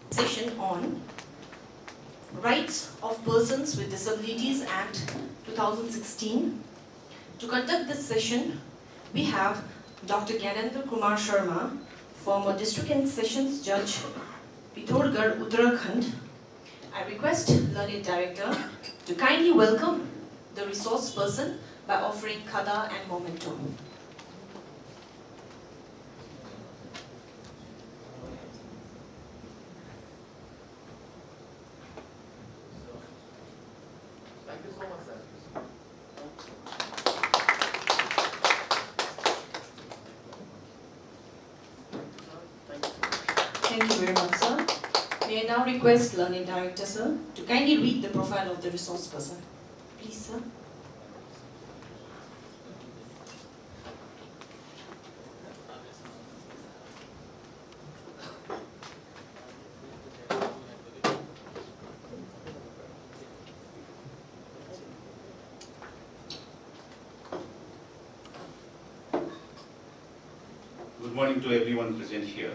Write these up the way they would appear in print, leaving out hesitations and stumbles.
Session on Rights of Persons with Disabilities Act 2016. To conduct this session, we have Dr. Gyanendra Kumar Sharma, former District and Sessions Judge, Pithoragarh, Uttarakhand. I request Learned Director to kindly welcome the resource person by offering Kada and Memento. Thank you so much, sir. Thank you very much, sir. May I now request Learning Director, sir, to kindly read the profile of the resource person. Please, sir. Good morning to everyone present here.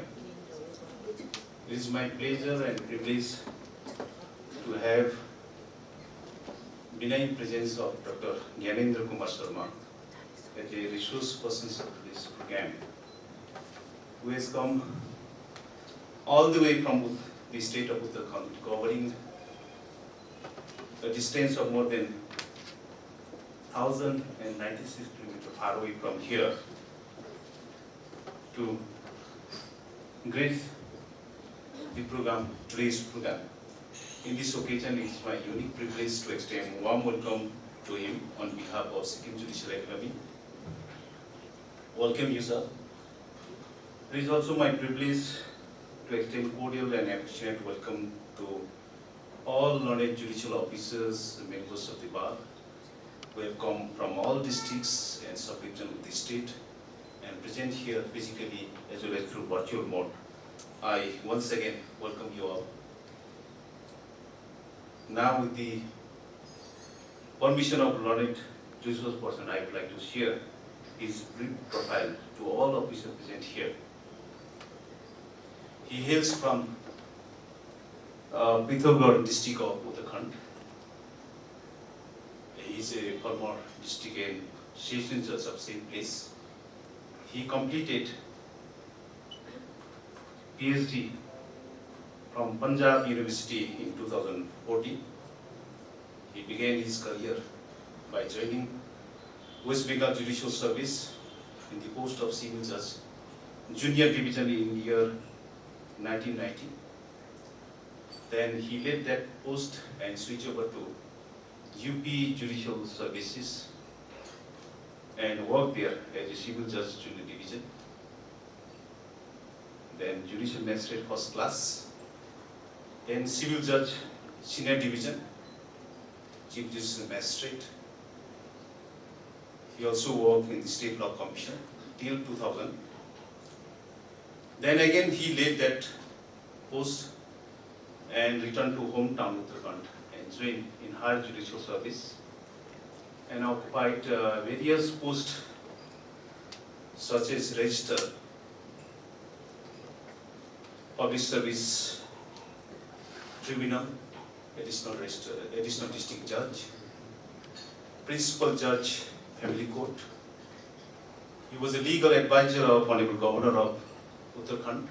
It is my pleasure and privilege to have benign presence of Dr. Gyanendra Kumar Sharma as a resource person of this program, who has come all the way from the state of Uttarakhand, covering a distance of more than 1,096 kilometers far away from here, to grace the program, today's program. In this occasion, it is my unique privilege to extend warm welcome to him on behalf of Sikkim Judicial Academy. Welcome you, sir. It is also my privilege to extend cordial and affectionate welcome to all learned judicial officers, members of the bar, who have come from all districts and sub-regions of the state and present here physically as well as through virtual mode. I once again welcome you all. Now, with the permission of learned resource person, I would like to share his brief profile to all officers present here. He hails from Pithoragarh district of Uttarakhand. He is a former district and session judge of same place. He completed PhD from Punjab University in 2014. He began his career by joining West Bengal Judicial Service in the post of Civil Judge, Junior Division in year 1990. Then he left that post and switched over to UP Judicial Services and worked there as a Civil Judge Junior Division. Then Judicial Magistrate First Class, then Civil Judge Senior Division, Chief Judicial Magistrate. He also worked in the State Law Commission till 2000. Then again he left that post and returned to hometown Uttarakhand and joined in higher judicial service and occupied various posts such as Register, Public Service Tribunal, Additional District Judge, Principal Judge, Family Court. He was a legal advisor of Honorable Governor of Uttarakhand,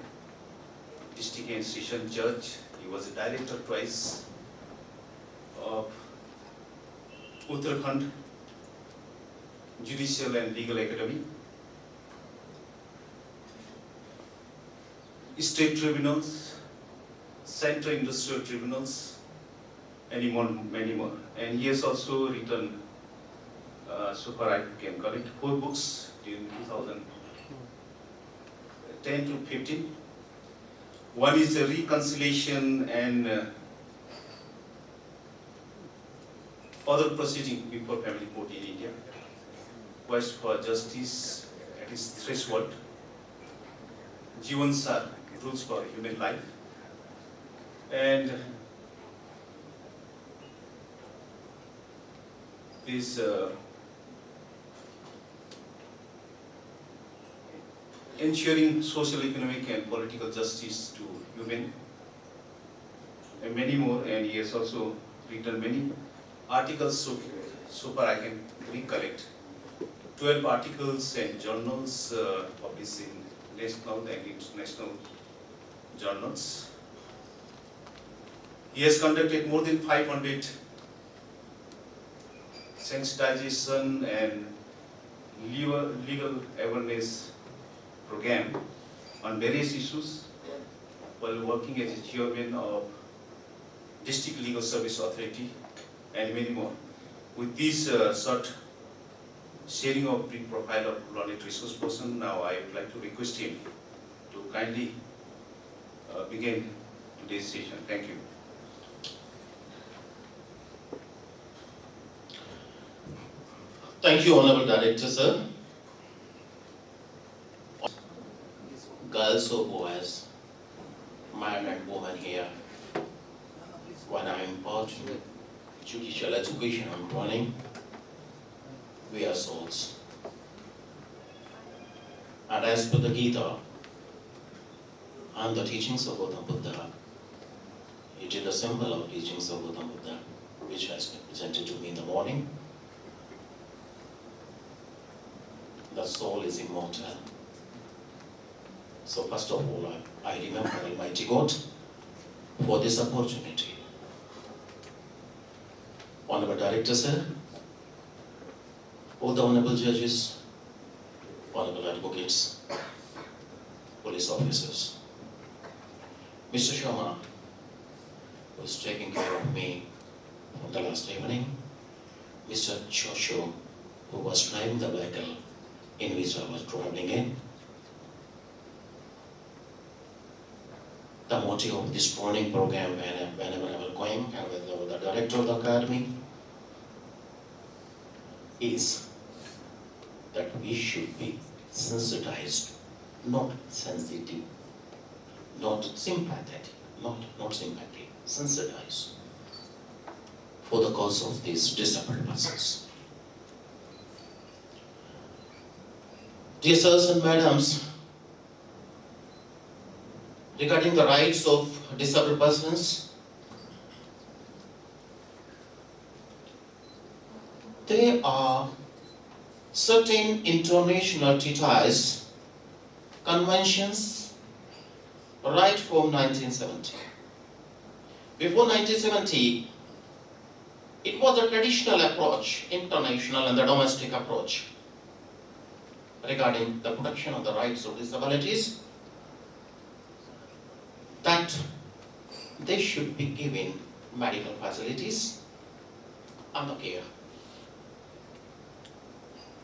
District and Session Judge. He was a director twice of Uttarakhand Judicial and Legal Academy, State Tribunals, Central Industrial Tribunals, and many more. And he has also written, so far I can call it, 4 books during 2010 to 15. One is the Reconciliation and Other Proceeding before Family Court in India, Quest for Justice at its Threshold, Jivan Sar, Rules for Human Life, and this ensuring social, economic and political justice to women, and many more. And he has also written many articles, so far I can recollect. 12 articles and journals published in national and international journals. He has conducted more than 500 sensitization and legal awareness program on various issues while working as a chairman of District Legal Service Authority and many more. With this short sharing of brief profile of learned resource person, now I would like to request him to kindly begin today's session. Thank you. Thank you, Honorable Director, sir. Girls or boys, man and woman here, when I impart judicial education I'm running, we are souls. And as per the Gita and the teachings of Gautam Buddha, it is the symbol of teachings of Gautam Buddha, which has been presented to me in the morning. The soul is immortal. So first of all, I remember Almighty God for this opportunity. Honorable Director, sir, all the honorable judges, honorable advocates, police officers, Mr. Sharma, who is taking care of me from the last evening, Mr. Chosho, who was driving the vehicle in which I was traveling in. The motive of this training program, whenever I was going and with the director of the academy, is that we should be sensitized, not sensitive, not sympathetic, not sympathy, sensitized for the cause of these disabled persons. Dear sirs and madams, regarding the rights of disabled persons, there are certain international treaties, conventions, right from 1970. Before 1970, it was a traditional approach, international and the domestic approach, regarding the protection of the rights of disabilities, that they should be given medical facilities and the care.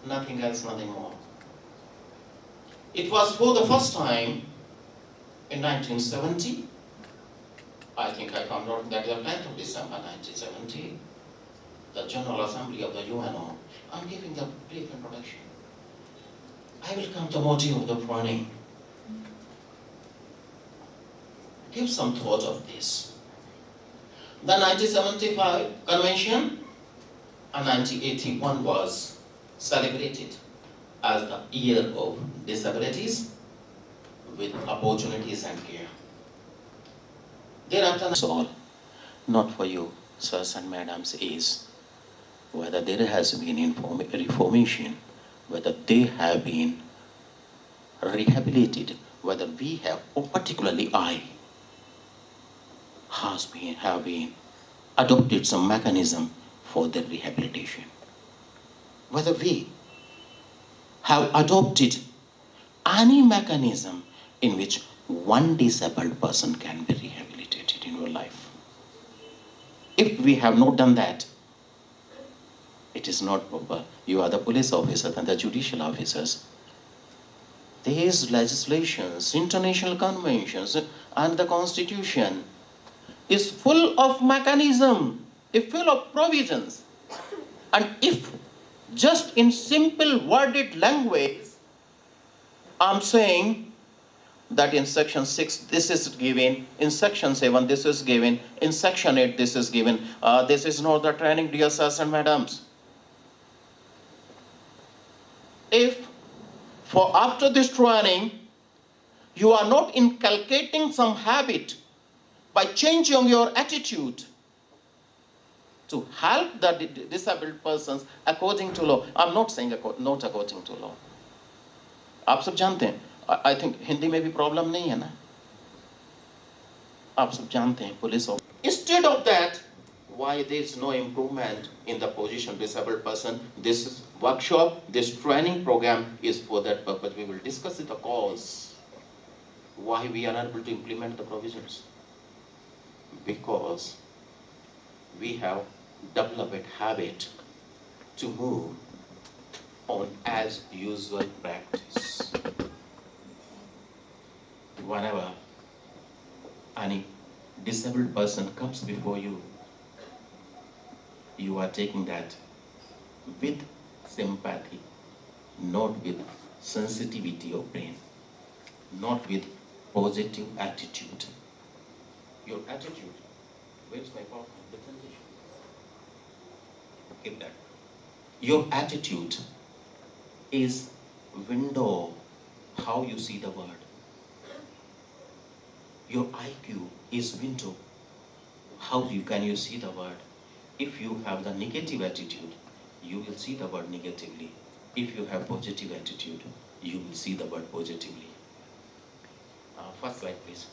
Nothing else, nothing more. It was for the first time in 1970, I think I found out that the 10th of December 1970, the General Assembly of the UNO, I'm giving the brief introduction. I will come to the motive of the training. Give some thought of this. The 1975 Convention and 1981 was celebrated as the Year of Disabilities with Opportunities and Care. Thereafter, that's all, not for you, sirs and madams, is whether there has been reformation, whether they have been rehabilitated, whether we have, or particularly I, have been adopted some mechanism for their rehabilitation. Whether we have adopted any mechanism in which one disabled person can be rehabilitated in your life. If we have not done that, it is not proper. You are the police officers and the judicial officers. These legislations, international conventions, and the constitution is full of mechanism, is full of provisions. And if just in simple worded language, I'm saying that in section 6 this is given, in section 7 this is given, in section 8 this is given, this is not the training, dear sirs and madams. If for after this training you are not inculcating some habit by changing your attitude to help the disabled persons according to law. I'm not saying not according to law. आप सब जानते हैं, I think Hindi में भी problem नहीं है ना? आप सब जानते हैं police of. Instead of that, why there is no improvement in the position of disabled person? This workshop, this training program is for that purpose. We will discuss the cause why we are unable to implement the provisions. Because we have developed a habit to move on as usual practice. Whenever any disabled person comes before you, you are taking that with sympathy, not with sensitivity of brain, not with positive attitude. Your attitude, where's my PowerPoint presentation? Keep that. Your attitude is window how you see the world. Your IQ is window how can you see the world. If you have the negative attitude, you will see the world negatively. If you have positive attitude, you will see the world positively. First slide, please.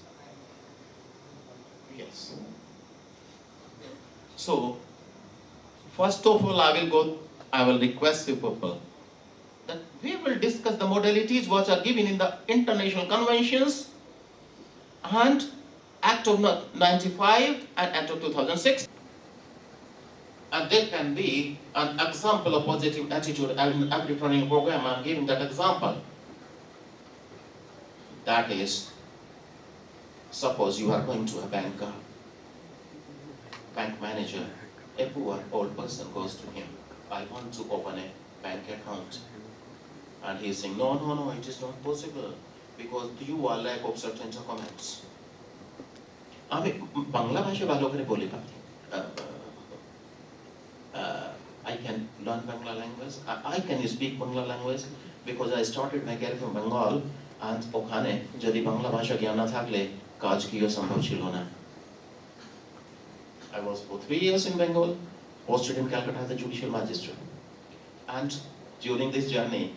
Yes. So, first of all, I will request you people that we will discuss the modalities which are given in the international conventions and Act of 95 and Act of 2006. And there can be an example of positive attitude in every training program. I'm giving that example. That is, suppose you are going to a bank manager, a poor old person goes to him, I want to open a bank account. And he is saying, no, it is not possible because you are lack of certain documents. I can learn Bangla language. I can speak Bangla language because I started my career from Bengal and okhane jodi Bangla bhasha gyan na thakle kaj kiyo sambhav chilo na. I was for 3 years in Bengal, posted in Calcutta as a judicial magistrate. And during this journey,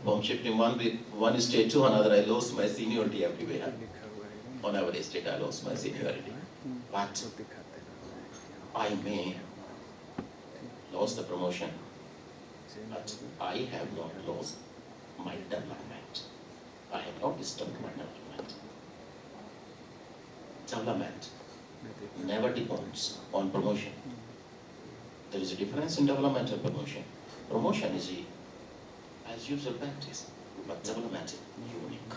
from shifting one state to another, I lost my seniority everywhere. On every state, I lost my seniority. But I may lost the promotion, but I have not lost my development. I have not disturbed my development. Development never depends on promotion. There is a difference in development and promotion. Promotion is as usual practice, but development is unique.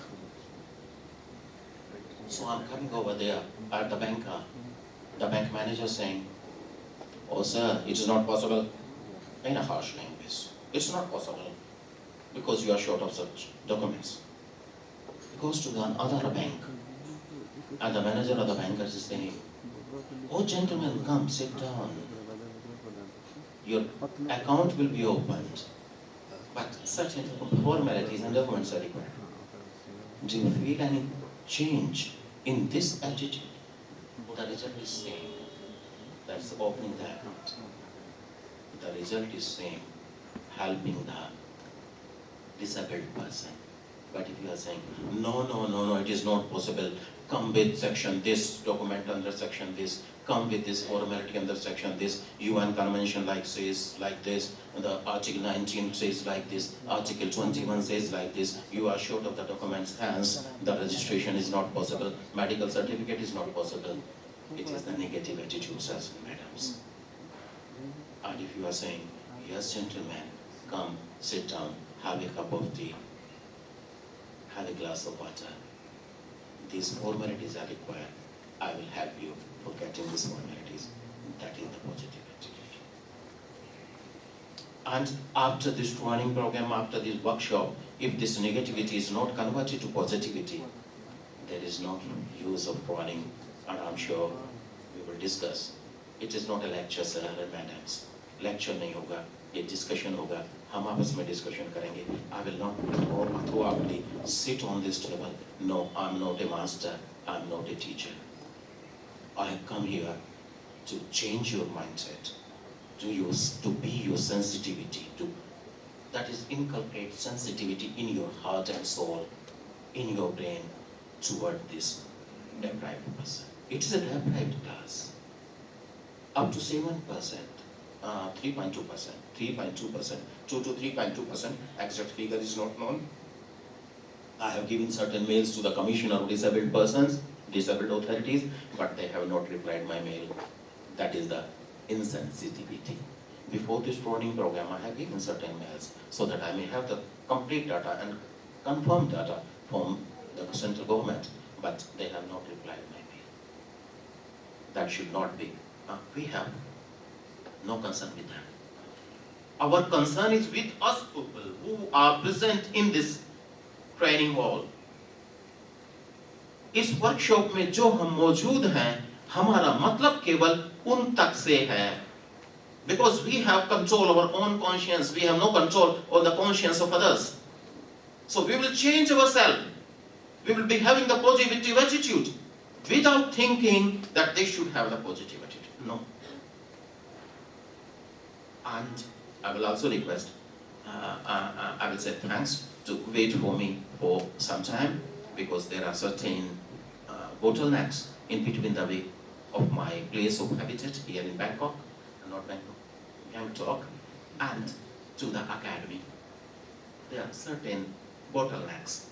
So I'm coming over there at the bank manager saying, oh sir, it is not possible, in a harsh language. It's not possible because you are short of such documents. He goes to another bank and the manager of the bank is saying, oh gentlemen, come sit down. Your account will be opened, but certain formalities and documents are required. Do you feel any change in this attitude? The result is same. That's opening the account. The result is same, helping the disabled person. But if you are saying, no, it is not possible, come with section this, document under section this, come with this formality under section this, UN convention says like this, and the Article 19 says like this, Article 21 says like this, you are short of the documents, hence the registration is not possible, medical certificate is not possible. It is the negative attitudes as madams. And if you are saying, yes gentlemen, come, sit down, have a cup of tea, have a glass of water. These formalities are required. I will help you for getting these formalities. That is the positive attitude. And after this training program, after this workshop, if this negativity is not converted to positivity, there is no use of training. And I'm sure we will discuss. It is not a lecture, sir and madams. Lecture nahi hoga, a discussion hoga. हम आपस में discussion करेंगे. I will not throughout sit on this table. No, I'm not a master. I'm not a teacher. I have come here to change your mindset, to be your sensitivity, that is inculcate sensitivity in your heart and soul, in your brain toward this deprived person. It is a deprived class. Up to 7%, 3.2%, 3.2%, 2 to 3.2%, exact figure is not known. I have given certain mails to the Commissioner of Disabled Persons, disabled authorities, but they have not replied my mail. That is the insensitivity. Before this training program, I have given certain mails so that I may have the complete data and confirmed data from the central government, but they have not replied my mail. That should not be. We have no concern with that. Our concern is with us people who are present in this training hall. इस workshop में जो हम मौजूद हैं, हमारा मतलब केवल उन तक से है. Because we have control over our own conscience, we have no control over the conscience of others. So we will change ourselves. We will be having the positive attitude without thinking that they should have the positive attitude. No. And I will also request, I will say thanks to wait for me for some time, because there are certain bottlenecks in between the way of my place of habitat here in Bangkok, not Bangkok, Gangtok, and to the academy. There are certain bottlenecks.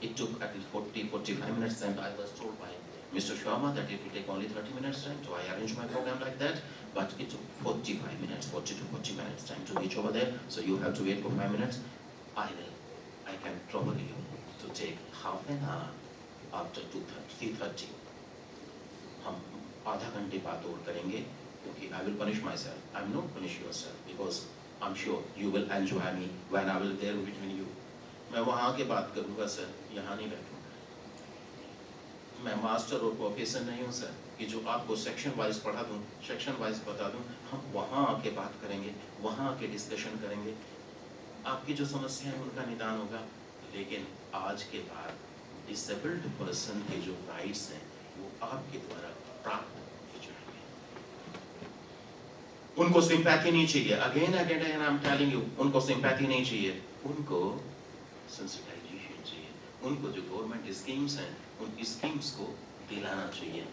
It took at least 40-45 minutes, and I was told by Mr. Sharma that it will take only 30 minutes time, so I arranged my program like that, but it took 45 minutes, 40 to 40 minutes time to reach over there, so you have to wait for 5 minutes. I can trouble you to take half an hour after 3:30. हम आधा घंटे बाद और करेंगे, क्योंकि I will punish myself. I will not punish yourself, because I'm sure you will enjoy me when I will there between you. मैं वहाँ के बात करूँगा सर, यहाँ नहीं बैठूँगा. मैं मास्टर और प्रोफेसर नहीं हूँ सर, कि जो आपको सेक्शन वाइज पढ़ा दूँ, सेक्शन वाइज बता दूँ. हम वहाँ आके बात करेंगे, वहाँ आके डिस्कशन करेंगे. आपकी जो समस्या है उनका निदान होगा, लेकिन आज के बाद डिसेबल्ड पर्सन के जो राइट्स हैं वो आपके द्वारा प्राप्त किए जाएंगे. उनको सिंपैथी नहीं चाहिए. Again I am telling you, उनको सिंपैथी नहीं चाहिए, उनको सेंसिटाइजेशन चाहिए. उनको जो गवर्नमेंट स्कीम्स हैं उन स्कीम्स को दिलाना चाहिए.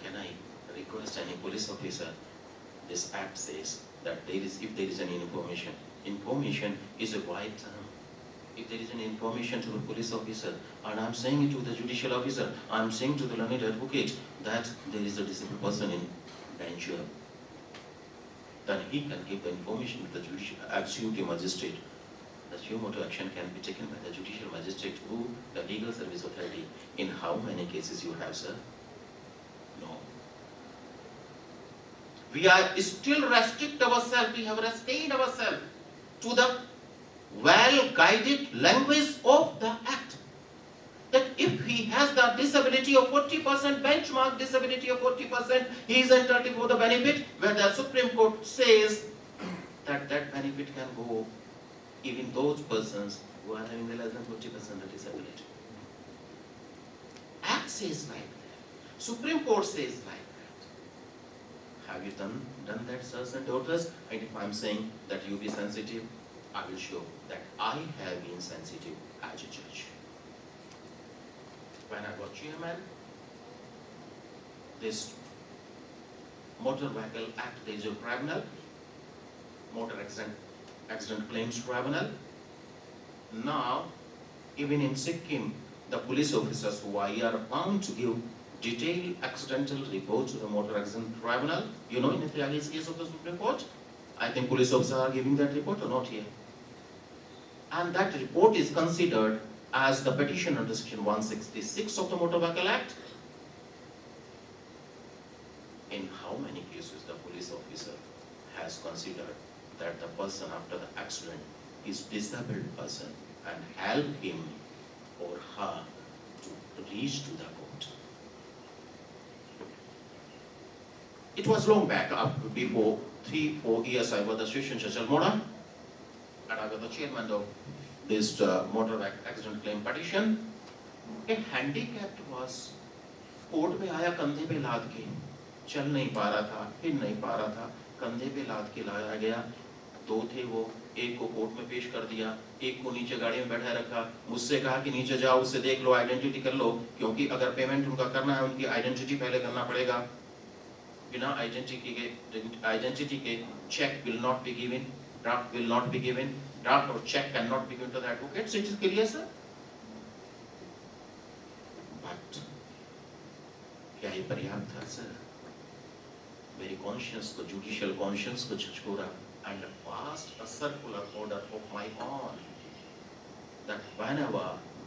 Can I request any police officer? This act says that if there is any information is a right term. If there is any information to the police officer, and I'm saying it to the judicial officer, I'm saying to the learned advocate that there is a disabled person in danger, then he can give the information to the judicial executive magistrate. The sumoto action can be taken by the judicial magistrate who the legal service authority. In how many cases you have, sir? No. We are still restrict ourselves, we have restrained ourselves to the well-guided language of the act. That if he has the disability of 40%, benchmark disability of 40%, he is entitled for the benefit, where the Supreme Court says that that benefit can go even those persons who are having less than 40% of disability. Act says like that. Supreme Court says like that. Have you done that, sirs and daughters? And if I'm saying that you be sensitive, I will show that I have been sensitive as a judge. When I was chairman, this Motor Vehicle Act, there is a tribunal, Motor Accident Claims Tribunal. Now, even in Sikkim, the police officers who are here bound to give detailed accidental report to the Motor Accident Tribunal. You know, in the previous case of the Supreme Court, I think police officers are giving that report or not here. And that report is considered as the petition under section 166 of the Motor Vehicle Act. In how many cases the police officer has considered that the person after the accident is disabled person and help him or her to reach to the court. It was long back, up before 3-4 years I was the session judge Almora. and I was the chairman of this motor accident claim petition. A handicapped was court में आया कंधे पे लाद के, चल नहीं पा रहा था, हिल नहीं पा रहा था, कंधे पे लाद के लाया गया। दो थे वो, एक को कोर्ट में पेश कर दिया, एक को नीचे गाड़ी में बैठा रखा, मुझसे कहा कि नीचे जाओ, उससे देख लो, आइडेंटिटी कर लो, क्योंकि अगर पेमेंट उनका करना है उनकी आइडेंटिटी पहले करना पड़ेगा। बिना आइडेंटिटी के cheque will not be given, draft will not be given, draft और cheque can not be given to the advocate. It is clear sir. But क्या ये पर्याप्त था सर? मेरी कॉन्शियंस को, जुडिशियल कॉन्शियंस को झकझोरा and passed a circular order of my own that whenever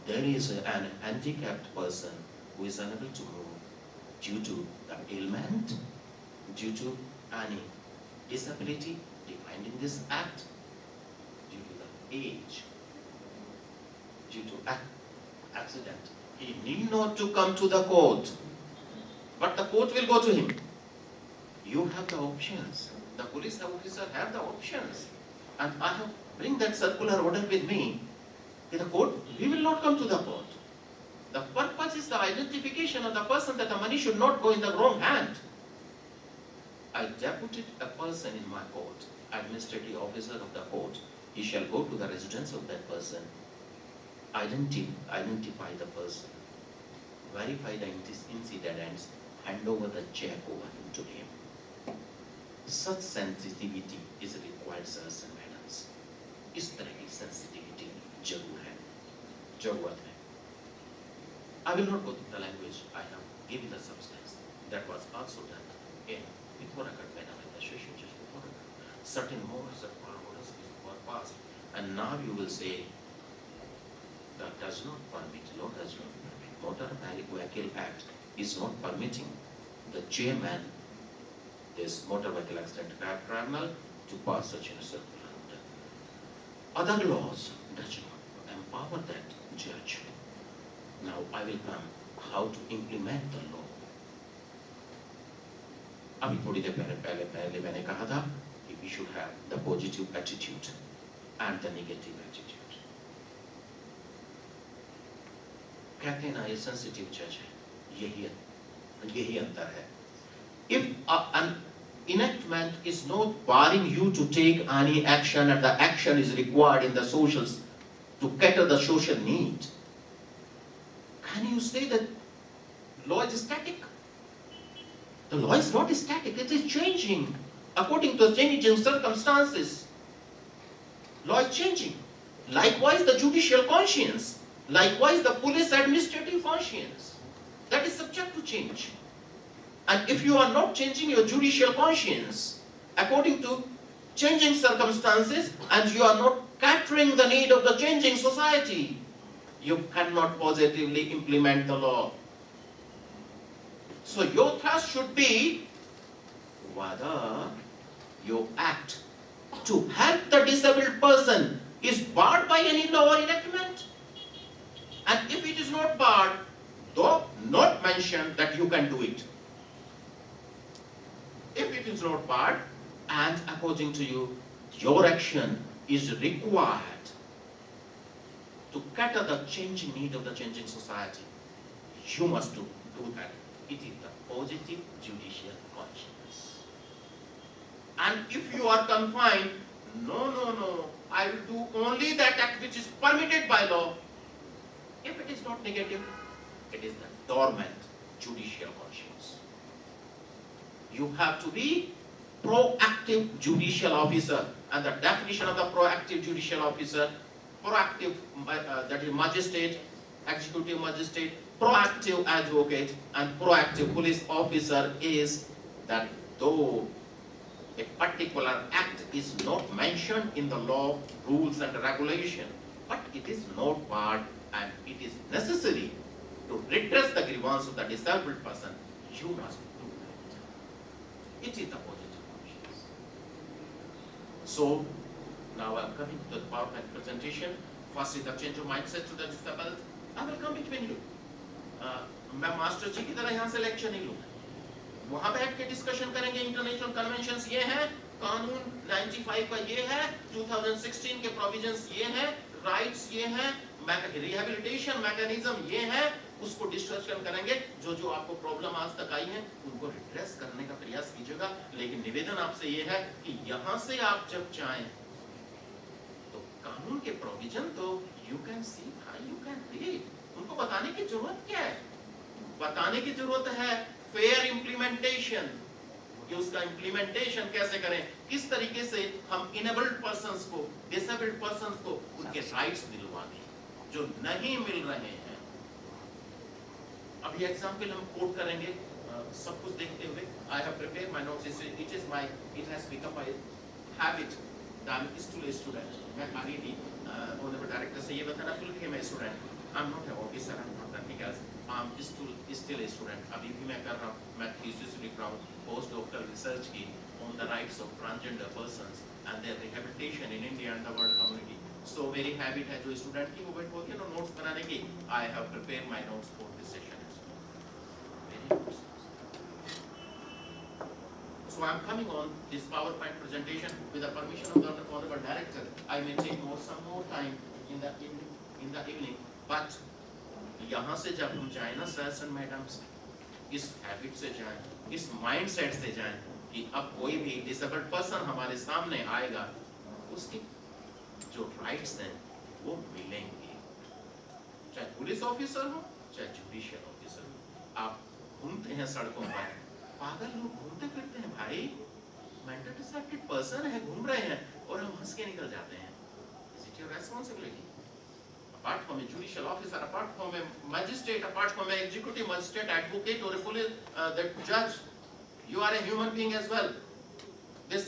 there is an handicapped person who is unable to move due to the ailment, due to any disability defined in this act, due to the age, due to accident, he need not to come to the court, but the court will go to him. You have the options. The police officer have the options, and I have bring that circular order with me. In the court, we will not come to the court. The purpose is the identification of the person, that the money should not go in the wrong hand. I deputed a person in my court, administrative officer of the court. He shall go to the residence of that person, identify the person, verify the incident, and hand over the check over to him. Such sensitivity is required, sirs and madams. इस तरह की sensitivity जरूरत है. I will not go through the language. I have given the substance. That was also done in Pithoragarh when I was the Association Judge Pithoragarh. Certain more circular orders were passed, and now you will say that does not permit, law does not permit. Motor Vehicle Act is not permitting the chairman, this motor vehicle accident tribunal, to pass such a circular order. Other laws does not empower that judge. Now I will come how to implement the law. अभी थोड़ी देर पहले मैंने कहा था कि we should have the positive attitude and the negative attitude. कहते हैं ना ये sensitive judge है, यही अंतर है. If an enactment is not barring you to take any action, and the action is required in the socials to cater the social need, can you say that law is static? The law is not static, it is changing according to changing circumstances. Law is changing. Likewise the judicial conscience, likewise the police administrative conscience, that is subject to change. And if you are not changing your judicial conscience according to changing circumstances, and you are not catering the need of the changing society, you cannot positively implement the law. So your thrust should be whether your act to help the disabled person is barred by any law or enactment. And if it is not barred, though not mentioned that you can do it. If it is not barred, and according to you, your action is required to cater the changing need of the changing society, you must do that. It is the positive judicial conscience. And if you are confined, no, I will do only that act which is permitted by law. If it is not negative, it is the dormant judicial conscience. You have to be proactive judicial officer, and the definition of the proactive judicial officer, proactive, that is magistrate, executive magistrate, proactive advocate, and proactive police officer is that though a particular act is not mentioned in the law, rules and regulation, but it is not barred and it is necessary to redress the grievance of the disabled person, you must do that. It is the positive conscience. So, now I am coming to the PowerPoint presentation. First is the change of mindset to the disabled. I will come between you. मैं master जी की तरह यहाँ से lecture नहीं लूँगा. वहाँ बैठ के डिस्कशन करेंगे. इंटरनेशनल कन्वेंशंस ये हैं, कानून 95 का ये है, 2016 के प्रोविजंस ये हैं, राइट्स ये हैं, रिहेबिलिटेशन मैकेनिज्म ये है, उसको डिस्कशन करेंगे। जो जो आपको प्रॉब्लम आज तक आई है उनको रिड्रेस करने का प्रयास कीजिएगा। लेकिन निवेदन आपसे ये है कि यहां से आप जब चाहें तो कानून के प्रोविजन तो you can see, you can read. उनको बताने की जरूरत क्या है? बताने की जरूरत है फेयर इंप्लीमेंटेशन, कि उसका इंप्लीमेंटेशन कैसे करें, किस तरीके से हम इनेबल्ड पर्संस को, डिसेबल्ड पर्संस को उनके राइट्स दिलवा दें जो नहीं मिल रहे हैं। अभी एग्जांपल हम कोट करेंगे सब कुछ देखते हुए। I have prepared my notes, it has become my habit that I am still a student. मैं आगे भी ऑनरेबल डायरेक्टर से ये बताना भूल गया, मैं student, I am not an officer, I am not nothing else, I am still a student. अभी भी मैं कर रहा हूँ, मैं थीसिस लिख रहा हूँ पोस्ट डॉक्टरल रिसर्च की on the rights of transgender persons and their rehabilitation in India and the world community. So मेरी हैबिट है जो स्टूडेंट की वो होती है ना नोट्स बनाने की। I have prepared my notes for this session. So I am coming on this PowerPoint presentation with the permission of the Honorable Director. I may take some more time in the evening, but यहाँ से जब हम जाए ना sir and madams, इस habit से जाएं, इस माइंडसेट से जाएं कि अब कोई भी डिसेबल्ड पर्सन हमारे सामने आएगा, उसके जो राइट्स हैं वो मिलेंगे, चाहे पुलिस ऑफिसर हो चाहे जुडिशियल ऑफिसर हो। आप घूमते हैं सड़कों पर, पागल लोग घूमते फिरते हैं भाई, मेंटल डिसेबल्ड पर्सन है, घूम रहे हैं और हम हंस के निकल जाते हैं। Is it your responsibility? Apart from a judicial officer, apart from a magistrate, apart from an executive magistrate, advocate or a police, the judge, you are a human being as well. This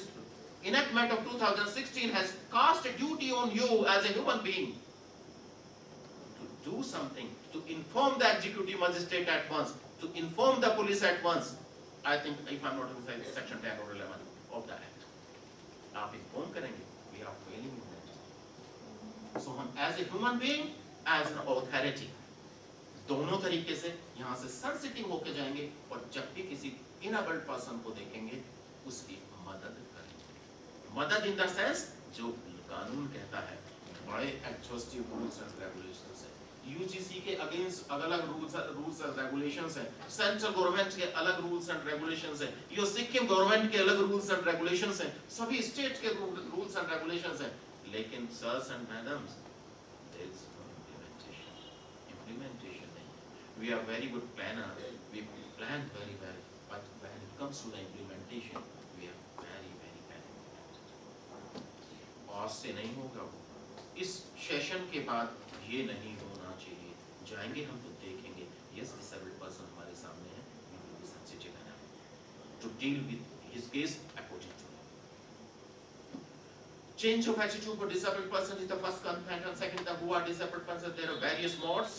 enactment of 2016 has cast a duty on you as a human being to do something, to inform the executive magistrate at once, to inform the police at once. I think, if I'm not wrong, section 10 or 11 of the act. आप inform करेंगे, we are failing in that. So हम as a human being, as an authority, दोनों तरीके से यहाँ से sensitive होके जाएंगे और जब भी किसी इनेबल्ड पर्सन को देखेंगे उसकी मदद करेंगे। मदद इन द सेंस जो कानून कहता है, बड़े एडजस्टिव रूल्स एंड रेगुलेशंस हैं, यूजीसी के अगेंस्ट अलग रूल्स एंड रेगुलेशंस हैं, सेंट्रल गवर्नमेंट के अलग रूल्स एंड रेगुलेशंस हैं, यो सिक्किम गवर्नमेंट के अलग रूल्स एंड रेगुलेशंस हैं, सभी स्टेट के रूल्स एंड रेगुलेशंस हैं। लेकिन sirs and madams, there is no implementation नहीं है। We are very good planner, we plan very well, but when it comes to the implementation, we are very bad। आज से नहीं होगा, इस सेशन के बाद ये नहीं होना चाहिए। जाएंगे हम तो देखेंगे, yes, disabled person हमारे सामने है, we will be sensitive enough to deal with his case according to law। Change of attitude for disabled persons is the first component, and second, the who are disabled persons. There are various modes.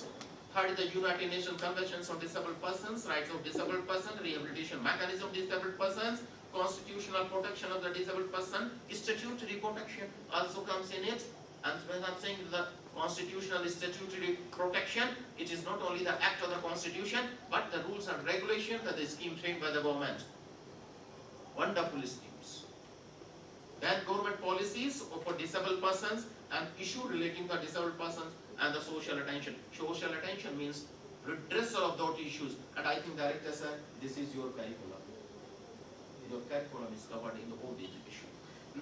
Third, the United Nations Conventions on Disabled Persons, rights of disabled person, rehabilitation mechanism of disabled persons, constitutional protection of the disabled person, statutory protection also comes in it. And when I'm saying the constitutional statutory protection, it is not only the act of the constitution, but the rules and regulations that the scheme framed by the government. Wonderful schemes. Then government policies for disabled persons and issue relating to disabled persons and the social attention. Social attention means redressal of those issues. And I think Director sir, this is your curriculum. Your curriculum is covered in the whole issue.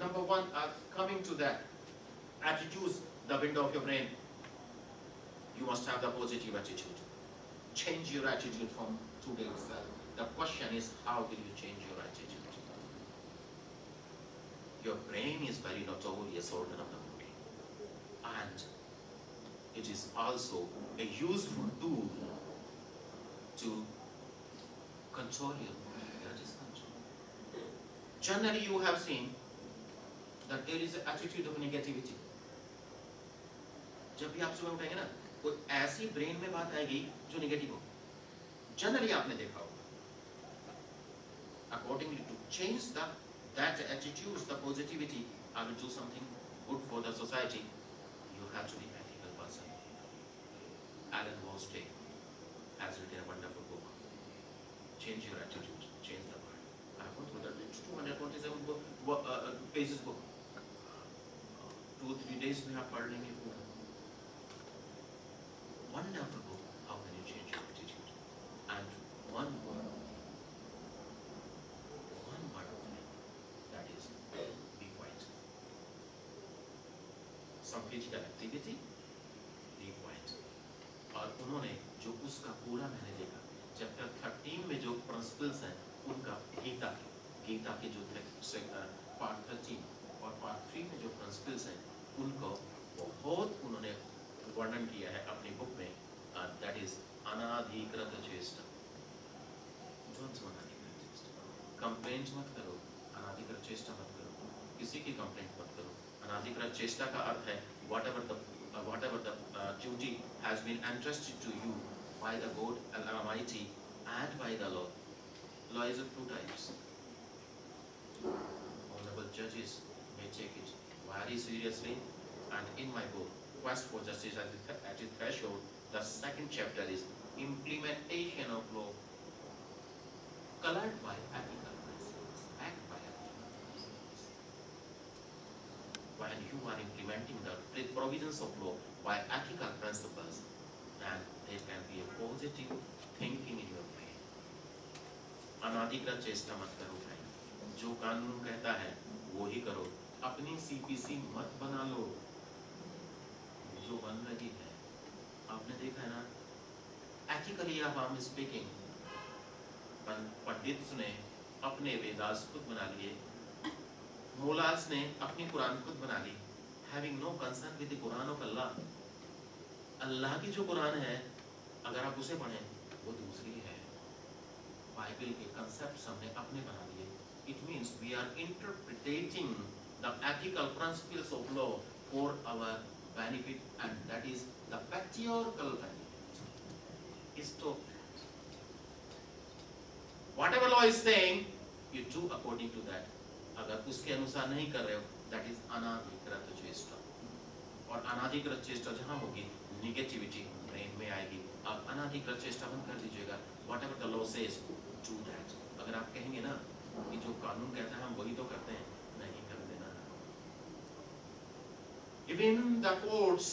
Number one, coming to that, attitudes, the window of your brain. You must have the positive attitude. Change your attitude from today itself. The question is, how will you change your attitude? Your brain is very notorious organ of the body, and it is also a useful tool to control your mind. That is control. Generally, you have seen that there is an attitude of negativity. जब भी आप सुबह उठेंगे ना, कोई ऐसी brain में बात आएगी जो नेगेटिव हो। जनरली आपने देखा होगा। Accordingly, to change that attitude, the positivity, I will do something good for the society, you have to be an ethical person. Alan Wolstein has written a wonderful book, Change Your Attitude, Change the World. I have won't go there. It's 227 pages book. 2-3 days में आप पढ़ लेंगे पूरा. Wonderful book. How can you change your attitude? And one word only, that is, be quiet. Some physical activity, be quiet. और उन्होंने जो उसका पूरा मैंने देखा, चैप्टर 13 में जो प्रिंसिपल्स हैं, उनका गीता के जो पार्ट 13 और पार्ट 3 में जो प्रिंसिपल्स हैं, उनको बहुत उन्होंने वर्णन किया है अपनी बुक में. दैट इज अनाधिकृत चेष्टा. डोंट अनाधिकृत चेष्टा. कंप्लेंट मत करो, अनाधिकृत चेष्टा मत करो, किसी की कंप्लेंट मत करो. अनाधिकृत चेष्टा का अर्थ है whatever the duty has been entrusted to you by the God Almighty and by the law. Law is of 2 types. Honorable judges may take it very seriously, and in my book, Quest for Justice at its Threshold, the 2nd chapter is implementation of law, colored by ethical principles, backed by ethical principles. When you are implementing the provisions of law by ethical principles, then there can be a positive thinking in your brain. अनाधिकृत चेष्टा मत करो भाई. जो कानून कहता है वो ही करो. अपनी सीपीसी मत बना लो जो बन रही है. आपने देखा है ना, एथिकली अब हम स्पीकिंग, पंडित ने अपने वेदास खुद बना लिए, मोलास ने अपनी कुरान खुद बना ली, having no concern with the Quran of Allah. अल्लाह की जो कुरान है, अगर आप उसे पढ़ें, वो दूसरी है. बाइबल के कंसेप्ट हमने अपने बना लिए. It means we are interpreting the ethical principles of law for our benefit, and that is the patriarchal benefit. Stop that. Whatever law is saying, you do according to that. अगर उसके अनुसार नहीं कर रहे हो, that is अनाधिकृत चेष्टा. और अनाधिकृत चेष्टा जहाँ होगी, नेगेटिविटी ब्रेन में आएगी. आप अनाधिकृत चेष्टा बंद कर दीजिएगा. Whatever the law says, do that. अगर आप कहेंगे ना कि जो कानून कहता है हम वही तो करते हैं, नहीं कर देना. Even the courts,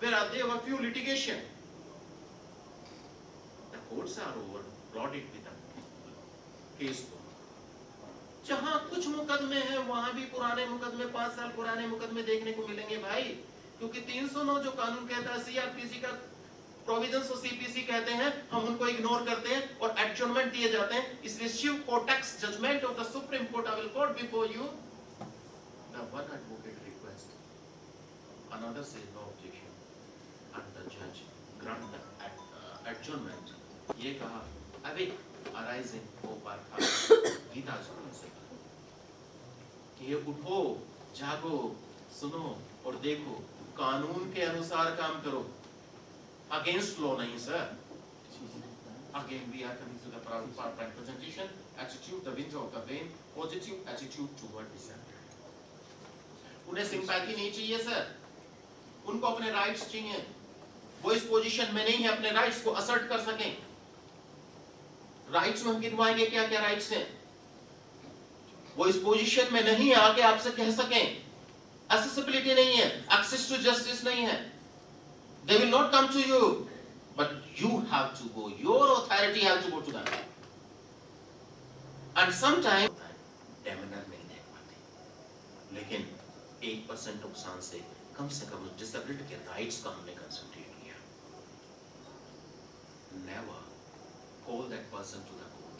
there were few litigation. The courts are overloaded with the case. जहाँ कुछ मुकदमे हैं, वहाँ भी पुराने मुकदमे, 5 साल पुराने मुकदमे देखने को मिलेंगे भाई. क्योंकि 309 जो कानून कहता है, सीआरपीसी का प्रोविजंस और सीपीसी कहते हैं, हम उनको इग्नोर करते हैं और एडजर्नमेंट दिए जाते हैं. इसलिए Shiv Kotex judgment of the supreme court I will quote before you. The one advocate request, another says no objection, and the judge grant the adjournment. ये कहा अभी arising over गीता सुनने से ये उठो, जागो, सुनो और देखो, कानून के अनुसार काम करो. Against law नहीं sir. Again we are coming to the part presentation. Attitude, the window of the brain, positive attitude toward dissent. उन्हें sympathy नहीं चाहिए sir. उनको अपने rights चाहिए. वो इस पोजीशन में नहीं है अपने rights को assert कर सकें. Rights में हम गिनवाएंगे क्या क्या rights हैं. वो इस पोजीशन में नहीं है आके आपसे कह सकें. Accessibility नहीं है, access to justice नहीं है. They will not come to you, but you have to go. Your authority has to go to them. And sometimes demeanor नहीं देख पाते, लेकिन 1% नुकसान से कम डिसेबिलिटी के राइट्स का हमने कंसंट्रेट किया. Never call that person to the court.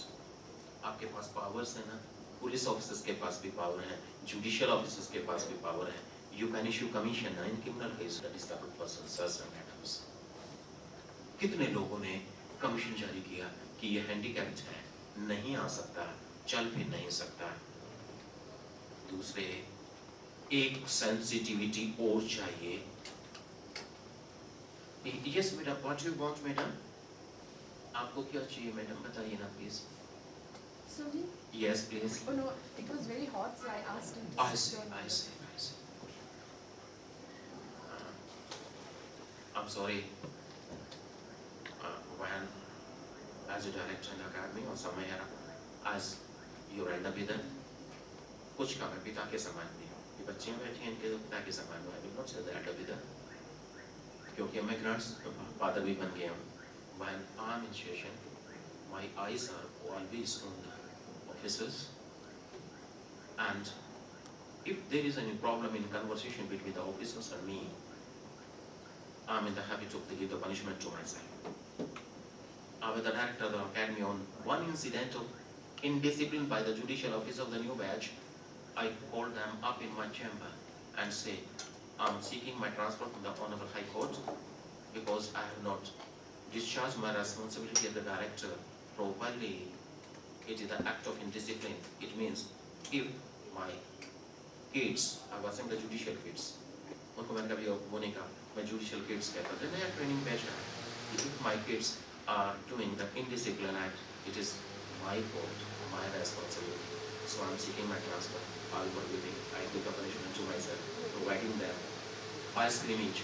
आपके पास पावर्स है ना, पुलिस ऑफिसर्स के पास भी पावर है, जुडिशियल ऑफिसर्स के पास भी पावर है. You can issue commission in criminal case that disabled person sons and daughters. कितने लोगों ने कमीशन जारी किया कि ये हैंडीकैप्ड है, नहीं आ सकता, चल फिर नहीं सकता. दूसरे एक सेंसिटिविटी और चाहिए. Yes madam, what you want madam? आपको क्या चाहिए मैडम, बताइए ना please. Sorry? Yes please. Oh no, it was very hot, so I asked him. I see. I'm sorry. When as a director in the academy or somewhere, as You're elder with them. कुछ का मैं पिता के समान नहीं हूँ. ये बच्चियाँ बैठी हैं इनके पिता के समान हूँ. I will not say the elder with them. क्योंकि मैं grandfather भी बन गया हूँ. When I'm in session, my eyes are always on the officers, and if there is any problem in conversation between the officers and me, I'm in the habit of giving the punishment to myself. With the director of the academy on one incident of indiscipline by the judicial officer of the new batch, I called them up in my chamber and said, I'm seeking my transfer from the Honorable High Court because I have not discharged my responsibility as the director properly. It is an act of indiscipline. It means if my kids, I was saying the judicial kids, उनको मैंने कभी वो नहीं कहा, मैं judicial kids कहता था, नया training batch है. If my kids are doing the indiscipline act, it is my fault, my responsibility. So I'm seeking my transfer. All forgiving. I took a punishment to myself, providing them by scrimmage.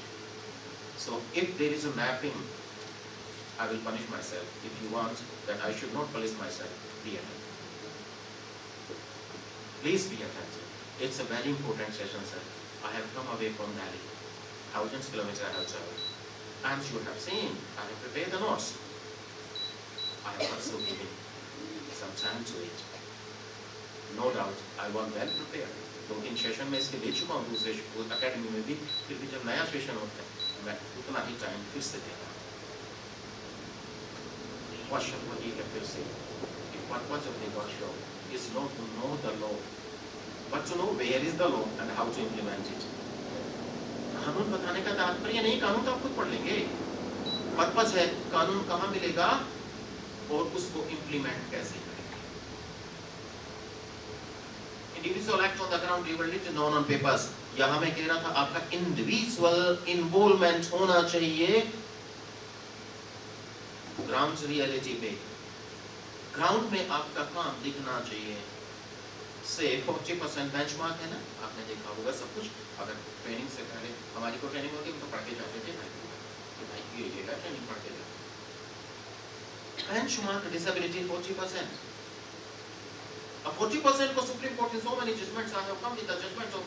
So if there is a mapping, I will punish myself. If you want that I should not punish myself, be attentive. Please be attentive. It's a very important session, sir. I have come away from Delhi. Thousands of kilometers I have traveled. And you have seen, I have prepared the notes. I have also given some time to it. No doubt, I was well prepared. 2-3 session में इसके दे चुका हूँ दूसरे academy में भी, फिर भी जब नया सेशन होता है, मैं उतना ही टाइम फिर से देता हूँ. क्वेश्चन वही है फिर से. The purpose of the workshop is not to know the law, but to know where is the law and how to implement it. कानून बताने का तात्पर्य नहीं, कानून तो आप खुद पढ़ लेंगे. पर्पस है कानून कहाँ मिलेगा और उसको इम्प्लीमेंट कैसे करेंगे. Individual act on the ground, you will need to know on papers. यहाँ मैं कह रहा था आपका individual involvement होना चाहिए ground reality पे. ground में आपका काम दिखना चाहिए. से 40% benchmark है ना, आपने देखा होगा सब कुछ. अगर ट्रेनिंग से पहले हमारी को ट्रेनिंग होती है तो पढ़ के जाते थे भाई ये ट्रेनिंग पढ़ के जाते. benchmark disability 40%. 40% को Supreme Court in so many judgments I have come with the judgment of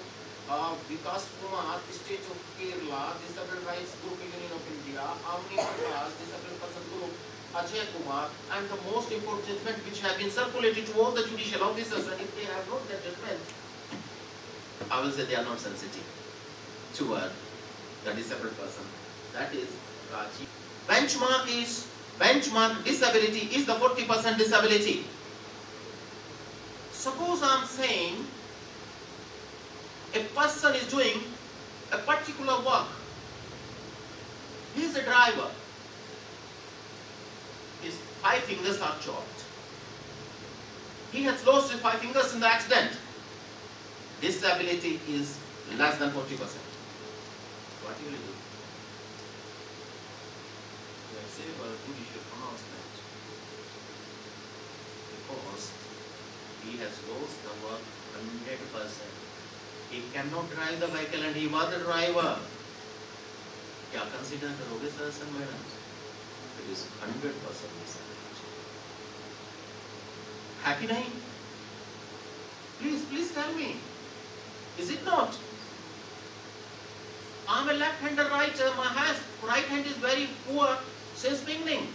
Vikas Kumar, State of Kerala, Disabled Rights Group Union of India, Amni Prakash, Disabled Person Group, Ajay Kumar, and the most important judgment which have been circulated to all the judicial officers, and if they have not that judgment, I will say they are not sensitive toward the disabled person. That is Raji. Benchmark disability is the 40% disability. Suppose I am saying a person is doing a particular work. He is a driver. His 5 fingers are chopped. He has lost his 5 fingers in the accident. Disability is less than 40%. What will you do? You will say, well, judicial pronouncement. Because he has lost the work 100%. He cannot drive the vehicle and he was the driver. क्या consider करोगे sir and madam? It is 100% disability. है कि नहीं? Please tell me. Is it not? I'm a left-hander writer. My right hand is very poor since beginning,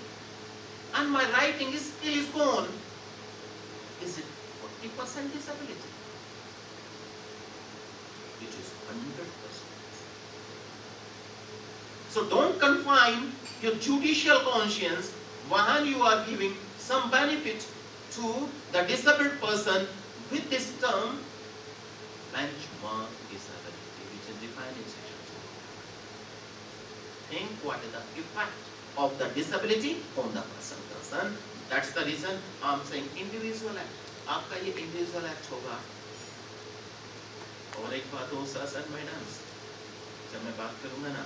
and my writing skill is gone. Is it 40% disability? It is 100%. So don't confine your judicial conscience when you are giving some benefit to the disabled person with this term benchmark disability, which is defined in section 2. Think what is the effect of the disability on the person concerned. That's the reason I'm saying individual act. आपका ये individual act होगा. और एक बात हो sir and madams, जब मैं बात करूँगा ना,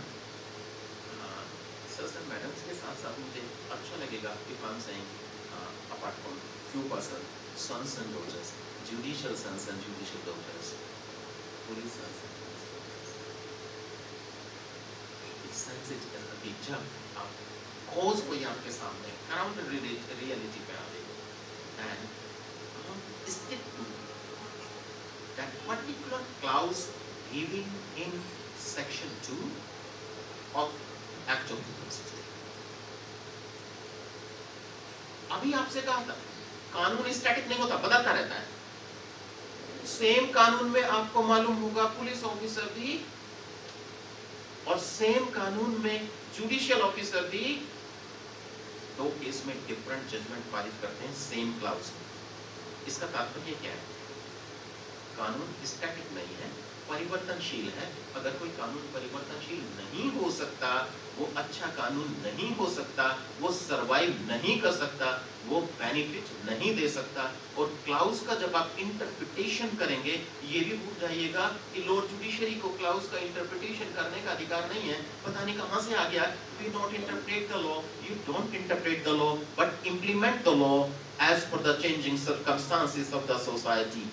sir and madams के साथ साथ मुझे अच्छा लगेगा if I'm saying apart from few person, sons and daughters, judicial sons and judicial daughters, police sons and police daughters. It sends it as a picture of cause कोई आपके सामने ground reality पे आ रही है, and don't stick to that particular clause given in section 2 of Act of 2016. अभी आपसे कहा था कानून स्टैटिक नहीं होता, बदलता रहता है। सेम कानून में आपको मालूम होगा पुलिस ऑफिसर भी और सेम कानून में जुडिशियल ऑफिसर भी दो केस में डिफरेंट जजमेंट पारित करते हैं सेम क्लाउज। इसका तात्पर्य क्या है? कानून स्टैटिक नहीं है, परिवर्तनशील है। अगर कोई कानून परिवर्तनशील नहीं हो सकता, वो अच्छा कानून नहीं हो सकता, वो सरवाइव नहीं कर सकता, वो बेनिफिट नहीं दे सकता। और क्लाउज का जब आप इंटरप्रिटेशन करेंगे, ये भी भूल जाइएगा कि लोअर जुडिशरी को क्लाउज का इंटरप्रिटेशन करने का अधिकार नहीं है। पता नहीं कहां से आ गया, we not interpret the law, you don't interpret the law but implement the law as per the changing circumstances of the society.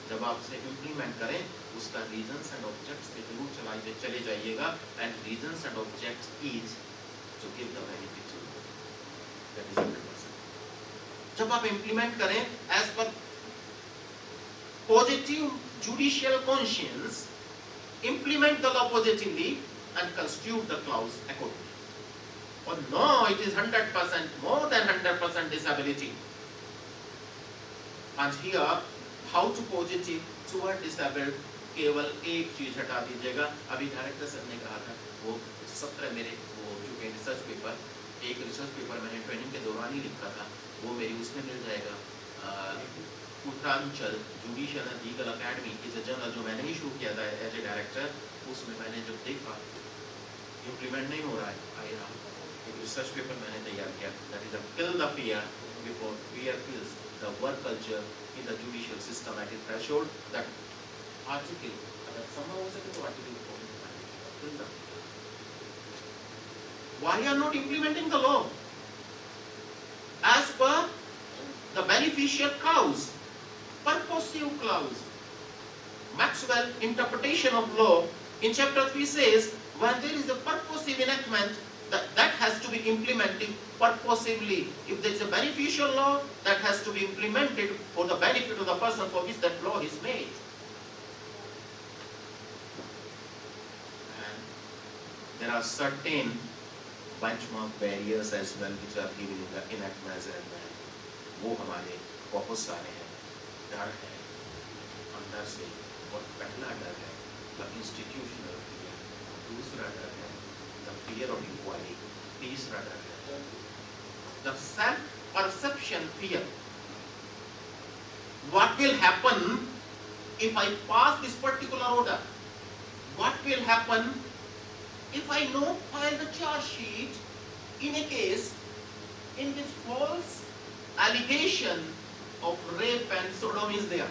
जब आपसे इंप्लीमेंट करें, उसका रीजंस एंड ऑब्जेक्ट्स पे जरूर चले जाइएगा। And reasons and objects is to give the benefit to the disabled person. जब आप इंप्लीमेंट करें as per positive judicial conscience, implement the law positively and constitute the clause accordingly. और no, it is 100% more than 100% disability. And here how to positive toward disabled, केवल एक चीज हटा दीजिएगा। अभी डायरेक्टर सर ने कहा था वो 17 मेरे वो चुके रिसर्च पेपर, एक रिसर्च पेपर मैंने ट्रेनिंग के दौरान ही लिखा था, वो मेरी उसमें मिल जाएगा। Uttaranchal judicial and legal academy is a journal जो मैंने ही शुरू किया था एज ए डायरेक्टर। उसमें मैंने जब देखा इम्प्लीमेंट नहीं हो रहा है, आया एक रिसर्च पेपर मैंने तैयार किया, that is kill the fear before fear kills the work culture in the judicial system at a threshold. That article, अगर संभव हो सके तो article को why you are not implementing the law as per the beneficial clause, purposive clause? Maxwell interpretation of law in chapter 3 says when there is a purposive enactment, that has to be implemented purposively. If there is a beneficial law, that has to be implemented for the benefit of the person for which that law is made. And there are certain benchmark barriers as well which are given in the enactments and वो हमारे बहुत सारे हैं। डर है अंदर से, और पहला डर है the institutional fear, दूसरा डर है the fear of inquiry, तीसरा डर है the self perception fear. What will happen if I pass this particular order? What will happen if I not file the charge sheet in a case in which false allegation of rape and sodomy is there?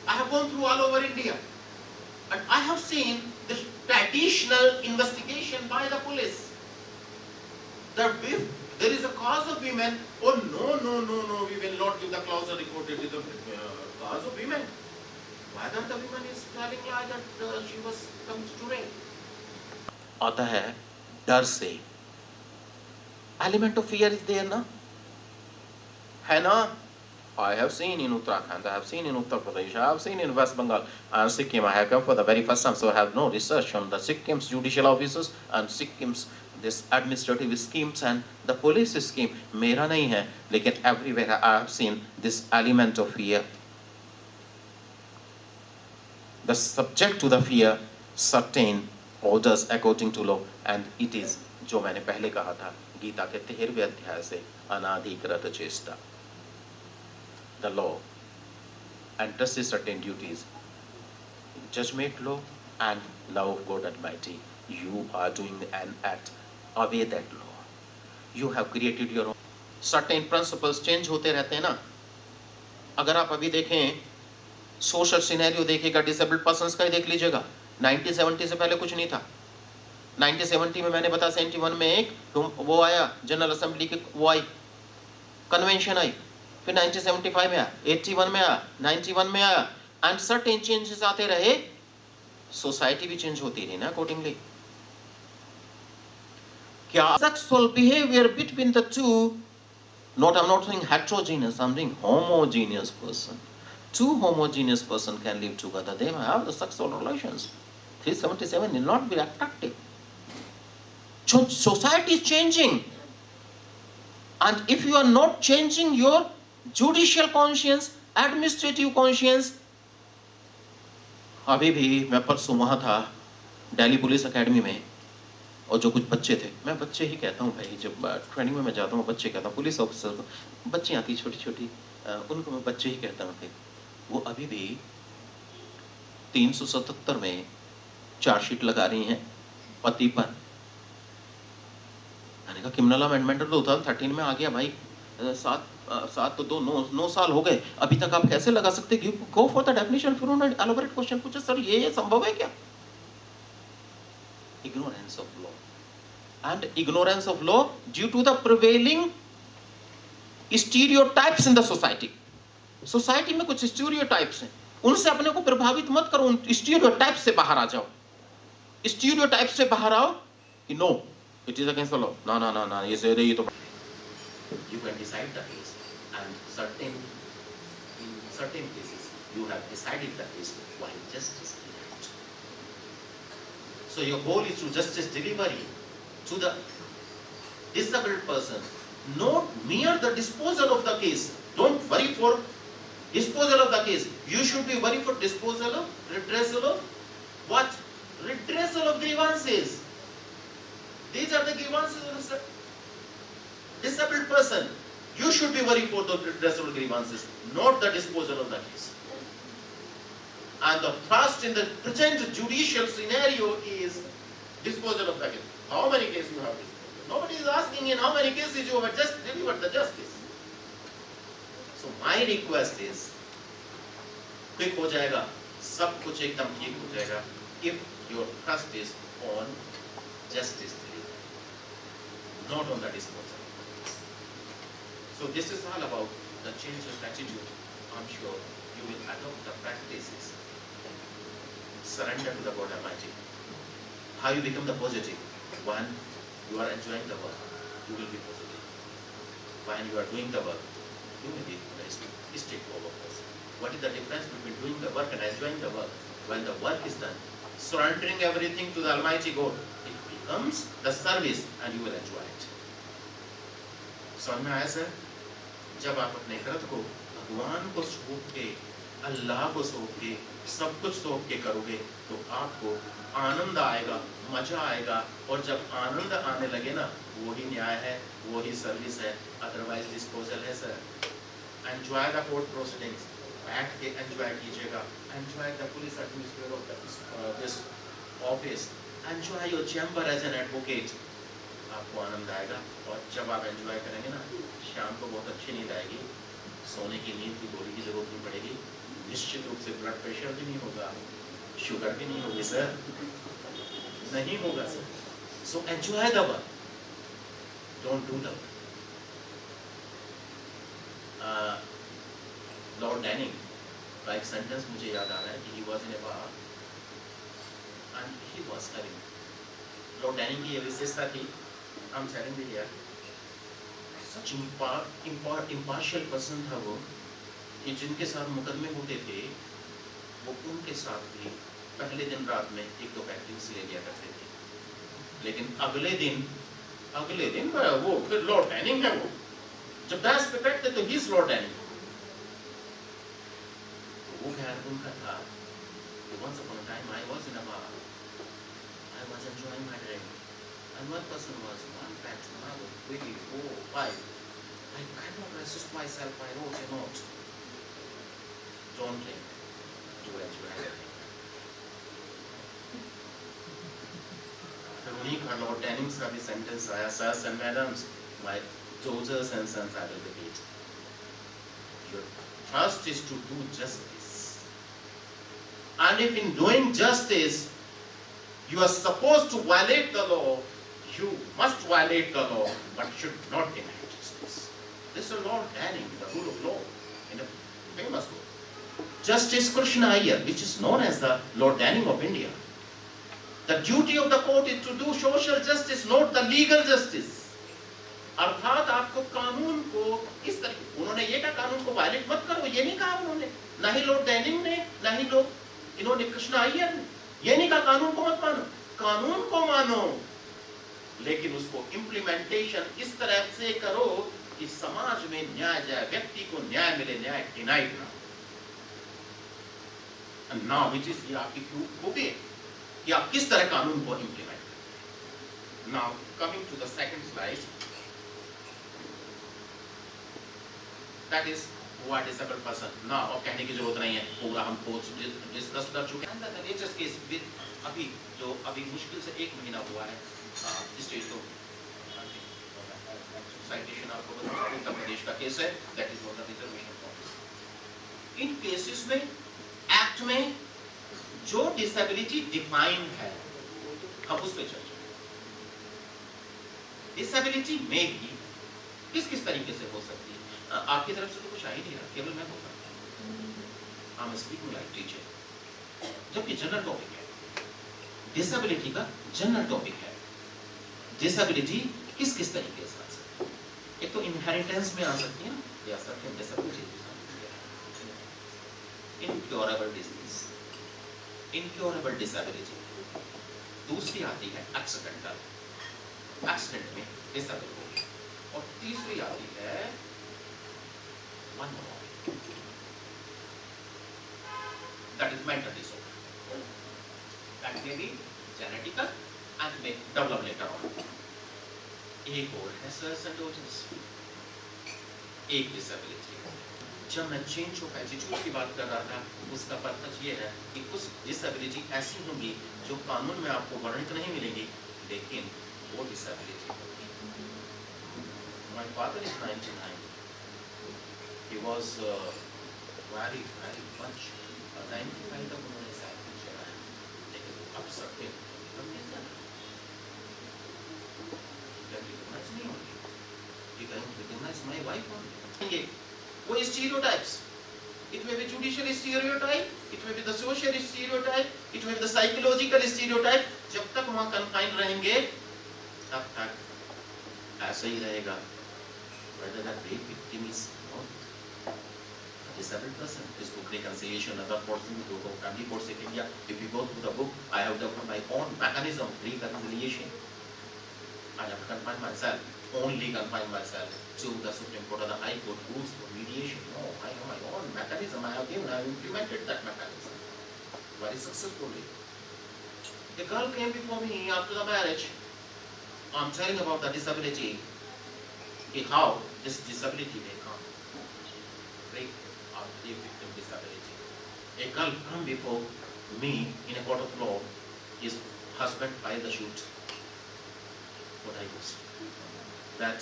I have gone through all over India and I have seen the traditional investigation by the police that if there is a cause of women, oh no, we will not give the clause recorded with the cause of women. Whether the woman is telling lie that she was committed to rape. आता है डर से, element of fear is there ना, है ना? I have seen in Uttarakhand, I have seen in Uttar Pradesh, I have seen in West Bengal and Sikkim. I have come for the very first time, so I have no research on the Sikkim's judicial officers and Sikkim's this administrative schemes and the police scheme. मेरा नहीं है, लेकिन everywhere I have seen this element of fear. The subject to the fear certain orders according to law, and it is जो मैंने पहले कहा था गीता के 13वें अध्याय से अनाधिकृत चेष्टा। The law addresses certain duties, judgment law and law of God Almighty. You are doing an act, obey that law. You have created your own. Certain principles change होते रहते हैं ना। अगर आप अभी देखें सोशल सिनेरियो देखिएगा, डिसेबल्ड पर्सन्स का ही देख लीजिएगा। 1970 से पहले कुछ नहीं था। 1970 में मैंने बताया 71 में एक वो आया, जनरल असेंबली की वो आई, कन्वेंशन आई, फिर 1975 में आया, 81 में आया, 91 में आया, एंड सर्टेन चेंजेस आते रहे, सोसाइटी भी चेंज होती रही ना अकॉर्डिंगली। क्या sexual behaviour between the two I'm not saying heterogeneous, I'm saying homogeneous person. Two homogeneous person can live together. They may have the sexual relations. 377 will not be attractive. Society is changing. And if you are not changing your judicial conscience, administrative conscience, अभी भी मैं परसों वहाँ था Delhi police academy में, और जो कुछ बच्चे थे, मैं बच्चे ही कहता हूँ भाई, जब ट्रेनिंग में मैं जाता हूँ बच्चे कहता हूँ, पुलिस ऑफिसर को बच्ची आती छोटी छोटी, उनको मैं बच्चे ही कहता हूँ। वो अभी भी 377 में चार्जशीट लगा रही हैं पति पर। मैंने कहा क्रिमिनल अमेंडमेंट 2013 में आ गया भाई, 7 तो 9 साल हो गए, अभी तक आप कैसे लगा सकते? गो फॉर द डेफिनेशन, फिर उन्होंने एलोबरेट क्वेश्चन पूछा, सर ये संभव है क्या? Ignorance of law. And ignorance of law due to the prevailing stereotypes in the society. Society में कुछ स्टीरियोटाइप्स हैं, उनसे अपने को प्रभावित मत करो, उन स्टीरियोटाइप्स से बाहर आ जाओ। स्टीरियोटाइप्स से बाहर आओ कि no it is against the law, ना ये तो you can decide the case, and in certain cases you have decided the case while justice denied. So your goal is to justice delivery to the disabled person, not mere the disposal of the case. Don't worry for disposal of the case. You should be worried for disposal of, redressal of what? Redressal of grievances. These are the grievances of the disabled person. You should be worried for the redressal of grievances, not the disposal of the case. And the thrust in the present judicial scenario is disposal of the case. How many cases you have disposed? Nobody is asking in how many cases you have just delivered the justice. So my request is, quick हो जाएगा, सब कुछ एकदम ठीक हो जाएगा, if your trust is on justice delivery, not on the disposal. So this is all about the change of attitude. I'm sure you will adopt the practices. Surrender to the God Almighty. How you become the positive? One, you are enjoying the work, you will be positive. When you are doing the work, you will be very straightforward person. What is the difference between doing the work and enjoying the work? When the work is done, surrendering everything to the Almighty God, it becomes the service and you will enjoy it. समझ में आया sir? जब आप अपने कृत को भगवान को सौंप के, अल्लाह को सौंप के, सब कुछ सौंप के करोगे तो आपको आनंद आएगा, मजा आएगा, और जब आनंद आने लगे ना, वही न्याय है, वही सर्विस है, अदरवाइज डिस्पोजल है sir. Enjoy the court proceedings, बैठ के एंजॉय कीजिएगा, enjoy the police administrator of this office, enjoy your chamber as an advocate, आपको आनंद आएगा। और जब आप एंजॉय करेंगे ना, शाम को बहुत अच्छी नींद आएगी, सोने की नींद की गोली की जरूरत नहीं पड़ेगी, निश्चित रूप से ब्लड प्रेशर भी नहीं होगा, शुगर भी नहीं होगी सर, नहीं होगा sir. So enjoy the work, don't do the work. Lord Denning का एक सेंटेंस मुझे याद आ रहा है कि he was in a bar and he was having, lord Denning की ये विशेषता थी, I'm telling you here, such impartial person था वो, कि जिनके साथ मुकदमे होते थे, वो उनके साथ भी पहले दिन रात में 1-2 पैकेट्स ले लिया करते थे, लेकिन अगले दिन वो फिर लॉर्ड डैनिंग है, वो जब 10 पे बैठते तो he's लॉर्ड डैनिंग। तो वो ख्याल उनका था, once upon a time I was in a bar, I was enjoying my drink, and one person was 1 pack to another, 3, 4, 5. I cannot resist myself, I wrote a note. Don't drink, do enjoy it. फिर उन्हीं का Lord डैनिंग्स का भी sentence आया, sirs and madams, my daughters and sons, I will repeat. Your trust is to do justice. And if in doing justice, you are supposed to violate the law, you must violate the law, but should not deny justice. This is Lord Danning, the rule of law, in a famous book. Justice Krishna Iyer, which is known as the Lord Danning of India. The duty of the court is to do social justice, not the legal justice. अर्थात आपको कानून को इस तरीके, उन्होंने ये कहा कानून को वायलेट मत करो, ये नहीं कहा उन्होंने, ना ही लॉर्ड डैनिंग ने, ना ही लोग इन्होंने कृष्णा अय्यर ने ये नहीं कहा कानून को मत मानो, कानून को मानो, लेकिन उसको इम्प्लीमेंटेशन इस तरह से करो कि समाज में न्याय जाए, व्यक्ति को न्याय मिले, न्याय डिनाइड ना। नाउ विच इज ये आपकी बुक है कि आप किस तरह कानून को इम्प्लीमेंट करें। Now coming to the second slide, that is what disabled person. ना और कहने की जरूरत नहीं है, पूरा हम डिस्कस कर चुके हैं। द लेटेस्ट केस विद अभी मुश्किल से 1 महीना हुआ है स्टेट को साइटेशन आपको बता, उत्तर प्रदेश का केस है, that is not the reservation policy. In cases में एक्ट में जो डिसेबिलिटी डिफाइंड है, हम उस पर चर्चा करें। डिसेबिलिटी में भी किस तरीके से हो सकती है, आपकी तरफ से तो कुछ आ ही नहीं रहा, केवल मैं बोल रहा हूं, I am speaking like teacher, जबकि जनरल टॉपिक है, डिसेबिलिटी का जनरल टॉपिक है। डिसेबिलिटी किस तरीके से आ सकती है, एक तो इनहेरिटेंस में आ सकती है, या सकते हैं disability, incurable disease, incurable disability. दूसरी आती है एक्सीडेंटल, एक्सीडेंट में डिसेबल हो गई, और तीसरी आती है one more, that is mental disorder, that may be genetical and may develop later on. एक और है सर्सेंटोसिस, एक डिसेबिलिटी। जब मैं चेंज ऑफ एटीट्यूड की बात कर रहा था, उसका पर्पस ये है कि कुछ डिसेबिलिटी ऐसी होंगी जो कानून में आपको वर्णित नहीं मिलेंगी, लेकिन वो डिसेबिलिटी होगी। My father is 99. He was very much 95 तक उन्होंने साइकिल चलाया, लेकिन अब सबके my wife only. कोई stereotypes, it may be judicial stereotype, it may be the social stereotype, it may be the psychological stereotype, जब तक वहाँ confined रहेंगे तब तक ऐसा ही रहेगा, whether that rape victim is not a disabled person. This book reconciliation, other portions go to family courts in India. If you go through the book, I have developed my own mechanism reconciliation. I have confined myself, only confined myself to the Supreme Court or the High Court rules for mediation. No, I have my own mechanism. I have implemented that mechanism very successfully. The girl came before me after the marriage. I'm telling about the disability, how this disability may come. Rape or rape victim disability. A girl come before me in a court of law. His husband filed the suit for divorce. That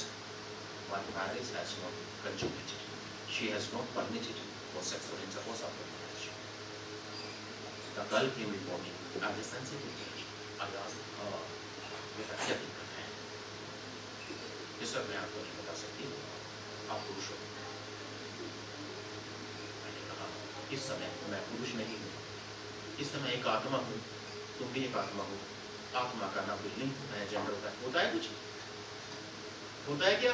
one marriage has not consummated. She has not permitted for sexual intercourse after marriage. The girl came before me as a sensitive judge. I asked her, बेटा क्या दिक्कत है? ये सब मैं आपको नहीं बता सकती, आप पुरुष हो। मैंने कहा, इस समय मैं पुरुष नहीं हूँ, इस समय एक आत्मा हूँ, तुम भी एक आत्मा हो। आत्मा का नाम लिंग है, जेंडर होता है कुछ? होता है क्या?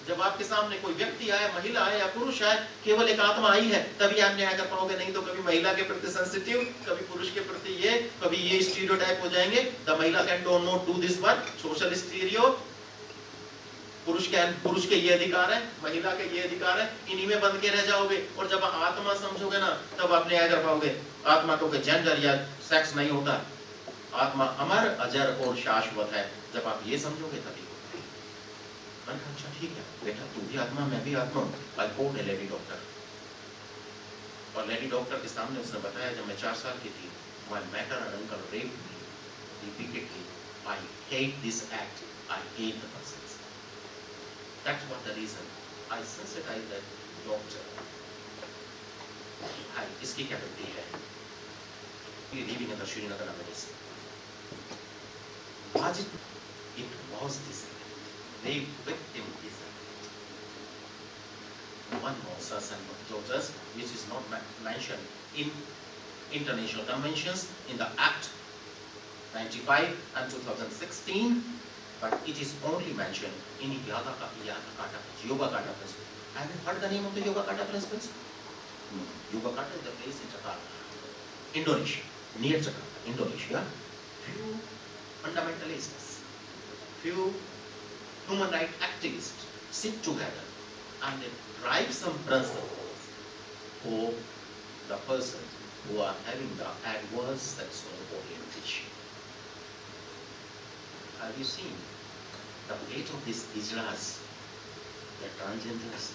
जब आपके सामने कोई व्यक्ति आए, महिला आए या पुरुष आए, केवल एक आत्मा आई है, तभी आप न्याय कर पाओगे, नहीं तो कभी महिला के प्रति सेंसिटिव, कभी पुरुष के प्रति ये, कभी ये स्टीरियोटाइप हो जाएंगे। द महिला can don't not do this one, social stereo. पुरुष के ये अधिकार है, महिला के ये अधिकार है, इन्हीं में बंद के रह जाओगे। और जब आत्मा समझोगे ना, तब आप न्याय कर पाओगे। आत्मा को जेंडर या सेक्स नहीं होता, आत्मा अमर, अजर और शाश्वत है। जब आप ये समझोगे तभी। अच्छा ठीक है बेटा, तू भी आत्मा, मैं भी आत्मा। आई कोड ए लेडी डॉक्टर, और लेडी डॉक्टर के सामने उसने बताया, जब मैं 4 साल की थी, my mother and uncle raped me repeatedly, I hate this act, I hate the persons. That's what the reason I sensitize that doctor. हाय, इसकी क्या गलती है? Living in the Srinagar medicine, आज it was this rape victim disability. One more sons and daughters, which is not mentioned in international conventions, in the Act 95 and 2016, but it is only mentioned in Yoga Kata principle. Have you heard the name of the Yoga Kata principles? No. Yoga Kata is the place in Jakarta, Indonesia, near Jakarta, Indonesia. Few fundamentalists, few human rights activists sit together and they drive some principles for the person who are having the adverse sexual orientation. Have you seen the fate of these Gujarats, the transgenders?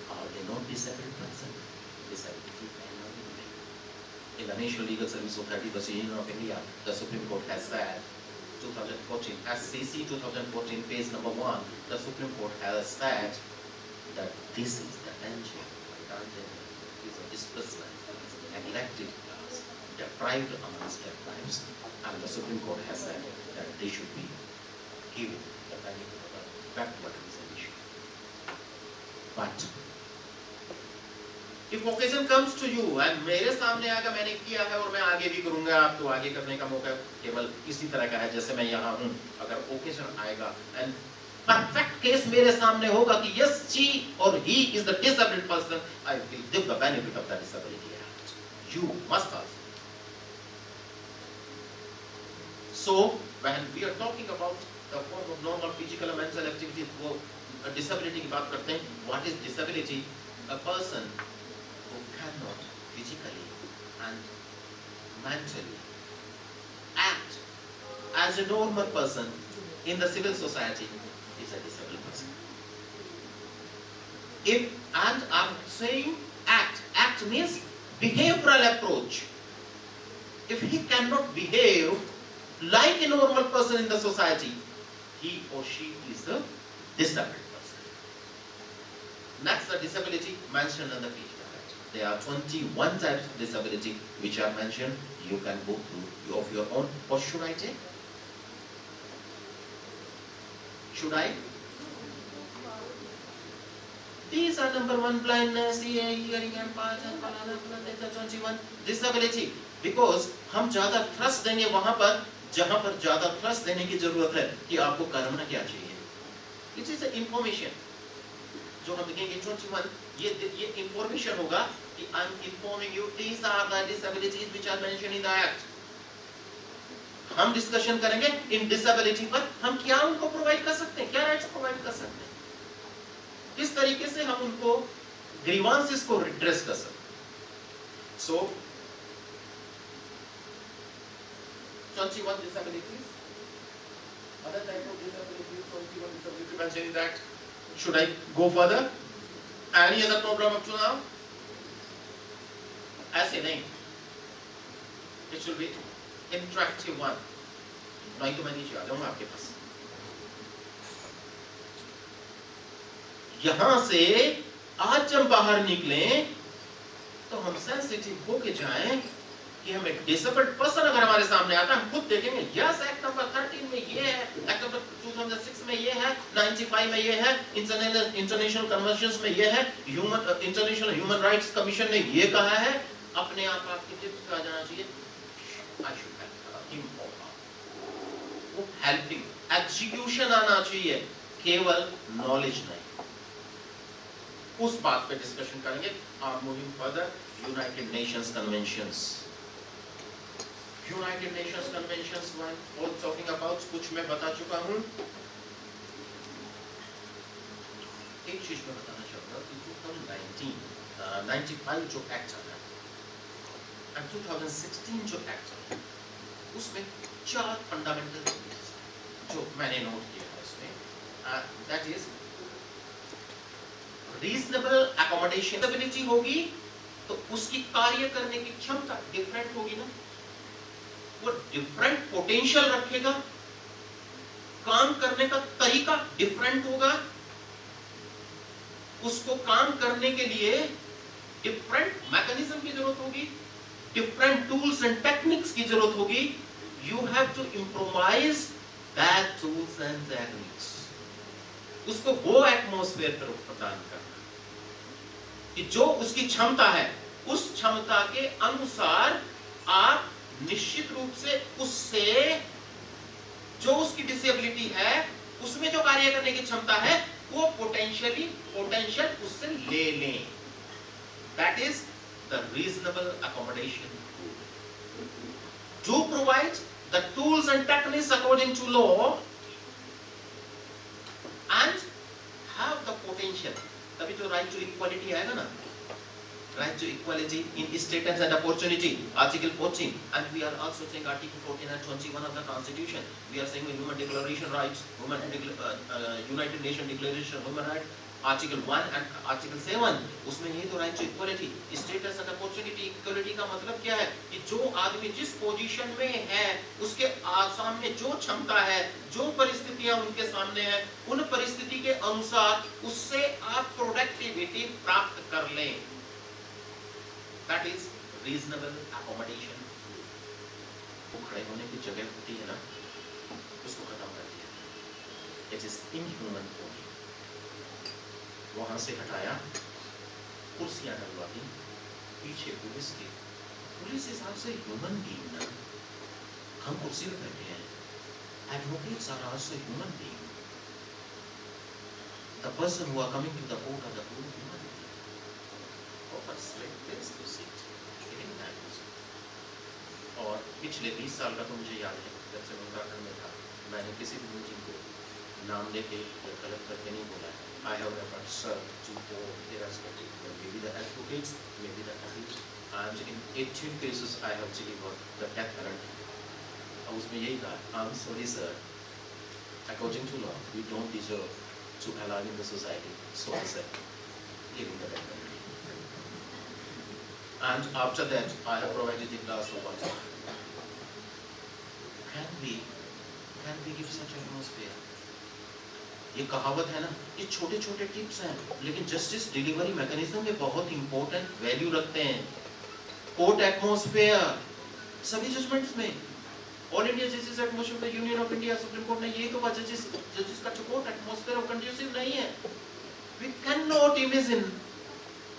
Are they not disabled person? Disability cannot be made. In the National Legal Service Authority, the Union of India, the Supreme Court has said, 2014, SCC 2014, page number 1, the Supreme Court has said that this is the danger. Transgender is a displacement, neglected class, deprived amongst their lives, and the Supreme Court has said that they should be given the benefit of the backward reservation. But if occasion comes to you and मेरे सामने आकर मैंने किया है और मैं आगे भी करूंगा, आप तो आगे करने का मौका केवल इसी तरह का है जैसे मैं यहाँ हूँ. अगर occasion आएगा and perfect case मेरे सामने होगा कि yes she or he is the disabled person, I will give the benefit of the Disability Act. You must also. So when we are talking about the form of normal physical and mental activities, वो disability की बात करते हैं. What is disability? A person who cannot physically and mentally act as a normal person in the civil society is a disabled person. And I'm saying act means behavioral approach. If he cannot behave like a normal person in the society, he or she is a disabled person. Next, the disability mentioned in the Pithoragarh Act. There are 21 types of disability which are mentioned. You can go through of your own. Or should I take? Should I? These are number 1, blindness, hearing impairment, and 21 disability. Because हम ज़्यादा thrust देंगे वहाँ पर जहाँ पर ज़्यादा thrust देने की ज़रूरत है कि आपको करना क्या चाहिए. It is an information. जो हम देखेंगे 21 ये information होगा कि I'm informing you these are the disabilities which are mentioned in the act. हम discussion करेंगे in disability पर हम क्या उनको provide कर सकते हैं, क्या rights provide कर सकते हैं. इस तरीके से हम उनको grievances को redress कर सकते हैं. So 21 disabilities. Other type of disabilities, 21 disability mentioned in that. Should I go further? Any other problem up to now? ऐसे नहीं. It should be interactive one. नहीं तो मैं नीचे आ जाऊँगा आपके पास. यहाँ से आज जब बाहर निकलें तो हम सेंसिटिव होके जाएं कि हमें डिसेबल्ड पर्सन अगर हमारे सामने आता है हम खुद देखेंगे यस एक्ट नंबर 13 में ये है, एक्ट नंबर 2006 में ये है, 95 में ये है, इंटरनेशनल कन्वेंशंस में ये है, इंटरनेशनल ह्यूमन राइट्स कमीशन ने ये कहा है. अपने आप आपके टिप्स आ जाना चाहिए. आई शुड हेल्प हिम और हर. वो हेल्पिंग एग्जीक्यूशन आना चाहिए, केवल नॉलेज नहीं. उस बात पे डिस्कशन करेंगे. Moving further, United Nations conventions. United Nations conventions one और टॉकिंग अबाउट कुछ मैं बता चुका हूं. एक चीज मैं बताना चाहूंगा कि 95 जो एक्ट आया और 2016 जो एक्ट आया उसमें 4 फंडामेंटल जो मैंने नोट किया है उसमें. That is reasonable accommodation. Ability होगी तो उसकी कार्य करने की क्षमता डिफरेंट होगी ना, वो डिफरेंट पोटेंशियल रखेगा, काम करने का तरीका डिफरेंट होगा, उसको काम करने के लिए डिफरेंट मैकेनिज्म की जरूरत होगी, डिफरेंट टूल्स एंड टेक्निक्स की जरूरत होगी. You have to improvise that tools and techniques. उसको वो एटमॉस्फेयर पर प्रदान करना कि जो उसकी क्षमता है उस क्षमता के अनुसार आप निश्चित रूप से उससे जो उसकी डिसेबिलिटी है उसमें जो कार्य करने की क्षमता है वो पोटेंशियल उससे ले लें. That is the reasonable accommodation. To provide the tools and techniques according to law and have the potential. तभी तो right to equality आएगा ना. Right to equality in status and opportunity, Article 14, and we are also saying Article 14 and 21 of the Constitution. We are saying Human Declaration Rights, United Nations Declaration of Human Rights, Article 1 and Article 7. उसमें ये तो right to equality, status and opportunity. Equality का मतलब क्या है कि जो आदमी जिस पोजीशन में है उसके सामने जो क्षमता है, जो परिस्थितियां उनके सामने है, उन परिस्थिति के अनुसार उससे आप प्रोडक्टिविटी प्राप्त कर लें. That is reasonable accommodation. वो खड़े होने की जगह होती है ना, उसको खत्म कर दिया. It is inhuman for me. वहां से हटाया, कुर्सियां डलवा दी, पीछे पुलिस की. पुलिस इस हिसाब से ह्यूमन बीइंग ना, हम कुर्सी पे बैठे हैं. Advocates are also human being. The person who are coming to the court are the human being. Offers straight place to sit. Giving that. और पिछले 20 साल का तो मुझे याद है, जब से मैं उत्तराखंड में था, मैंने किसी भी मीटिंग को नाम लेके या गलत करके नहीं बोला. I have never served to all irrespective, maybe the advocates, maybe the accused, and in 18 cases I have delivered the death penalty. और उसमें यही कहा, I'm sorry sir, according to law, we don't deserve to allow in the society, so I said, giving the death penalty. And after that, I have provided a glass of water. Can we give such atmosphere? ये कहावत है ना, ये छोटे छोटे tips हैं, लेकिन justice delivery mechanism में बहुत इंपॉर्टेंट वैल्यू रखते हैं. कोर्ट एटमॉस्फेयर सभी जजमेंट्स में, all India justice atmosphere, union of India, supreme court ने ये कहा जस्टिस का कोर्ट एटमॉस्फेयर ऑफ कंड्यूसिव नहीं है. We cannot imagine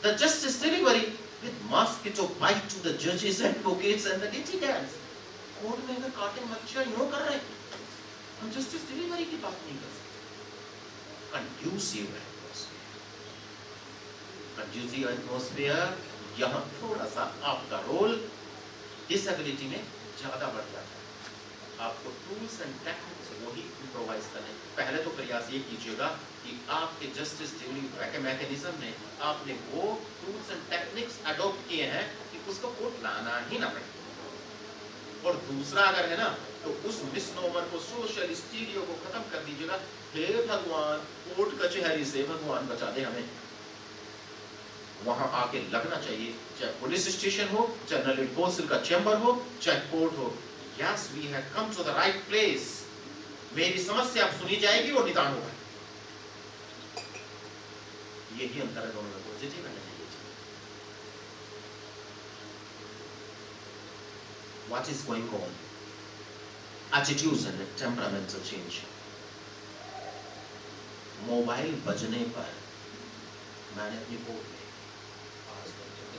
the justice delivery with mosquito bite to the judges, advocates and the litigants. Court में अगर काटे मच्छर यूं कर रहे हैं, हम जस्टिस डिलीवरी की बात नहीं कर सकते. Conducive atmosphere, यहाँ थोड़ा सा आपका रोल डिसेबिलिटी में ज्यादा बढ़ जाता है. आपको टूल्स एंड टेक्निक्स वही इम्प्रोवाइज करने. पहले तो प्रयास ये कीजिएगा कि आपके जस्टिस डिलीवरी मैकेनिज्म में आपने वो टूल्स एंड टेक्निक्स अडॉप्ट किए हैं कि उसको कोर्ट लाना ही ना पड़े. और दूसरा अगर है ना, तो उस मिसनोमर को, सोशल स्टीरियो को खत्म कर दीजिएगा. हे भगवान, कोर्ट कचहरी से भगवान बचा दे हमें. वहां आके लगना चाहिए, चाहे पुलिस स्टेशन हो, चाहे नलिट कौंसिल का चैम्बर हो, चाहे कोर्ट हो. Yes, we have come to the right place. मेरी समस्या अब सुनी जाएगी और निदान होगा. यही अंतर है दोनों में. पॉजिटिव है negative. What is going on? Attitudes and temperamental change. Mobile बजने पर मैंने अपनी कोर्ट में आज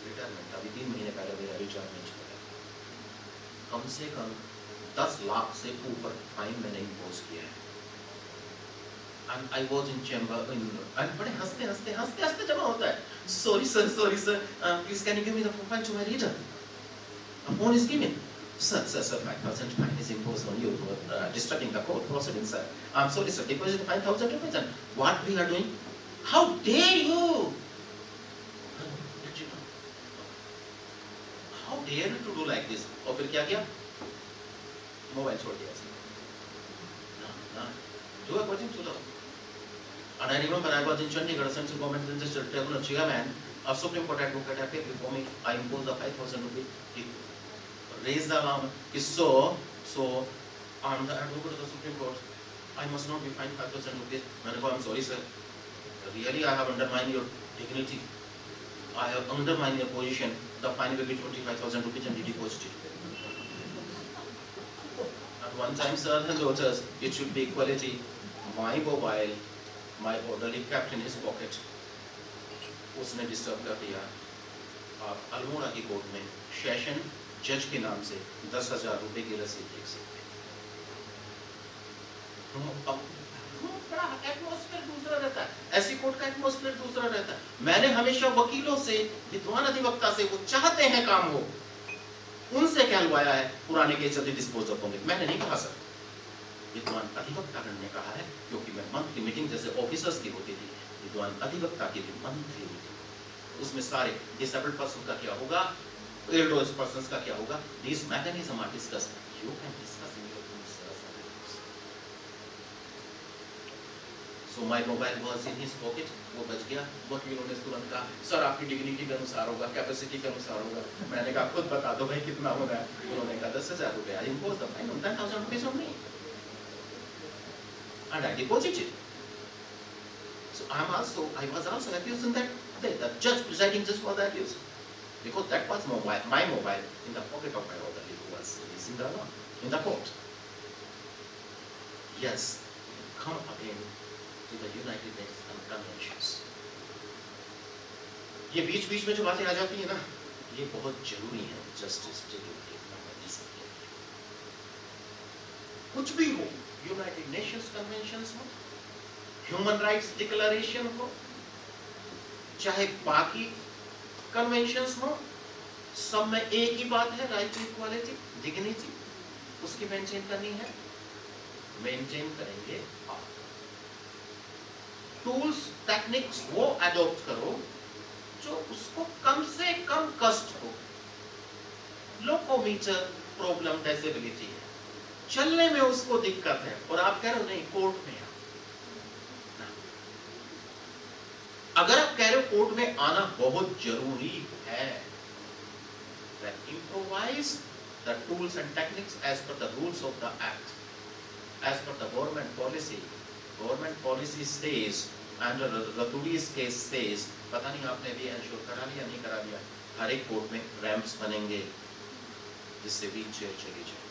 रिटायरमेंट, अभी 3 महीने पहले मेरा रिटायरमेंट हुआ, कम से कम 10 लाख से ऊपर फाइन मैंने इम्पोज किया है. And I was in chamber, and बड़े हंसते जमा होता है. Sorry sir, please can you give me the fine to my reader? A phone is given. Sir, 5,000 fine is imposed on you for disturbing the court proceedings, sir. I'm sorry, sir, deposit 5,000 rupees. And what we are doing? How dare you? How dare you to do like this? और फिर क्या किया? Mobile छोड़ दिया. Do according to law. And I remember I was in Chandigarh, Central Government Registered Tribunal, Chairman, a Supreme Court advocate appeared before me. I imposed the 5,000 rupees. He raised the alarm. So I'm the advocate of the Supreme Court. I must not be fined 5,000 rupees. I'm sorry, sir. Really, I have undermined your dignity. I have undermined your position. The fine will be 25,000 rupees and deposited. At one time, sir and daughters, it should be equality. My mobile, my orderly kept in his pocket. उसने disturb कर दिया. आप अल्मोड़ा की court में session जज के नाम से 10,000 रुपए की रसीद देख सकते हैं. बड़ा एटमॉस्फेयर दूसरा रहता है, ऐसी कोर्ट का एटमॉस्फेयर दूसरा रहता है। मैंने हमेशा वकीलों से, विद्वान अधिवक्ता से, वो चाहते हैं काम हो, उनसे कहलवाया है पुराने केस जल्दी डिस्पोज ऑफ होंगे। मैंने नहीं कहा सर, विद्वान अधिवक्तागण ने कहा है, क्योंकि मैं मंथली मीटिंग जैसे ऑफिसर्स की होती थी, विद्वान अधिवक्ता की भी मंथली मीटिंग, उसमें सारे डिसेबल्ड पर्सन का क्या होगा, एल्डर्स पर्सन का क्या होगा, this mechanism are discussed, you can discuss in your rooms. So my mobile was in his pocket, वो बच गया। वकीलों ने तुरंत कहा सर आपकी डिग्निटी के अनुसार होगा, कैपेसिटी के अनुसार होगा। मैंने कहा खुद बता दो भाई कितना होना है। उन्होंने कहा 10,000 रुपए। I impose the fine on 10,000 rupees on me and I deposited. So I was also accused in that day. The judge, presiding judge, was accused because that was my mobile in the pocket of my orderly who was in the law in the court. Yes, come again to the United Nations Conventions. ये बीच-बीच में जो बातें आ जाती है ना, ये बहुत जरूरी है जस्टिस डिग्निटी कुछ भी हो, यूनाइटेड नेशंस कन्वेंशंस हो, ह्यूमन राइट्स डिक्लेरेशन हो, चाहे बाकी कन्वेंशंस हो, सब में एक ही बात है, राइट टू इक्वालिटी, डिग्निटी, उसकी मेंटेन करनी है, मेंटेन करेंगे आप। टूल्स टेक्निक्स वो अडॉप्ट करो जो उसको कम से कम कष्ट हो। लोकोमीटर प्रॉब्लम डिसेबिलिटी है, चलने में उसको दिक्कत है, और आप कह रहे हो नहीं कोर्ट में आओ। अगर आप कह रहे हो कोर्ट में आना बहुत जरूरी है, then improvise the tools and techniques as per the rules of the act, as per the government policy. Government policy says, and the today's case says, पता नहीं आपने भी इंश्योर करा लिया नहीं करा लिया, हर एक कोर्ट में रैंप्स बनेंगे जिससे व्हील चेयर चली जाए।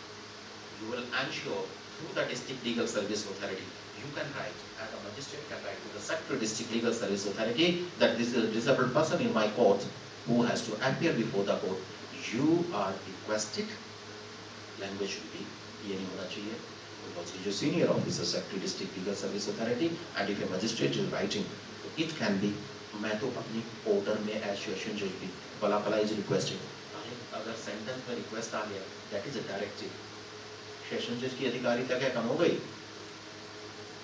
You will ensure through the district legal service authority, you can write, as a magistrate can write to the sector district legal service authority that this is a disabled person in my court who has to appear before the court. You are requested, language should be, ये नहीं होना चाहिए, because he is a senior officer, secretary district legal service authority, and if a magistrate is writing, it can be, मैं तो अपनी order में as session judge भी, पला is requested, अगर sentence में request आ गया, that is a directive. Session जज की अधिकारिता क्या कम हो गई?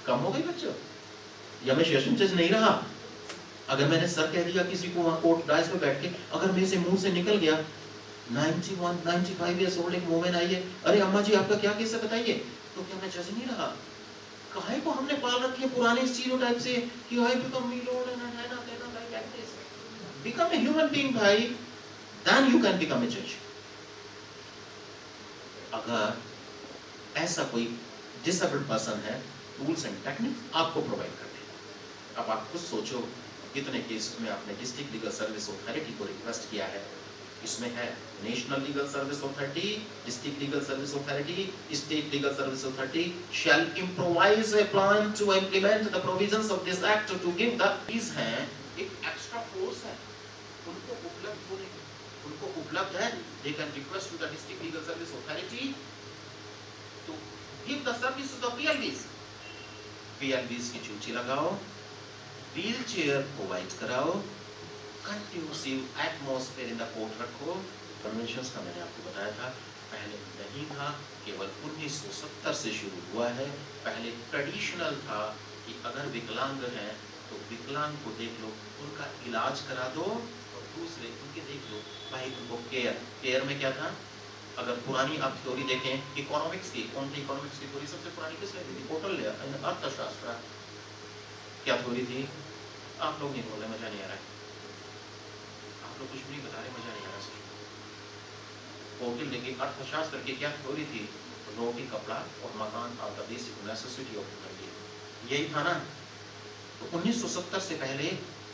कम हो गई बच्चों? या मैं सेशन जज नहीं रहा? अगर मैंने सर कह दिया किसी को वहां कोर्ट डाइस पे बैठ के, अगर मेरे से मुंह से निकल गया 91, 95 years old एक वुमेन आई है, अरे अम्मा जी आपका क्या केस है बताइए, तो क्या मैं जज नहीं रहा? काहे को हमने पाल रखी है पुराने स्टीरियोटाइप से कि I become me lord and है ना देना like this. Become a human being भाई, then you can become a जज। अगर ऐसा कोई डिसेबल्ड पर्सन है, टूल्स एंड टेक्निक्स आपको प्रोवाइड कर देगा। अब आप खुद सोचो कितने केस में आपने डिस्ट्रिक्ट लीगल सर्विस अथॉरिटी को रिक्वेस्ट किया है। इसमें है national legal service authority, district legal service authority, state legal service authority shall improvise a plan to implement the provisions of this act to give the these हैं एक extra force है, उनको उपलब्ध है, they can request to the district legal service authority to give the services of PLBs. PLBs की सूची लगाओ, wheel chair provide कराओ, conducive atmosphere in the court रखो। कन्वेंशंस का मैंने आपको बताया था, पहले नहीं था, केवल 1970 से शुरू हुआ है। पहले ट्रेडिशनल था कि अगर विकलांग हैं तो विकलांग को देख लो, उनका इलाज करा दो, और दूसरे उनके देख लो भाई उनको केयर में क्या था। अगर पुरानी आप थ्योरी देखें इकोनॉमिक्स की, कौन सी इकोनॉमिक्स की थ्योरी सबसे पुरानी किसने दी थी? कौटिल्य, अर्थशास्त्र। क्या थ्योरी थी? आप लोग नहीं बोल रहे, मजा नहीं आ रहा है, आप लोग कुछ भी नहीं बता रहे, मजा नहीं आ रहा सर। कौटिल्य की अर्थशास्त्र की क्या थ्योरी थी? रोटी, कपड़ा और मकान are the basic necessity of human. यही था ना। तो 1970 से पहले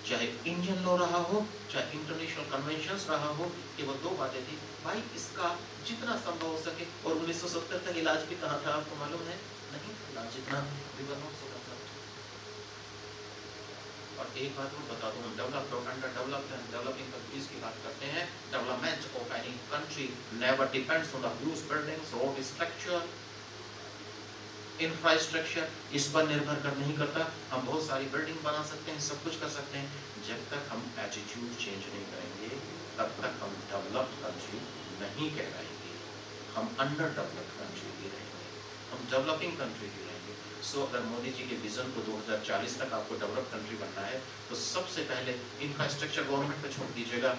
चाहे इंडियन लॉ रहा हो, चाहे इंटरनेशनल कन्वेंशंस रहा हो, केवल दो बातें थी भाई, इसका जितना संभव हो सके। और 1970 तक इलाज भी कहाँ था आपको मालूम है? नहीं था जितना विवरणों से था। और एक बात मैं बता दूं, डेवलप्ड और under developed and developing countries की बात करते हैं। Development of any country never depends on the huge buildings, road structure, infrastructure इस पर निर्भर कर नहीं करता। हम बहुत सारी बिल्डिंग बना सकते हैं, सब कुछ कर सकते हैं, जब तक हम एटीट्यूड चेंज नहीं करेंगे तब तक हम डेवलप्ड कंट्री नहीं कहलाएंगे, हम अंडर डेवलप्ड कंट्री ही रहेंगे, हम डेवलपिंग कंट्री ही रहेंगे। सो अगर मोदी जी के विजन को 2040 तक आपको डेवलप्ड कंट्री बनना है तो सबसे पहले इंफ्रास्ट्रक्चर गवर्नमेंट पे छोड़ दीजिएगा,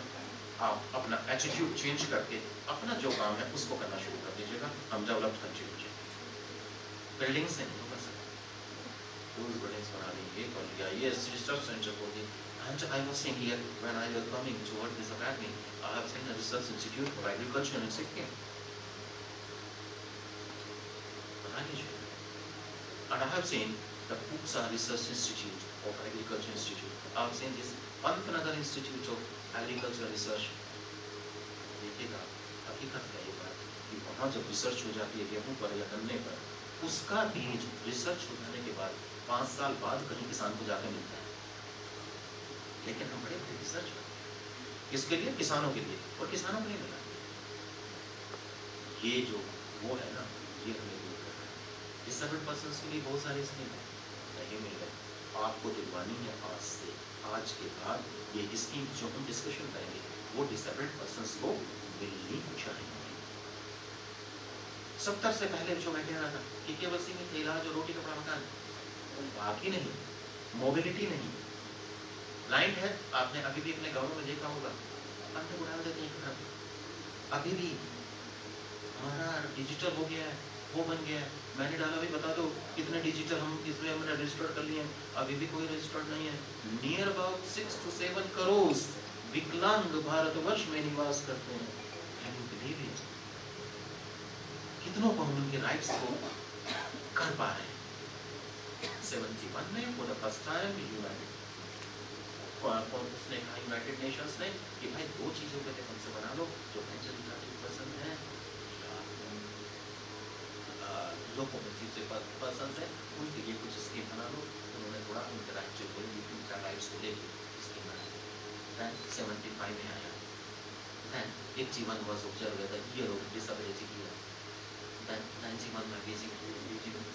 आप अपना एटीट्यूड चेंज करके अपना जो काम है उसको करना शुरू कर दीजिएगा, हम डेवलप्ड कंट्री हो जाएंगे। बिल्डिंग से नहीं कर सकते, बिल्डिंग्स बना देंगे, कर लिया ये रिसर्च सेंटर हो गई। And I was saying here when I was coming toward this academy, I have seen a research institute for agriculture in Sikkim. बना लीजिए। And I have seen the Puksa Research Institute of Agriculture Institute. I have seen this Pantnagar Institute of Agriculture Research. देखिएगा हकीकत है ये बात कि वहाँ जब रिसर्च हो जाती है गेहूँ पर या गन्ने पर, उसका बीज रिसर्च हो जाने के बाद 5 साल बाद कहीं किसान को जाकर मिलता है। लेकिन हम बड़े बड़े रिसर्च करते हैं किसके लिए? किसानों के लिए, और किसानों को नहीं मिला। ये जो वो है ना, ये हमें दूर करना है। डिसेबल्ड पर्सन्स के लिए बहुत सारे स्कीम नहीं मिल रहे, आपको दिलवानी है आज से, आज के बाद ये स्कीम जो हम डिस्कशन करेंगे वो डिसेबल्ड पर्सन्स को मिलनी चाहिए। 70 से पहले जो मैं कह रहा था कि केवल सीमित इलाज और रोटी कपड़ा मकान, बाकी नहीं, मोबिलिटी नहीं। ब्लाइंड है, आपने अभी भी अपने गाँव में देखा होगा, अंधे उड़ा देते हैं। अभी भी हमारा डिजिटल हो गया है, वो बन गया है। मैंने डाला भी, बता दो कितने डिजिटल हम इसमें हमने रजिस्टर्ड कर लिए हैं, अभी भी कोई रजिस्टर्ड नहीं है। नियर अबाउट 6 to 7 करोड़ विकलांग भारतवर्ष में निवास करते हैं। Can you believe it? कितनों को हम उनके राइट्स को कर पा रहे हैं। 71 में फॉर द फर्स्ट टाइम उसने कहा यूनाइटेड नेशंस ने कि भाई 2 चीजों के हमसे बना लो, जो मेंटली रिटार्डेड पर्सन है, लोकोमोटिव से पर्सन है, उनके लिए कुछ स्कीम बना लो। उन्होंने थोड़ा उनके राइट्स को लेकर स्कीम बनाई। Then 75 में आया, then 81 was observed the year of disability year। Then 91 में बेसिक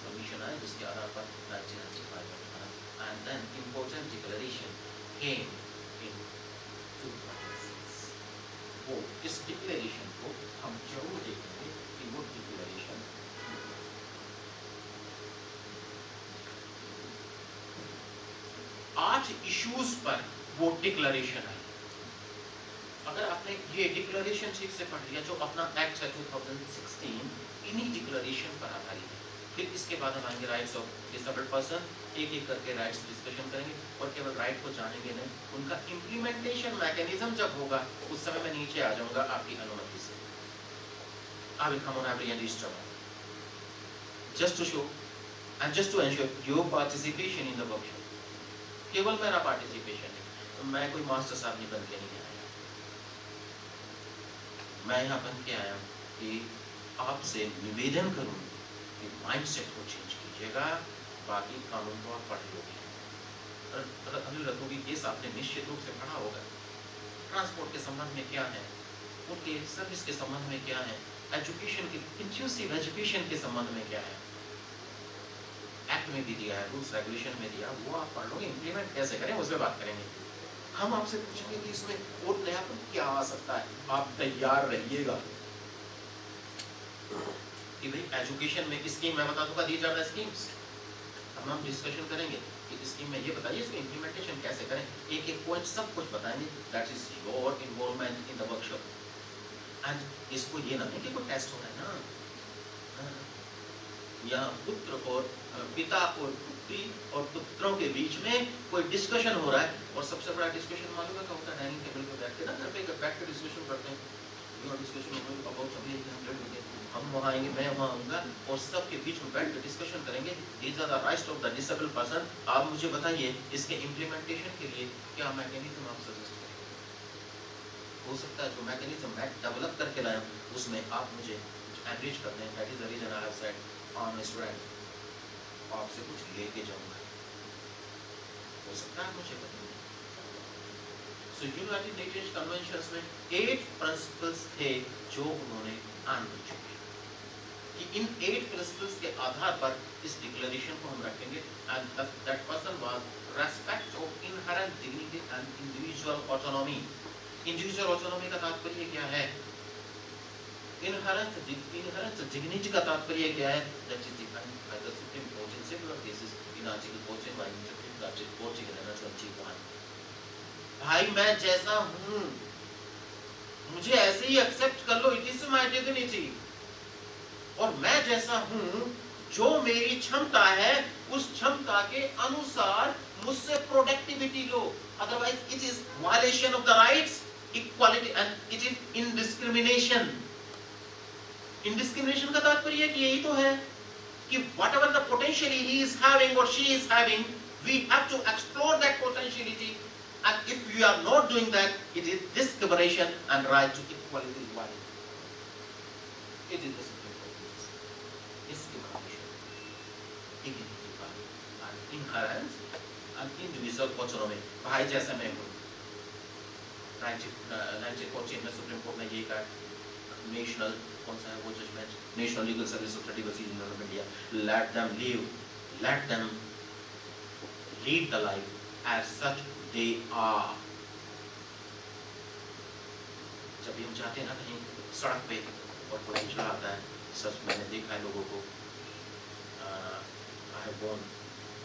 कमीशन आया जिसके आधार पर 1995 में बना। And then important declaration came in 2006। वो इस डिक्लेरेशन को हम जरूर देखेंगे कि वो डिक्लेरेशन 8 इश्यूज पर वो डिक्लेरेशन है। अगर आपने ये डिक्लेरेशन ठीक से पढ़ लिया, जो अपना एक्ट है 2016, इन्हीं डिक्लेरेशन पर आधारित है। फिर इसके बाद हम आएंगे राइट्स ऑफ डिसेबल्ड पर्सन, एक एक करके राइट्स डिस्कशन करेंगे, और केवल राइट को जानेंगे नहीं, उनका इम्प्लीमेंटेशन मैकेनिज्म जब होगा उस समय मैं नीचे आ जाऊंगा आपकी अनुमति से। I will come on every and each term just to show and just to ensure your participation in the workshop। केवल मेरा पार्टिसिपेशन है, मैं कोई मास्टर साहब नहीं बन के नहीं आया, मैं यहाँ बन के आया कि आपसे निवेदन करूँ कि माइंडसेट को चेंज कीजिएगा, बाकी कानून को आप पढ़ लोगे। अनिल रतोगी केस आपने निश्चित रूप से पढ़ा होगा। ट्रांसपोर्ट के संबंध में क्या है, उनके सर्विस के संबंध में क्या है, एजुकेशन की इंक्लूसिव एजुकेशन के संबंध में क्या है, एक्ट में भी दिया है, रूल्स रेगुलेशन में दिया, वो आप पढ़ लोगे। इम्प्लीमेंट कैसे करें उस पर बात करेंगे। हम आपसे पूछेंगे कि इसमें और नयापन क्या आ सकता है, आप तैयार रहिएगा कि भाई एजुकेशन में स्कीम मैं बता दूंगा, दीज आर द स्कीम्स। अब हम डिस्कशन करेंगे कि स्कीम में ये बताइए, इसको इम्प्लीमेंटेशन कैसे करें, एक एक पॉइंट सब कुछ बताएंगे। That is your involvement in the workshop. And इसको ये ना नहीं कि कोई टेस्ट हो रहा है ना, यहाँ पुत्र और पिता और पुत्री और पुत्रों के बीच में कोई डिस्कशन हो रहा है, और सबसे बड़ा डिस्कशन मालूम है क्या होता है? डाइनिंग टेबल पे बैठ के ना, घर पे बैठ के डिस्कशन करते हैं, डिस्कशन अबाउट हम वहाँ आएंगे, मैं वहाँ आऊँगा, और सबके बीच में बैठ के डिस्कशन करेंगे। These are the rights of the disabled person. आप मुझे बताइए इसके इम्प्लीमेंटेशन के लिए क्या मैकेनिज्म आप सजेस्ट करें। हो सकता है जो मैकेनिज्म मैं डेवलप करके लाया उसमें आप मुझे एनरिच कर दें। That is the reason I have said on student आपसे कुछ लेके जाऊंगा, हो सकता है मुझे बताइए। सो यूनाइटेड नेशंस कन्वेंशंस में 8 प्रिंसिपल्स थे जो उन्होंने आन चुके। कि इन 8 प्रिंसिपल्स के आधार पर इस डिक्लेरेशन को हम रखेंगे and that person was respect of inherent dignity and individual autonomy. Individual autonomy का तात्पर्य क्या है? इनहेरेंट डिग्निटी का तात्पर्य क्या है? That is defined by the supreme court in several cases in article 14 bye article 21। भाई मैं जैसा हूं मुझे ऐसे ही एक्सेप्ट कर लो, इट इज माय डिग्निटी। और मैं जैसा हूं, जो मेरी क्षमता है उस क्षमता के अनुसार मुझसे productivity low, otherwise it is violation of the rights, equality and it is इनडिस्क्रिमिनेशन। इनडिस्क्रिमिनेशन का तात्पर्य कि यही तो है कि whatever the potential he is having or she is having, we have to explore that potentiality, and if we are not doing that, it is discrimination and right to equality is violated. It is discrimination, and inherent and individual autonomy. भाई जैसा मैं हूँ, 1914 में supreme court ने ये कहा, national कौन सा है वो judgment, national legal service society of India, let them live, let them lead the life as such they are। जब हम जाते हैं ना कहीं सड़क पे और कोई पिछला आता है, सच मैंने देखा है लोगों को, आई हैव बोन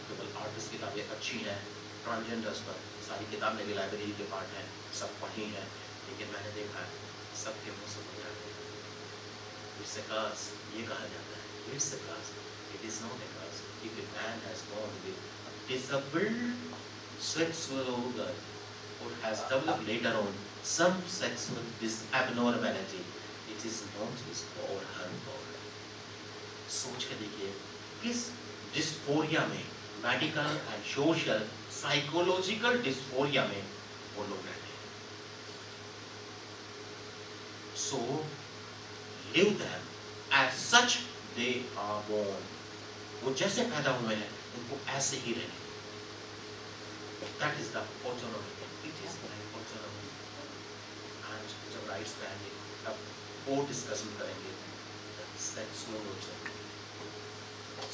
केवल आर्टिस्ट किताबें अच्छी हैं, ट्रांसजेंडर्स पर सारी किताबें भी लाइब्रेरी के पार्ट हैं, सब पढ़ी हैं, लेकिन मैंने देखा है सबके मुंह से बजा के इट्स अ कर्स, ये कहा जाता है it's a curse. It is not a curse if a man has born with disabled sexual organ or has developed later on some sexual abnormality, it is not his or her fault। सोच के देखिए किस dysphoria में, medical and social psychological dysphoria में वो लोग रहते हैं। So live them as such they are born। वो जैसे पैदा हुए हैं उनको ऐसे ही रहे। That is the autonomy, it is my autonomy। and जब राइट्स पे आएंगे तब और डिस्कशन करेंगे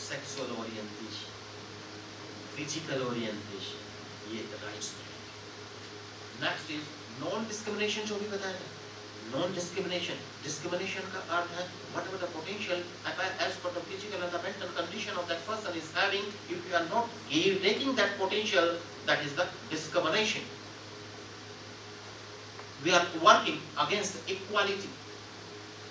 सेक्सुअल ओरिएंटेशन, फिजिकल ओरिएंटेशन, ये राइट्स पे आएंगे। नेक्स्ट इज नॉन डिस्क्रिमिनेशन, जो भी बताया था। नॉन डिस्क्रिमिनेशन, डिस्क्रिमिनेशन का अर्थ है whatever the potential as per the physical and the mental condition of that person is having, if you are not taking that potential, that is the discrimination। we are working against equality,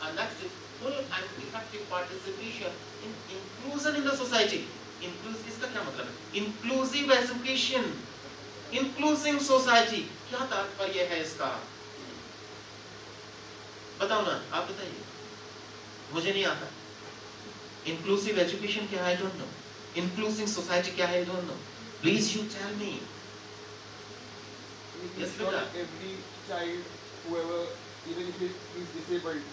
and that's the full and effective participation in inclusion in the society। inclusive इसका क्या मतलब है? inclusive education, inclusive society, क्या तात्पर्य है इसका? बताओ ना, आप बताइए, मुझे नहीं आता। इंक्लूसिव एजुकेशन क्या है? I don't know. Inclusive society क्या है? I don't know. Please you tell me. Yes, every child, whoever, even if he is disabled,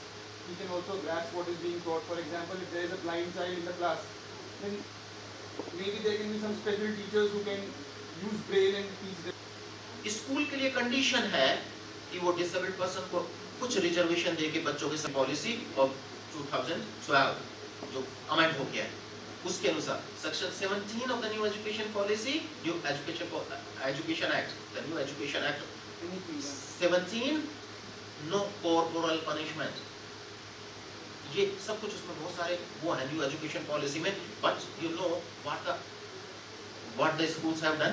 he can also grasp what is being taught. For example, if there is a blind child in the class, then maybe there can be some special teachers who can use braille and teach them। School के लिए condition है कि वो disabled person को कुछ reservation देके बच्चों के पॉलिसी ऑफ 2012 जो अमेंड हो गया है, उसके अनुसार section 17 of the new education policy, new education act, the new education act 17, no corporal punishment, ये सब कुछ उसमें बहुत सारे वो है न्यू एजुकेशन पॉलिसी में। But you know what the schools have done.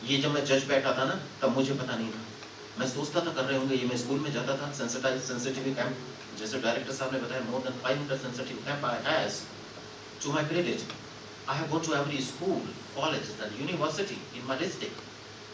ये जब मैं जज बैठा था ना, तब मुझे पता नहीं था, मैं सोचता था कर रहे होंगे ये। मैं स्कूल में जाता था, सेंसिटिव कैंप, जैसे डायरेक्टर साहब ने बताया, more than 500 sensitive camp I has. To my credit, I have gone to every school, college and university in my district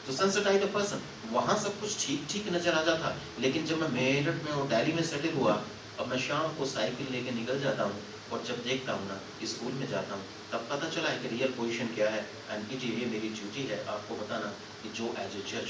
to sensitize the person. वहाँ सब कुछ ठीक नजर आ जाता, लेकिन जब मैं मेरठ में और दिल्ली में सेटल हुआ, अब मैं शाम को साइकिल लेके निकल जाता हूँ और जब देखता हूँ ना स्कूल में जाता हूँ, तब पता चला है कि रियल पोजीशन क्या है। एंड इट ये मेरी ड्यूटी है आपको बताना कि जो एज ए जज,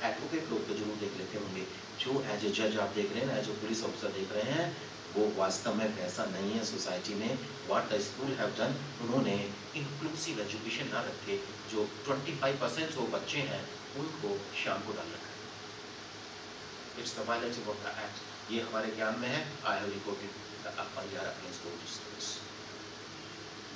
एडवोकेट लोग तो जरूर देख लेते होंगे, जो एज ए जज आप देख रहे हैं, एज ए पुलिस ऑफिसर देख रहे हैं, वो वास्तव में वैसा नहीं है सोसाइटी में। What the school have done, उन्होंने इंक्लूसिव एजुकेशन ना रखे, जो 25% जो बच्चे हैं उनको शाम को डाल रखा है। It's the violation of the act. ये हमारे ज्ञान में है, I have reported the FIR against those students.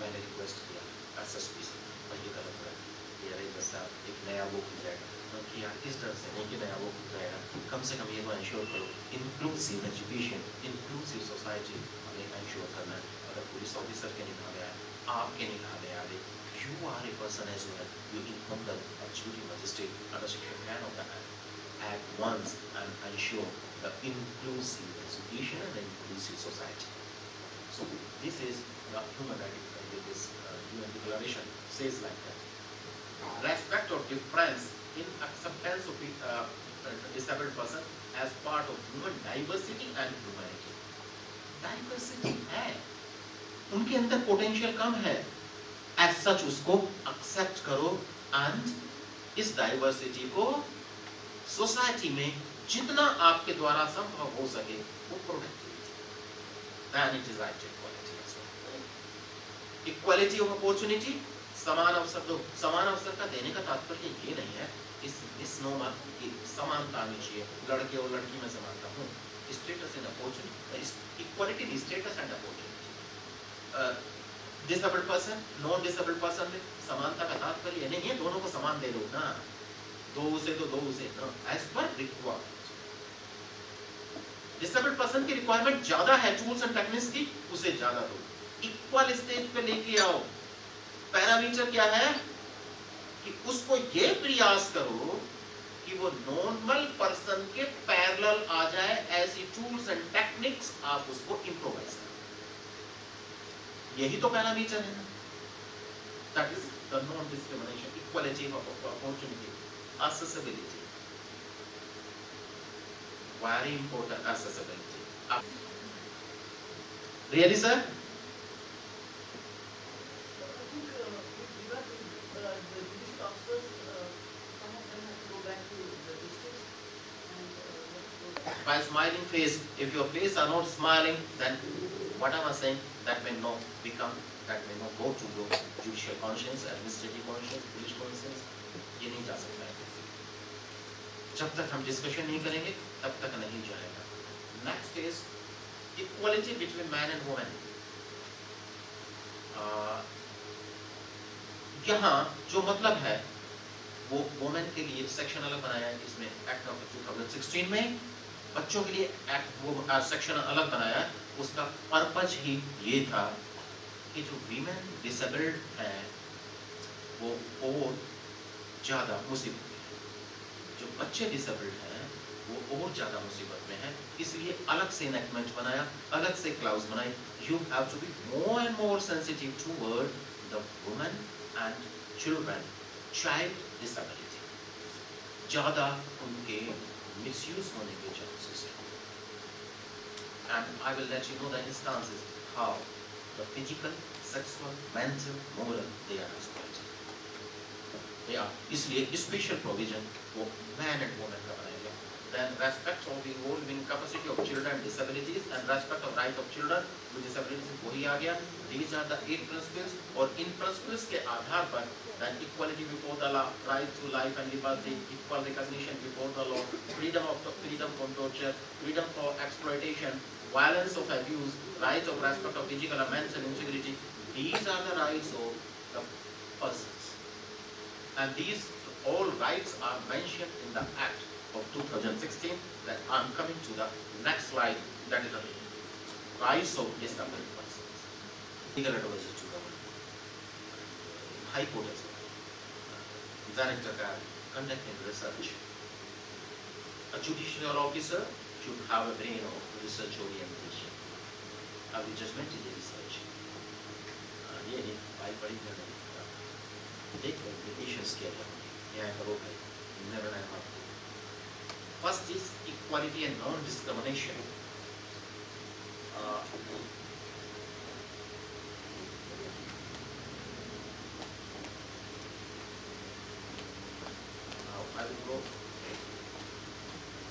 मैंने रिक्वेस्ट किया SSP से, भाई ये गलत हो रहा है, ये अरे साहब एक नया वो खुल जाएगा, कि यार इस डर से नहीं कि नया वो खुल जाएगा, कम से कम ये तो इंश्योर करो, इंक्लूसिव एजुकेशन, इंक्लूसिव सोसाइटी हमें इंश्योर करना है। अगर पुलिस ऑफिसर के निगाह में आए, आपके निगाह में आ गए, you are a person as well, you inform the executive magistrate under section 10 of the act once and ensure the inclusive education and inclusive society. So this is the human rights, this UN declaration says like that. Respect or difference in acceptance of disabled person as part of human diversity and humanity. Diversity है, उनके अंदर potential कम है, as such उसको accept करो and इस diversity को society में जितना आपके द्वारा संभव हो सके वो productivity, and it is right equality as well. Equality of opportunity, समान अवसर दो, समान अवसर का देने का तात्पर्य ये नहीं है इस मिसनोमर की समानता नहीं चाहिए, लड़के और लड़की में समानता हो, status and opportunity, equality in status and opportunity. Disabled person, non disabled person में समानता का तात्पर्य नहीं है दोनों को समान दे दो ना, दो उसे तो दो उसे ना, as per requirement. Disabled person की रिक्वायरमेंट ज्यादा है टूल्स एंड टेक्निक्स की, उसे ज्यादा दो, इक्वल स्टेज पे लेके आओ। पैरामीटर क्या है कि उसको ये प्रयास करो कि वो नॉर्मल पर्सन के पैरेलल आ जाए, ऐसी टूल्स एंड टेक्निक्स आप उसको इंप्रोवाइज करो, यही तो पैरामीटर है। That is the non discrimination, equality of opportunity, accessibility, very important, accessibility. Really sir? By smiling face, if your face are not smiling, then what am I saying? That may not become, that may not go to your judicial conscience, administrative conscience, police conscience. ये नहीं जा सकता है। जब तक हम discussion नहीं करेंगे तब तक नहीं जाएगा। Next is equality between man and women. यहाँ जो मतलब है वो वुमेन के लिए सेक्शन अलग बनाया है, इसमें एक्ट ऑफ 2016 में बच्चों के लिए एक्ट वो सेक्शन अलग बनाया है। उसका पर्पज ही ये था कि जो वीमेन डिसेबल्ड है वो और ज्यादा मुसीबत में है, जो बच्चे डिसेबल्ड हैं वो और ज्यादा मुसीबत में है, इसलिए अलग से इनेक्टमेंट बनाया, अलग से क्लाउज बनाई। You have to be more and more sensitive toward the women and children, child disability, ज्यादा उनके मिसयूज होने के चांसेस हैं। And I will let you know the instances how the physical, sexual, mental, moral they are exploited. इसलिए special provision वो man and women का बनाया गया। Then respect of the evolving capacity of children with disabilities and respect of right of children with disabilities वही आ गया। These are the 8 principles और इन principles के आधार पर then equality before the law, right to life and liberty, equal recognition before the law, freedom from torture, freedom for exploitation, violence of abuse, right of respect of physical and mental integrity. These are the rights of the persons. And these all rights are mentioned in the Act of 2016. That I'm coming to the next slide. That is the rights of disabled persons. Legal advisor to government, High Court as well, Director conducting research. A judicial officer should have a brain of research orientation. Every judgment is a research. ये नहीं भाई बड़ी नहीं देखो patience क्या है, न्याय करो भाई, निर्णय मत दो। First is equality and non discrimination.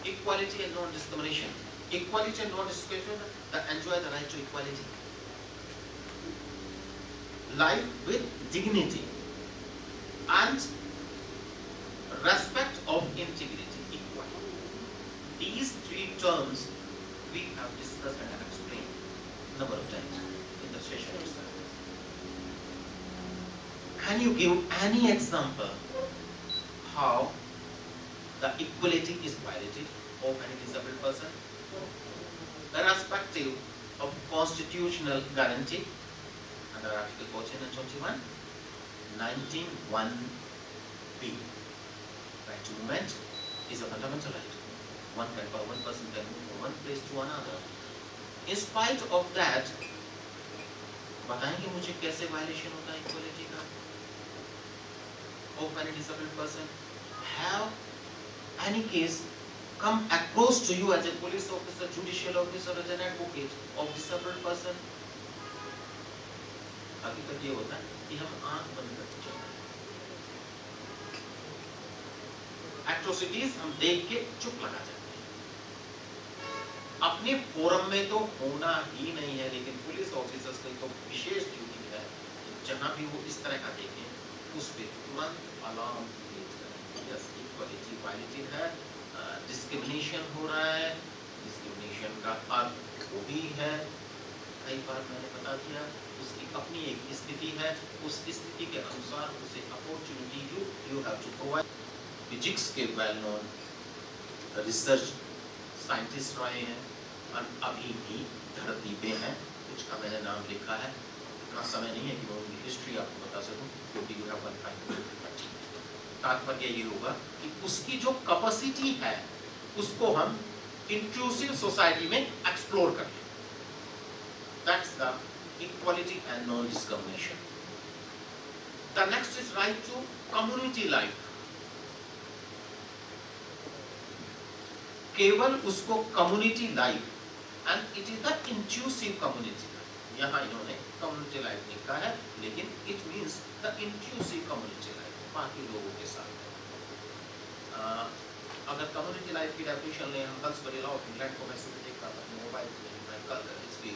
Equality and non-discrimination. Equality and non-discrimination that enjoy the right to equality. Life with dignity and respect of integrity, equality. These 3 terms we have discussed and explained. Can you give any example how the equality is violated of any disabled person, irrespective of constitutional guarantee under Article 14 and 21, 19(1)(b). Right to movement is a fundamental right. One person can move from one place to another. In spite of that, बताएंगे मुझे कैसे violation होता है equality का of any disabled person? Have any case come across to you as a police officer, judicial officer, as an advocate of disabled person? हकीकत ये होता है कि हम आंख बंद करके चलते हैं। एट्रोसिटीज हम देख के चुप लगा जाते हैं। अपने फोरम में तो होना ही नहीं है, लेकिन पुलिस ऑफिसर्स की तो विशेष ड्यूटी है जहां भी वो इस तरह का देखें उस पे तुरंत अलार्म क्रिएट करें। यस, इक्वालिटी वायलेटेड है, डिस्क्रिमिनेशन हो रहा है, डिस्क्रिमिनेशन का अर्थ वो भी है, कई बार मैंने बता दिया, उसकी अपनी एक स्थिति है, उस स्थिति के अनुसार उसे opportunity you have to provide. Physics के वेल नोन रिसर्च साइंटिस्ट रहे हैं और अभी भी धरती पे हैं, कुछ का मैंने नाम लिखा है, इतना समय नहीं है कि मैं उनकी हिस्ट्री आपको बता सकूं, क्योंकि यू हैव वन फाइव। तात्पर्य ये होगा कि उसकी जो कैपेसिटी है उसको हम इंक्लूसिव सोसाइटी में एक्सप्लोर करें। That's the equality and non discrimination. The next is right to community life. केवल उसको community life, and it is the inclusive community life. यहाँ इन्होंने कम्युनिटी लाइफ लिखा है, लेकिन it means the inclusive community life, बाकी लोगों के साथ। अगर कम्युनिटी लाइफ की डेफिनेशन लें, हम हल्सबरी लॉ ऑफ इंग्लैंड को मैं सुबह देखता था मोबाइल में, मैं कल इसकी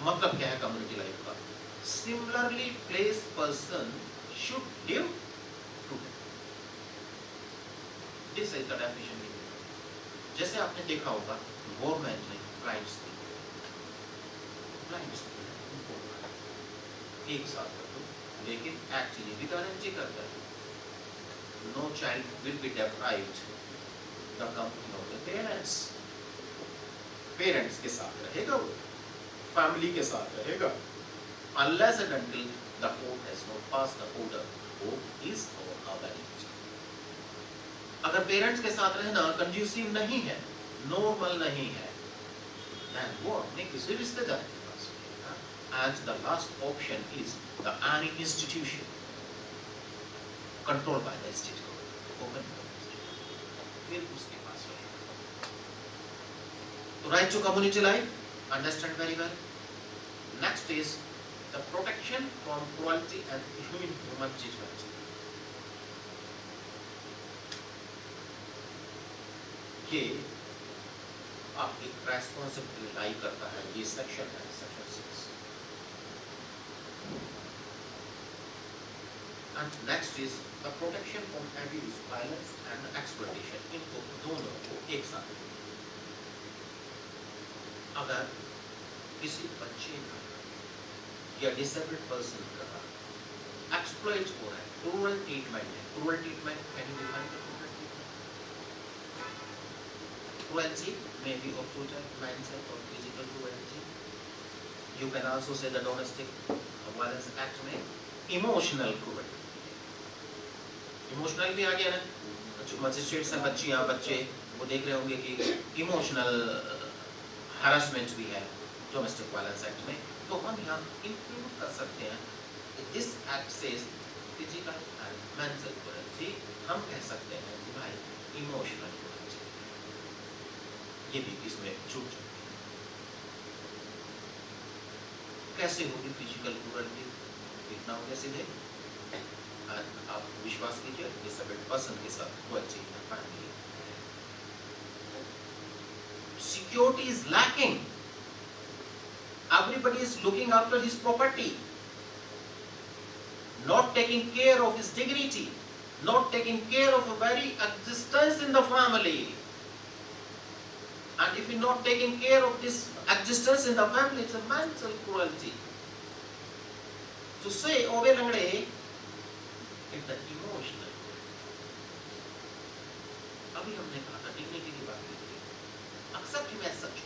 मतलब क्या है कम्युनिटी लाइफ का? Similarly placed person should live together. This is the definition. जैसे आपने देखा होगा गवर्नमेंट ने राइट्स दी, एक साथ कर दो, लेकिन एक्चुअली भी गारंटी करता है no child will be deprived the company of the parents. Parents के साथ रहेगा वो, फैमिली के साथ रहेगा, unless and until the court has not passed the order for his or her benefit। अगर पेरेंट्स के साथ रहना कंड्यूसिव नहीं है, नॉर्मल नहीं है, then वो अपने किसी रिश्तेदार के पास रहेगा। And the last option is the any institution controlled by the state government, फिर उसके पास रहेगा। तो right to community life, understand very well. Next is the protection from cruelty and inhuman treatment। ये आप एक रेस्पॉन्सिबिलिटी लाई करता है, ये सेक्शन है, section 6। And next is the protection from abuse, violence and exploitation। इनको दोनों को एक साथ, अगर किसी बच्चे का या डिसेबल्ड पर्सन का एक्सप्लॉइट हो रहा है, क्रूरल ट्रीटमेंट है, crural treatment can you define the crural treatment? Cruelty may be of total mental or physical cruelty. You can also say the domestic violence act में emotional cruelty। इमोशनल भी आ गया ना, magistrates हैं, बच्चियां बच्चे वो देख रहे होंगे कि इमोशनल हरासमेंट भी है डोमेस्टिक वायलेंस एक्ट में, तो हम यहाँ इंक्लूड कर सकते हैं। This act says physical and mental cruelty, हम कह सकते हैं कि भाई इमोशनल क्रुएल्टी, ये भी इसमें छूट जाती है। कैसे होगी फिजिकल क्रुएल्टी? इतना हो गया सीधे, आप विश्वास कीजिए डिसेबल्ड पर्सन के साथ क्रुएल्टी है, family. Security is lacking. Everybody is looking after his property, not taking care of his dignity, not taking care of a very existence in the family. And if you're not taking care of this existence in the family, it's a mental cruelty. To say, "Oh, langde, in the emotional world. अभी हमने कहा था dignity की बात की, accept him as such,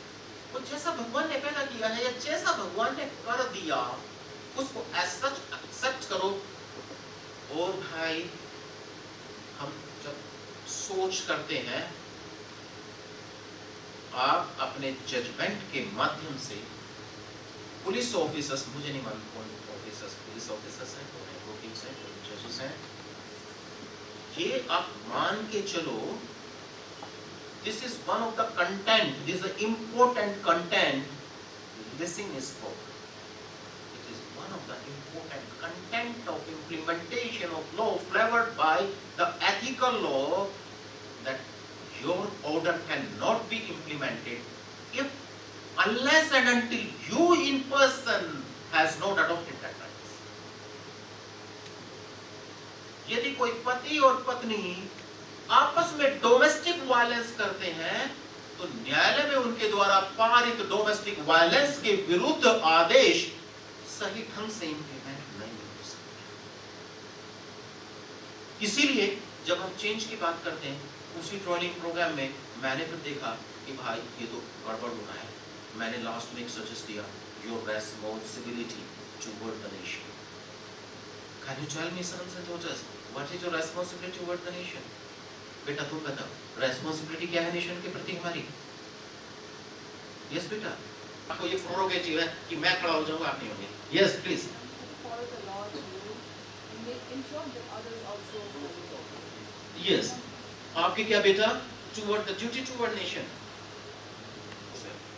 वो जैसा भगवान ने पैदा किया है या जैसा भगवान ने कर दिया उसको एज सच एक्सेप्ट करो। और भाई हम जब सोच करते हैं, आप अपने जजमेंट के माध्यम से पुलिस ऑफिसर्स, मुझे नहीं मालूम कौन ऑफिसर्स, पुलिस ऑफिसर्स हैं, कौन एडवोकेट्स हैं, कौन जजेस हैं, ये आप मान के चलो, this is one of the content, this is the important content missing is spoken. It is one of the important content of implementation of law flavored by the ethical law, that your order cannot be implemented if unless and until you in person has not adopted that practice. यदि कोई पति और पत्नी आपस में domestic violence करते हैं तो न्यायालय में उनके द्वारा पारित डोमेस्टिक वायलेंस के विरुद्ध आदेश सही ढंग से इंप्लीमेंट नहीं हो सकते। इसीलिए जब हम चेंज की बात करते हैं, उसी ट्रेनिंग प्रोग्राम में मैंने फिर देखा कि भाई ये तो गड़बड़ हो रहा है। मैंने लास्ट में एक सजेस्ट दिया, your responsibility toward the nation. Can you tell me sons and daughters, what is your responsibility toward the nation? बेटा तुम बताओ, रेस्पॉन्सिबिलिटी क्या है नेशन के प्रति हमारी? यस बेटा, आपको ये प्रोरोगेटिव है कि मैं खड़ा हो जाऊंगा, आप नहीं होंगे। Yes please. यस, आपके क्या बेटा? Toward the duty toward nation.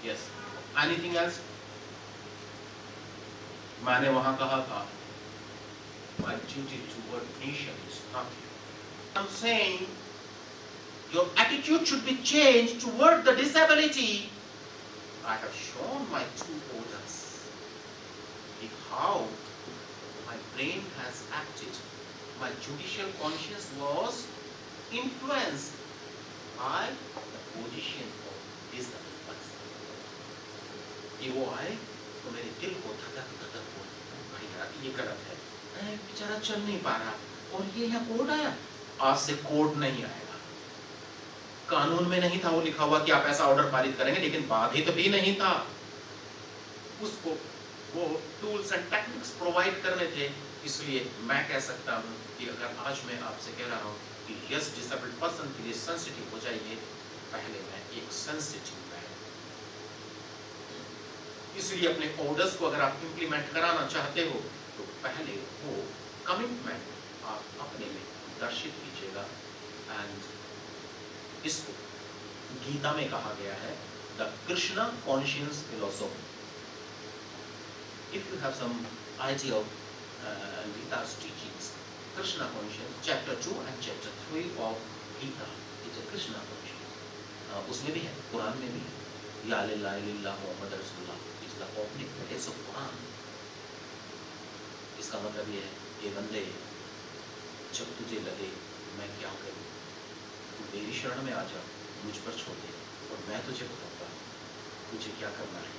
Yes, anything else? मैंने वहां कहा था my duty toward nation is not here. I'm saying your attitude should be changed toward the disability. I have shown my two orders, how my brain has acted. My judicial conscience was influenced by the position of disabled person. ये वो आए तो मेरे दिल को धड़क धड़क हो, भाई यार ये गलत है, बेचारा चल नहीं पा रहा, और ये यहाँ कोड आया। आज से कोड नहीं आएगा, कानून में नहीं था वो लिखा हुआ कि आप ऐसा ऑर्डर पारित करेंगे, लेकिन बाधित भी नहीं था। उसको वो टूल्स एंड टेक्निक्स प्रोवाइड करने थे। इसलिए मैं कह सकता हूँ कि अगर आज मैं आपसे कह रहा हूँ कि यस डिसेबल्ड पर्सन के लिए सेंसिटिव हो जाइए, पहले मैं एक सेंसिटिव मैन। इसलिए अपने ऑर्डर्स को अगर आप इंप्लीमेंट कराना चाहते हो तो पहले वो कमिटमेंट आप अपने में दर्शित कीजिएगा। एंड इसको गीता में कहा गया है the Krishna conscious philosophy. If you have some idea of Gita's teachings, Krishna conscience, chapter 2 and chapter 3 of Gita, it's a Krishna conscience. उसमें भी है, कुरान में भी है, या लिल्ला लिल्ला मोहम्मद रसूलुल्लाह, it's the opening verse of Quran. इसका मतलब ये है, ये बंदे जब तुझे लगे मैं क्या करूं, तू मेरी शरण में आ जा, मुझ पर छोड़ दे और मैं तुझे बताऊंगा तुझे क्या करना है,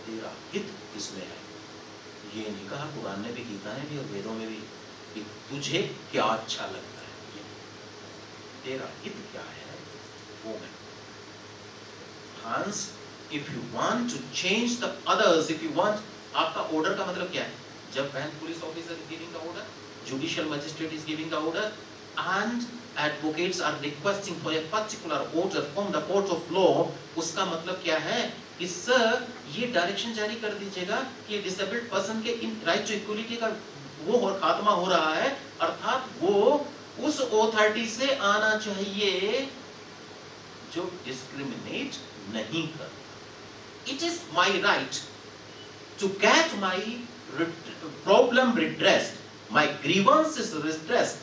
तेरा हित किसमें है। ये नहीं कहा कुरान ने भी, गीता ने भी और वेदों में भी कि तुझे क्या अच्छा लगता है, ये तेरा हित क्या है वो मैं। Hence, if you want to change the others, if you want, आपका ऑर्डर का मतलब क्या है? जब bank police officer is giving the order, judicial magistrate is giving the order, and advocates are requesting for a particular order from the court of law, उसका मतलब क्या है कि सर ये डायरेक्शन जारी कर दीजिएगा कि डिसेबल्ड पर्सन के इन राइट टू इक्वलिटी का वो और खात्मा हो रहा है, अर्थात वो उस ऑथोरिटी से आना चाहिए जो डिस्क्रिमिनेट नहीं करता। It is my right to get my problem redressed, my grievance is redressed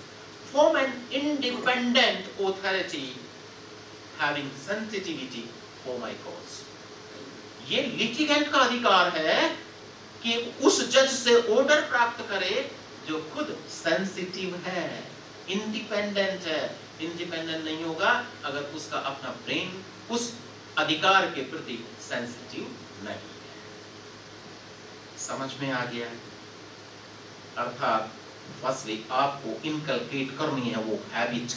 from an independent authority having sensitivity for my cause. ये लिटिगेंट का अधिकार है कि उस जज से ऑर्डर प्राप्त करे जो खुद सेंसिटिव है, इंडिपेंडेंट है। इंडिपेंडेंट नहीं होगा अगर उसका अपना ब्रेन उस अधिकार के प्रति सेंसिटिव नहीं है। समझ में आ गया? अर्थात फर्स्टली आपको इनकलकेट करनी है वो habit,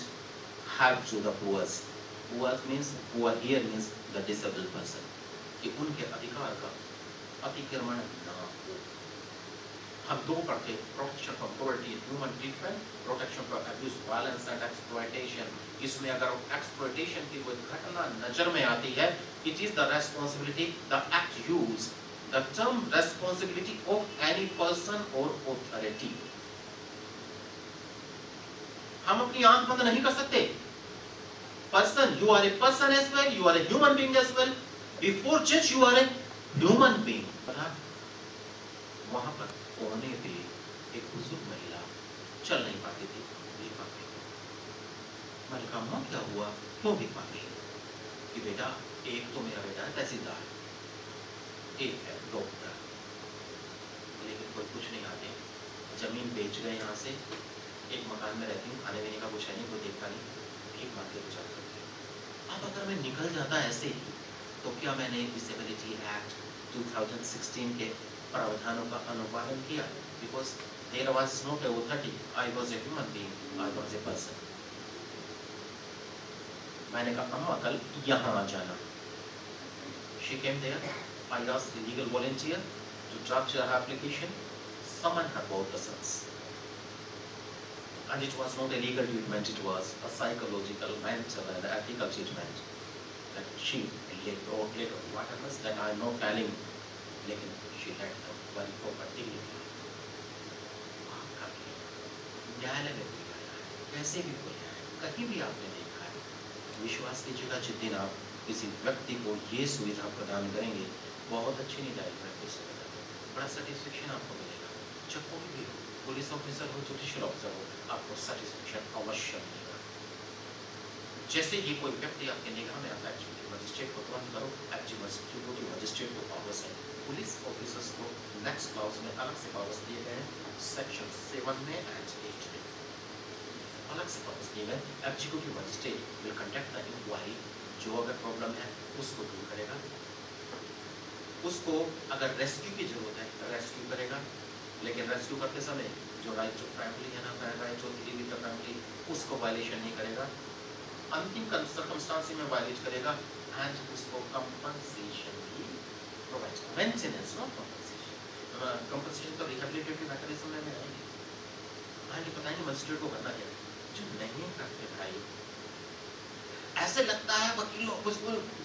have to the poors. Poors means, poor here means the disabled person, कि उनके अधिकार का अतिक्रमण ना हो। हम दो पढ़ते, protection from poverty and human treatment, protection from abuse, violence and exploitation. इसमें अगर एक्सप्लॉयटेशन की कोई घटना नजर में आती है, it is the responsibility, the act use the term responsibility of any person और ऑथोरिटी। हम अपनी आंख बंद नहीं कर सकते। Person, you are a person as well, you are a human being as well, before जज you are a human being. वहां पर कोने पे एक बुजुर्ग महिला चल नहीं पाती थी, भीख मांगती थी। मैंने कहा मां क्या हुआ, क्यों भीख मांगी? कि बेटा एक तो मेरा बेटा है तहसीलदार, एक है डॉक्टर, लेकिन कोई कुछ नहीं आते, जमीन बेच गए यहाँ से, एक मकान में रहती हूँ, खाने पीने का कुछ है नहीं, कोई देखता नहीं, भीख मांग के गुजार करती हूँ। अब अगर मैं निकल जाता ऐसे ही, तो क्या मैंने डिसेबिलिटी एक्ट 2016 के प्रावधानों का अनुपालन किया? Because there was not a authority, I was a human being, I was a person. मैंने कहा अम्मा कल यहाँ आ जाना। She came there. I asked the legal volunteer to draft her application, summon her both the sons. And it was not a legal treatment, it was a psychological, mental and ethical treatment. That she later what happens that I am not telling, लेकिन she had a very proper dignity. न्यायालय में कोई आया है, कैसे भी कोई आया है, कहीं भी आपने देखा है, विश्वास कीजिएगा जिस दिन आप किसी व्यक्ति को ये सुविधा प्रदान करेंगे, बहुत अच्छी न्यायिक प्रैक्टिस होगा, बड़ा सेटिस्फेक्शन आपको मिलेगा। जब कोई भी हो, पुलिस ऑफिसर हो, जुडिशियल ऑफिसर हो, आपको सेटिस्फेक्शन अवश्य मिलेगा। जैसे ही कोई व्यक्ति आपके निगाह में आता है, मजिस्ट्रेट को तुरंत करो, एग्जीक्यूटिव मजिस्ट्रेट को पावर्स है। पुलिस ऑफिसर्स को नेक्स्ट क्लास में अलग से पावर्स दिए गए हैं, सेक्शन 7 में एंड 8 में अलग से पावर्स दिए गए। Executive magistrate will conduct the inquiry, जो अगर प्रॉब्लम है उसको दूर करेगा, उसको अगर रेस्क्यू की जरूरत है रेस्क्यू करेगा, लेकिन रेस्क्यू करते समय जो राइट टू फैमिली है ना, right to live with the family, उसको वायलेशन नहीं करेगा, अंतिम सर्कमस्टांस में वायलेट करेगा, एंड उसको कंपनसेशन भी provide, maintenance not compensation. Compensation तो रिहैबिलिटेटिव मैकेनिज्म में आएंगे, आगे बताएंगे मजिस्ट्रेट को करना क्या। जो नहीं करते भाई, ऐसे लगता है वकीलों को,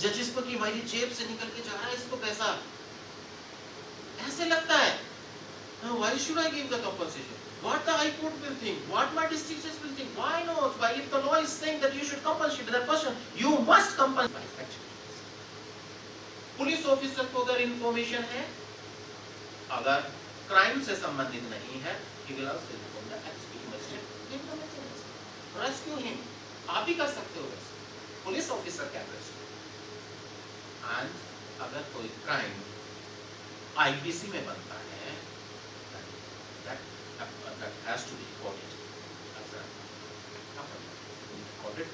जजेस को कि हमारी जेब से निकल के जा रहा है, इसको पैसा, ऐसे लगता है। Why should I give the compensation? What the High Court will think? What my district judge will think? Why not? Why if the law is saying that you should compensate that person, you must compensate. Police officer को अगर information है, अगर crime से संबंधित नहीं है, he will also inform the executive magistrate, rescue him. आप ही कर सकते हो वैसे, पुलिस ऑफिसर क्या कर सकते हैं। एंड अगर कोई क्राइम आईपीसी में बनता है, that has to be recorded as a recorded।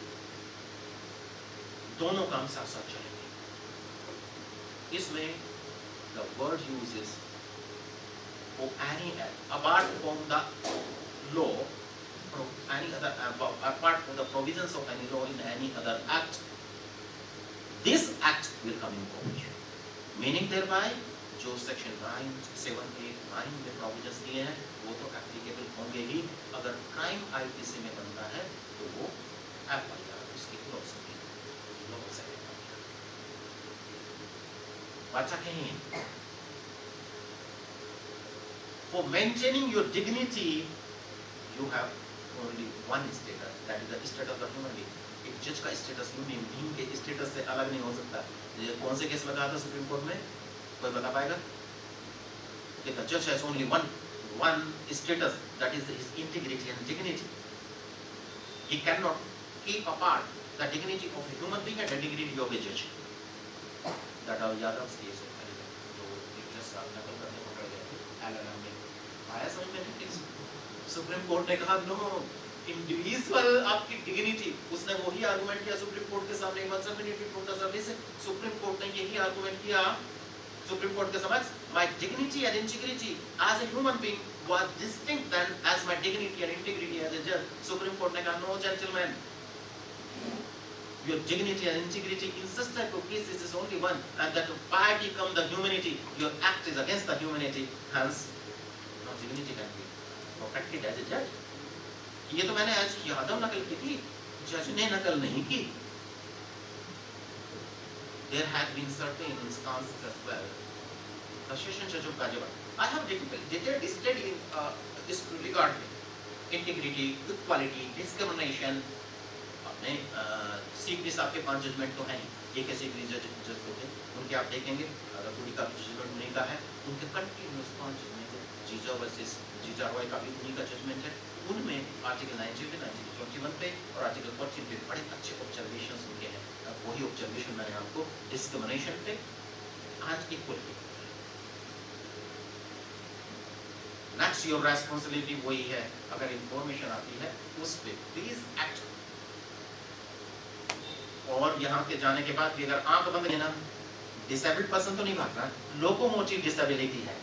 दोनों काम साथ साथ चलेंगे। इसमें the word uses for any act apart from the law, from any other apart from the provisions of any law in any other act, this act will come in force, meaning thereby जो section 9, 7, 8, 9 में provisions दिए हैं वो तो applicable होंगे ही। अगर crime IPC में बनता है तो वो एफआईआर उसकी लॉ से बात कहीं। For maintaining your dignity, you have only one status, that is the status of the human being. एक जज का स्टेटस ह्यूमन बीइंग के स्टेटस से अलग नहीं हो सकता। ये कौन से केस में कहा था सुप्रीम कोर्ट में, कोई बता पाएगा? कि the judge has only one status, that is his integrity and dignity. He cannot keep apart the dignity of a human being and the dignity of a judge. That are Yadav's case of जो एक जज साहब नकल करने पकड़ गए थे, LLM में आया समझ में नहीं। सुप्रीम कोर्ट ने कहा नो, इंडिविजुअल आपकी डिग्निटी, उसने वही आर्गुमेंट किया सुप्रीम कोर्ट के सामने, immersibility from the service. Supreme court ने यही आर्गुमेंट किया सुप्रीम कोर्ट के समक्ष, my dignity and integrity as a human being was distinct than as my dignity and integrity as a judge. Supreme Court ने कहा, no gentlemen, your dignity and integrity in such type of cases is only one, and that piety come the humanity, your act is against the humanity, hence no dignity can be protected as a judge. ये तो मैंने आज यादव नकल की थी, जज ने नकल नहीं की. There had been certain instances as well. The session judge of Gyanendra, I have detailed study in this regard, integrity, equality, discrimination. अपने सीपी साहब के 5 जजमेंट तो हैं, एक ऐसे जज होते हैं, उनके आप देखेंगे अगर पूरी का जजमेंट उन्हीं का है, उनके कंटिन्यूस 5 जजमेंट है. जीजा वर्सेस जीजा रॉय का भी उन्हीं का जजमेंट है. उनमें आर्टिकल 90 पे, 21 पे और आर्टिकल 14 पे बड़े अच्छे ऑब्जर्वेशंस उनके हैं. वही ऑब्जर्वेशन मैंने आपको डिस्क्रिमिनेशन पे and equality. Next your responsibility वही है, अगर इंफॉर्मेशन आती है उस पे प्लीज एक्ट. और यहाँ के जाने के बाद भी अगर आंख बंद है ना, डिसेबल्ड पर्सन तो नहीं भाग रहा, लोकोमोटिव डिसेबिलिटी है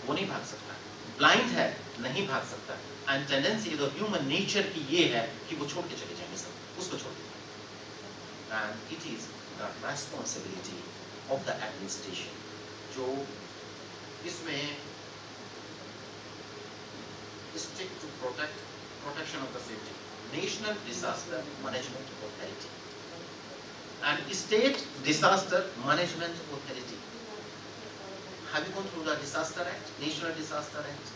वो नहीं भाग सकता, ब्लाइंड है नहीं भाग सकता, and tendency the human nature की ये है कि वो छोड़ के चले जाएंगे सब, उसको छोड़ देंगे. And it is the responsibility of the administration. जो इसमें stick to protection of the safety, National Disaster Management Authority and State Disaster Management Authority. Have you gone through the Disaster Act, National Disaster Act?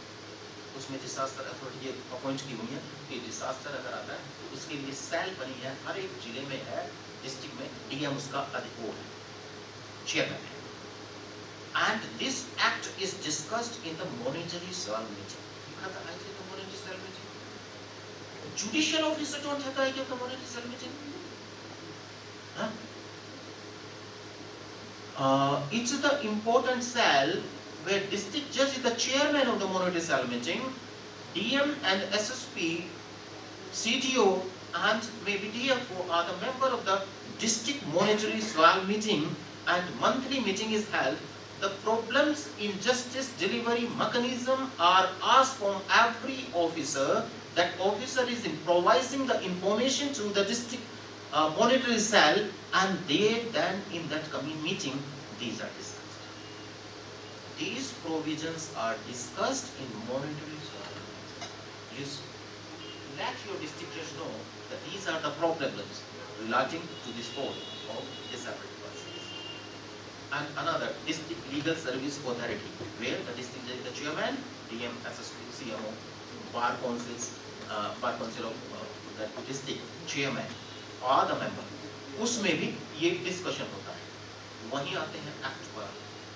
उसमें disaster authority appoint की हुई है कि disaster अगर आता है तो उसके लिए सेल बनी है, हर एक जिले में है, डिस्ट्रिक्ट में डीएम उसका अधिकारी है, चेयरमैन है. And this act is discussed in the monitory cell meeting. Judicial officer don't have the idea of the monetary cell meeting. It's the important cell where district judge is the chairman of the monetary cell meeting. DM and SSP, CTO and maybe DFO are the member of the district monetary cell meeting, and monthly meeting is held. The problems in justice delivery mechanism are asked from every officer. That officer is improvising the information to the district monetary cell, and they then in that coming meeting these are discussed. These provisions are discussed in monetary cell. You let your district judge know that these are the problems relating to this code of disabled persons. And another district legal service authority, where the district judge is the chairman, DM, SSP, CMO, bar council of that district chairman or the member, उसमें भी ये discussion होता है. वहीं आते हैं act पर,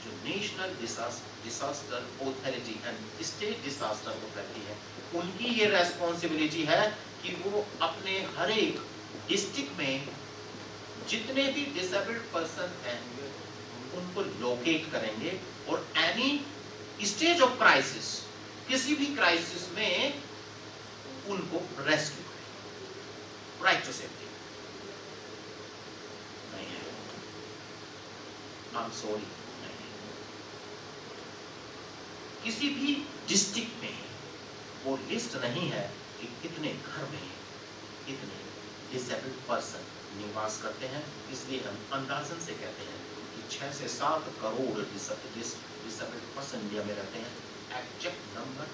जो national disaster authority and state disaster authority है, उनकी ये रेस्पॉन्सिबिलिटी है कि वो अपने हर एक डिस्ट्रिक्ट में जितने भी डिसेबल्ड पर्सन हैं उनको लोकेट करेंगे और एनी स्टेज ऑफ क्राइसिस, किसी भी क्राइसिस में उनको रेस्क्यू करें. राइट टू सेफ्टी नहीं है, आई एम सॉरी नहीं है. किसी भी डिस्ट्रिक्ट में वो लिस्ट नहीं है कि कितने घर में कितने डिसेबल्ड पर्सन निवास करते हैं. इसलिए हम अंदाजन से कहते हैं कि 6 से 7 करोड़ डिसेबल्ड पर्सन इंडिया में रहते हैं. एग्जैक्ट नंबर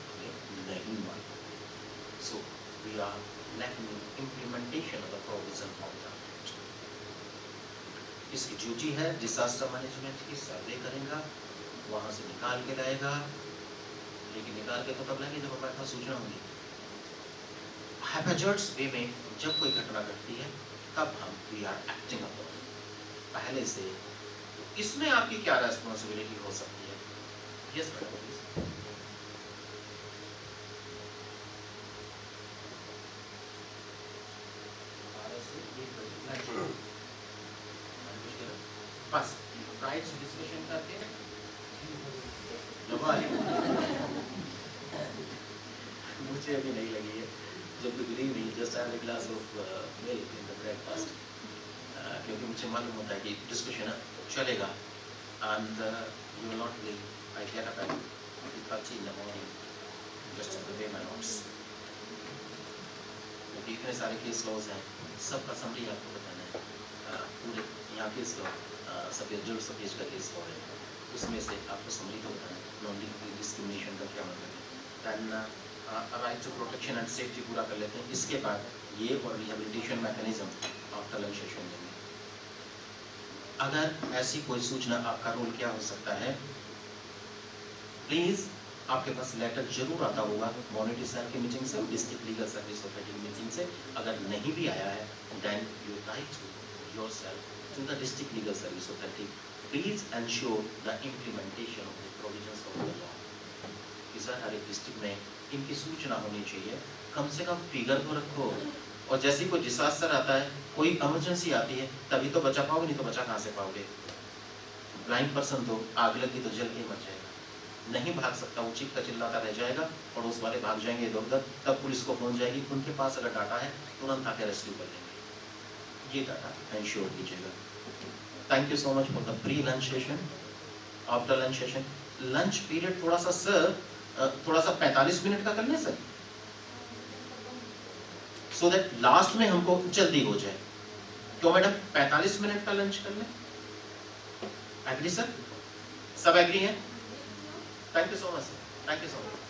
नहीं मालूम. So we are lacking in implementation of the provision of the act. इसकी ड्यूटी है डिजास्टर मैनेजमेंट की, सर्वे करेगा, वहां से निकाल के लाएगा, लेकिन निकाल के तो कब लाएंगे जब हमारे पास सूचना होगी. हैजार्ड्स वे में जब कोई घटना घटती है तब हम वी आर एक्टिंग अपॉन पहले से. इसमें आपकी क्या रेस्पॉन्सिबिलिटी हो सकती है? Yes madam. बस राइट्स डिस्कशन करके मुझे अभी नहीं लगी है, जब भी बिलीव नहीं, just have a glass of milk in the breakfast, क्योंकि मुझे मालूम होता है कि डिस्कशन चलेगा. And you will not believe, I get up at 3:30 in the morning just to pay my notes. क्योंकि इतने सारे केस लॉज हैं, सबका समरी आपको बताना है। पूरे यहाँ केस लॉ सब जो सब पेज का केस लॉ है, उसमें से आपको समरी तो बताना है। नॉन डिस्क्रिमिनेशन का क्या मतलब है, then right to protection and safety पूरा कर लेते हैं। इसके बाद ये और rehabilitation mechanism after lunch session देंगे। अगर ऐसी कोई सूचना, आपका रोल क्या हो सकता है, प्लीज आपके पास लेटर जरूर आता होगा मॉनिटर सर की मीटिंग से, डिस्ट्रिक्ट लीगल सर्विस सोसाइटी की मीटिंग से। अगर नहीं भी आया है then you write yourself to the district legal service society, please ensure the implementation of the provisions of the law. Sir हर एक डिस्ट्रिक्ट में इनकी सूचना होनी चाहिए, कम से कम फिगर तो रखो। और जैसे कोई डिसास्टर आता है, कोई इमरजेंसी आती है, तभी तो बचा पाओगे, नहीं तो बचा कहाँ से पाओगे। ब्लाइंड पर्सन तो आग लगी तो जल के मर जाएगा, नहीं भाग सकता, वो चीखता चिल्लाता रह जाएगा, पड़ोस वाले भाग जाएंगे इधर उधर, तब पुलिस को पहुंच जाएगी। उनके पास अगर डाटा है तुरंत आके रेस्क्यू कर लेंगे। ये डाटा एंश्योर कीजिएगा। Thank you so much for the pre lunch session. After lunch session, lunch period थोड़ा सा सर, थोड़ा सा 45 मिनट का कर लें सर, सो दैट लास्ट में हमको जल्दी हो जाए। क्यों मैडम 45 मिनट का लंच कर लें? Agree sir? सब एग्री हैं? Thank you so much sir, thank you so much.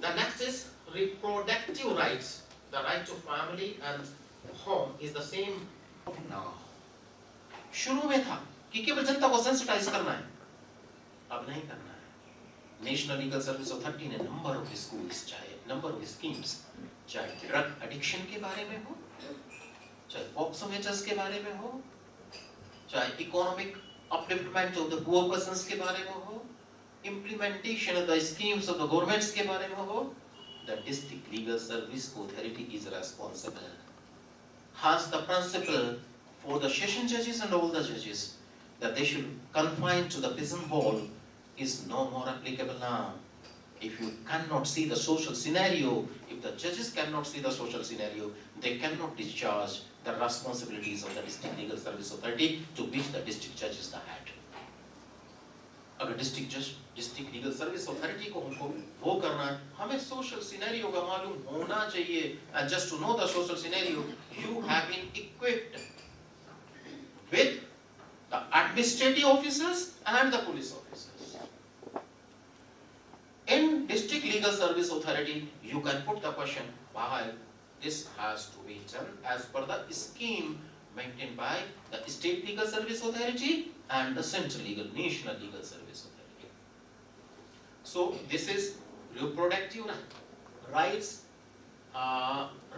The next is reproductive rights. The right to family and home is the same now. शुरू में था कि केवल जनता को सेंसिटाइज करना है, अब नहीं करना है। नेशनल लीगल सर्विस अथॉरिटी ने नंबर ऑफ स्कूल्स, चाहे नंबर ऑफ स्कीम्स, चाहे ड्रग एडिक्शन के बारे में हो, चाहे पॉक्सो मैटर्स के बारे में हो, चाहे economic upliftment of the poor persons के बारे में हो, implementation of the schemes of the governments के बारे में हो, the district legal service authority is responsible. Hence the principle for the session judges and all the judges that they should confine to the prison wall is no more applicable now. If you cannot see the social scenario, if the judges cannot see the social scenario, they cannot discharge the responsibilities of the district legal service authority, to which the district judge is the head. अगर district जज, district legal service authority को हमको वो करना है, हमें social scenario का मालूम होना चाहिए। And just to know the social scenario, you have been equipped with the administrative officers and the police officers. In district legal service authority you can put the question why this has to be done as per the scheme maintained by the state legal service authority and the central legal, national legal service authority. So this is reproductive rights,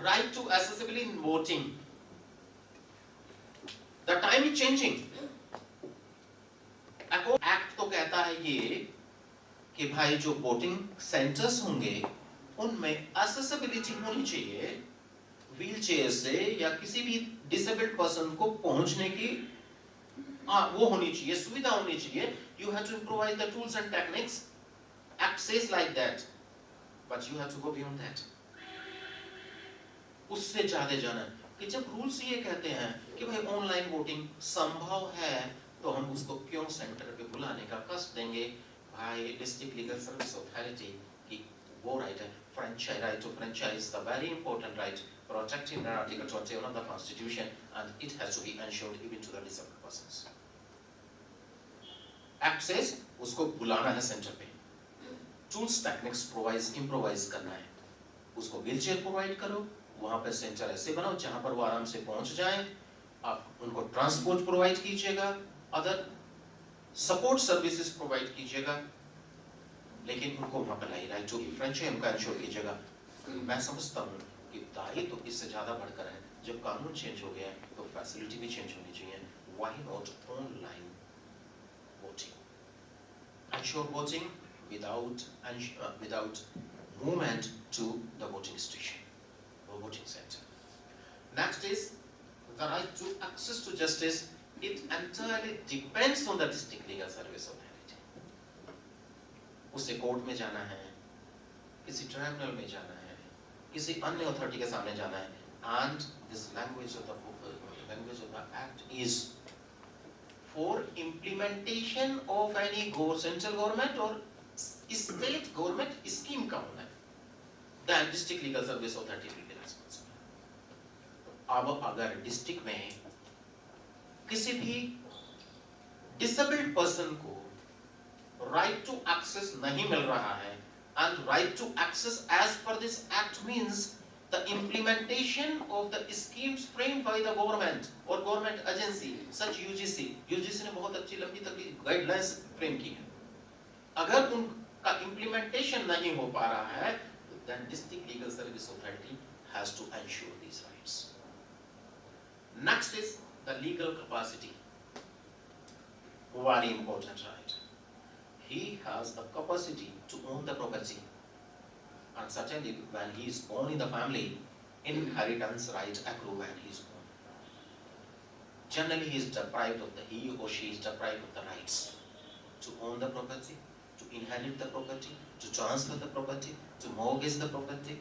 right to accessibility in voting. The time is changing. Act तो कहता है ये कि भाई जो voting centres होंगे उनमें accessibility होनी चाहिए, व्हील चेयर से या किसी भी डिसेबल्ड पर्सन को पहुंचने की वो होनी चाहिए, सुविधा होनी चाहिए। You have to improvise the tools and techniques. Act says like that, but you have to go beyond that. उससे ज्यादा जाना कि जब रूल्स ये कहते हैं कि भाई ऑनलाइन वोटिंग संभव है, तो हम उसको क्यों सेंटर पे बुलाने का कष्ट देंगे? भाई डिस्ट्रिक्ट लीगल सर्विस अथॉरिटी की वो राइट है, franchise, right to franchise is a very important right protected in Article 21 of the Constitution, and it has to be ensured even to the disabled persons. Act says उसको बुलाना है centre पे, tools techniques improvise करना है, उसको wheelchair provide करो, वहां पे सेंटर ऐसे बनाओ जहां पर वो आराम से पहुंच जाएं, आप उनको ट्रांसपोर्ट प्रोवाइड कीजिएगा, अदर सपोर्ट सर्विसेज प्रोवाइड कीजिएगा, लेकिन उनको वहां पर लाइए, राइट टू फ्रेंचाइज उनका इंश्योर कीजिएगा। मैं समझता हूँ कि दायित्व तो इससे ज्यादा बढ़कर है, जब कानून चेंज हो गया है तो फैसिलिटी भी चेंज होनी चाहिए। Why not online voting, ensure voting without movement to the voting station or voting center. Next is the right to access to justice. It entirely depends on the district legal service authority. उसे court में जाना है, किसी tribunal में जाना है, किसी अन्य अथॉरिटी के सामने जाना है, and this language of the act is for implementation of any central government or state government scheme का होना है, then district legal service authority will be responsible. अब अगर डिस्ट्रिक्ट में किसी भी disabled person को right to access नहीं मिल रहा है, and right to access as per this act means the implementation of the schemes framed by the government or government agency such UGC ने बहुत अच्छी लंबी तकड़ी गाइडलाइंस फ्रेम की है. अगर उनका implementation नहीं हो पा रहा है, then district legal service authority has to ensure these rights. Next is the legal capacity. Very important right. He has the capacity to own the property. And certainly when he is born in the family, inheritance rights accrue when he is born. Generally he is deprived of he or she is deprived of the rights to own the property, to inherit the property, to transfer the property, to mortgage the property.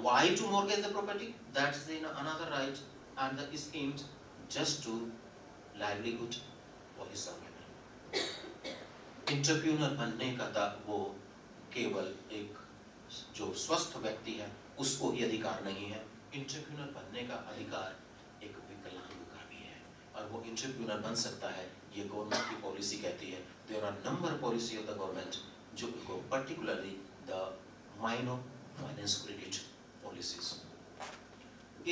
Why to mortgage the property? That's another right, and the schemes just to livelihood for his survival. Entrepreneur बनने का वो केवल एक जो स्वस्थ व्यक्ति है उसको ही अधिकार नहीं है. इंटरप्रेन्योर बनने का अधिकार एक विकलांग का भी है, और वो इंटरप्रेन्योर बन सकता है. ये गवर्नमेंट की पॉलिसी कहती है. There are number policy of the government जो उनको particularly the minor finance credit policies.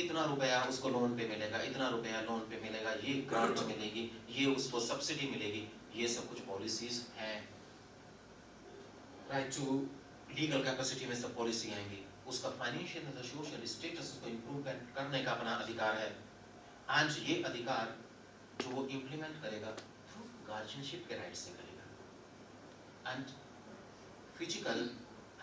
इतना रुपया उसको लोन पे मिलेगा, इतना रुपया लोन पे मिलेगा, ये ग्रांट मिलेगी, ये उसको सब्सिडी मिलेगी, ये सब कुछ पॉलिसीज हैं. राइट टू लीगल कैपेसिटी में सब पॉलिसी आएंगी. उसका फाइनेंशियल एंड सोशल स्टेटस को इंप्रूव करने का अपना अधिकार है. एंड ये अधिकार जो वो इंप्लीमेंट करेगा थ्रू गार्जियनशिप के राइट से करेगा. And physical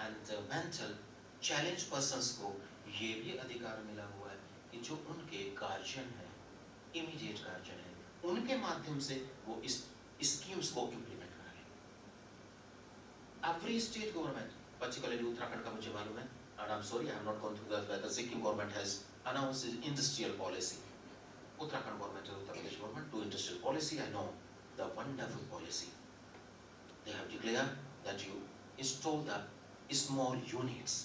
and mental challenge persons को ये भी अधिकार मिला हुआ है कि जो उनके गार्जियन है, इमीडिएट गार्जियन है, उनके माध्यम से वो इस स्कीम्स को इंप्लीमेंट करें. Every state government, particularly Uttarakhand का मुझे मालूम है, and I'm sorry I have not gone through that, where the Sikkim government has announced its industrial policy. Uttarakhand government and Uttar Pradesh government do industrial policy. I know the wonderful policy. They have declared that you install the small units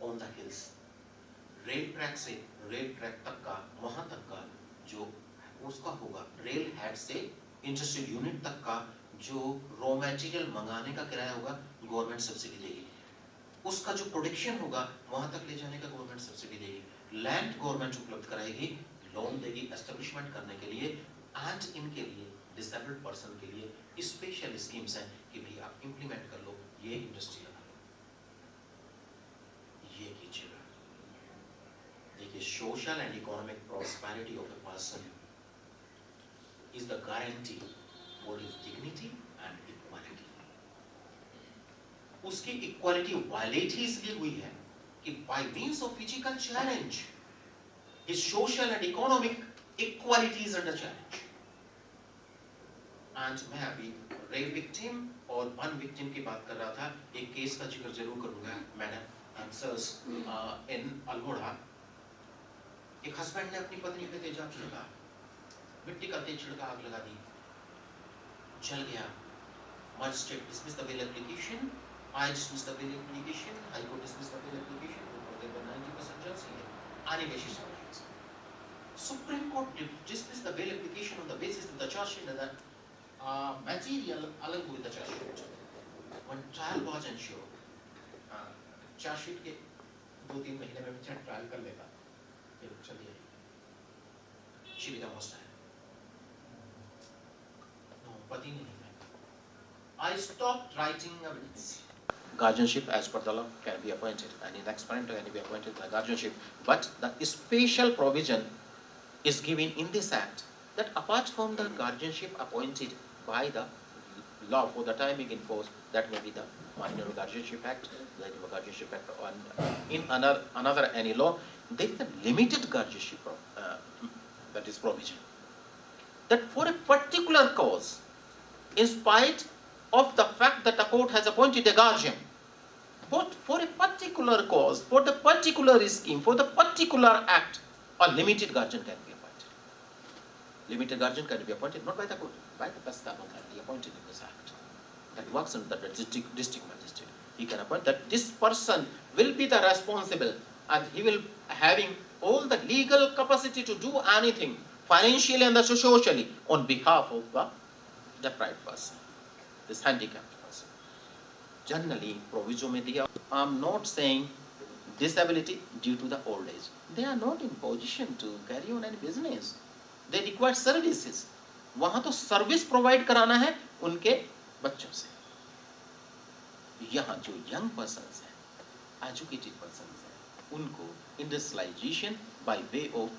on the hills. Rail track से rail track तक का, वहां तक का जो उसका होगा, rail head से इंडस्ट्रियल यूनिट तक का जो रॉ मटेरियल मंगाने का किराया होगा, गवर्नमेंट सब्सिडी देगी. उसका जो प्रोडक्शन होगा वहां तक ले जाने का गवर्नमेंट सब्सिडी देगी. लैंड गवर्नमेंट उपलब्ध कराएगी, लोन देगी एस्टेब्लिशमेंट करने के लिए. एंड इनके लिए डिसेबल्ड पर्सन के लिए स्पेशल स्कीम्स हैं कि भाई आप इंप्लीमेंट कर लो, ये इंडस्ट्री लगा लो, ये कीजिएगा. देखिए, social and economic prosperity of a person is the guarantee for his dignity and equality. उसकी इक्वालिटी वायलेट ही इसलिए हुई है कि by means of physical challenge his social and economic equality is under challenge. And मैं अभी rape victim और one victim की बात कर रहा था. एक केस का जिक्र जरूर करूंगा मैडम एंड सर्स. इन अल्मोड़ा एक हस्बैंड ने अपनी पत्नी पे तेजाब छिड़का, मिट्टी का तेल छिड़का, आग लगा दी, जल गया. Magistrate dismissed the bail application. I dismissed the bail application. High Court dismissed the bail application. There were 90% chances here. Any basis of it. Supreme Court dismissed the bail application on the basis of the charge sheet that material along with the charge sheet. When trial was ensured, charge sheet के 2-3 महीने में बच्चा trial कर लेता, फिर चलिए she became hostile. No, पति नहीं है. I stopped writing evidence. Guardianship as per the law can be appointed, and in next parent can be appointed by guardianship. But the special provision is given in this act that apart from the guardianship appointed by the law for the time being in force, that may be the minor guardianship act, like the guardianship act, and in another any law, there is a limited guardianship that is provision. That for a particular cause, in spite of the fact that a court has appointed a guardian, but for a particular cause, for the particular scheme, for the particular act, a limited guardian can be appointed. Limited guardian can be appointed not by the court, by the Pascal authority appointed in this act. That works under the district magistrate. He can appoint that this person will be the responsible and he will having all the legal capacity to do anything financially and socially on behalf of the deprived person, this handicapped person. Generally, proviso mein diya. I'm not saying disability due to the old age. They are not in position to carry on any business. They require services. वहाँ तो service provide कराना है उनके बच्चों से. यहाँ जो young persons हैं, एजुकेटेड पर्सन्स हैं, उनको industrialization by way of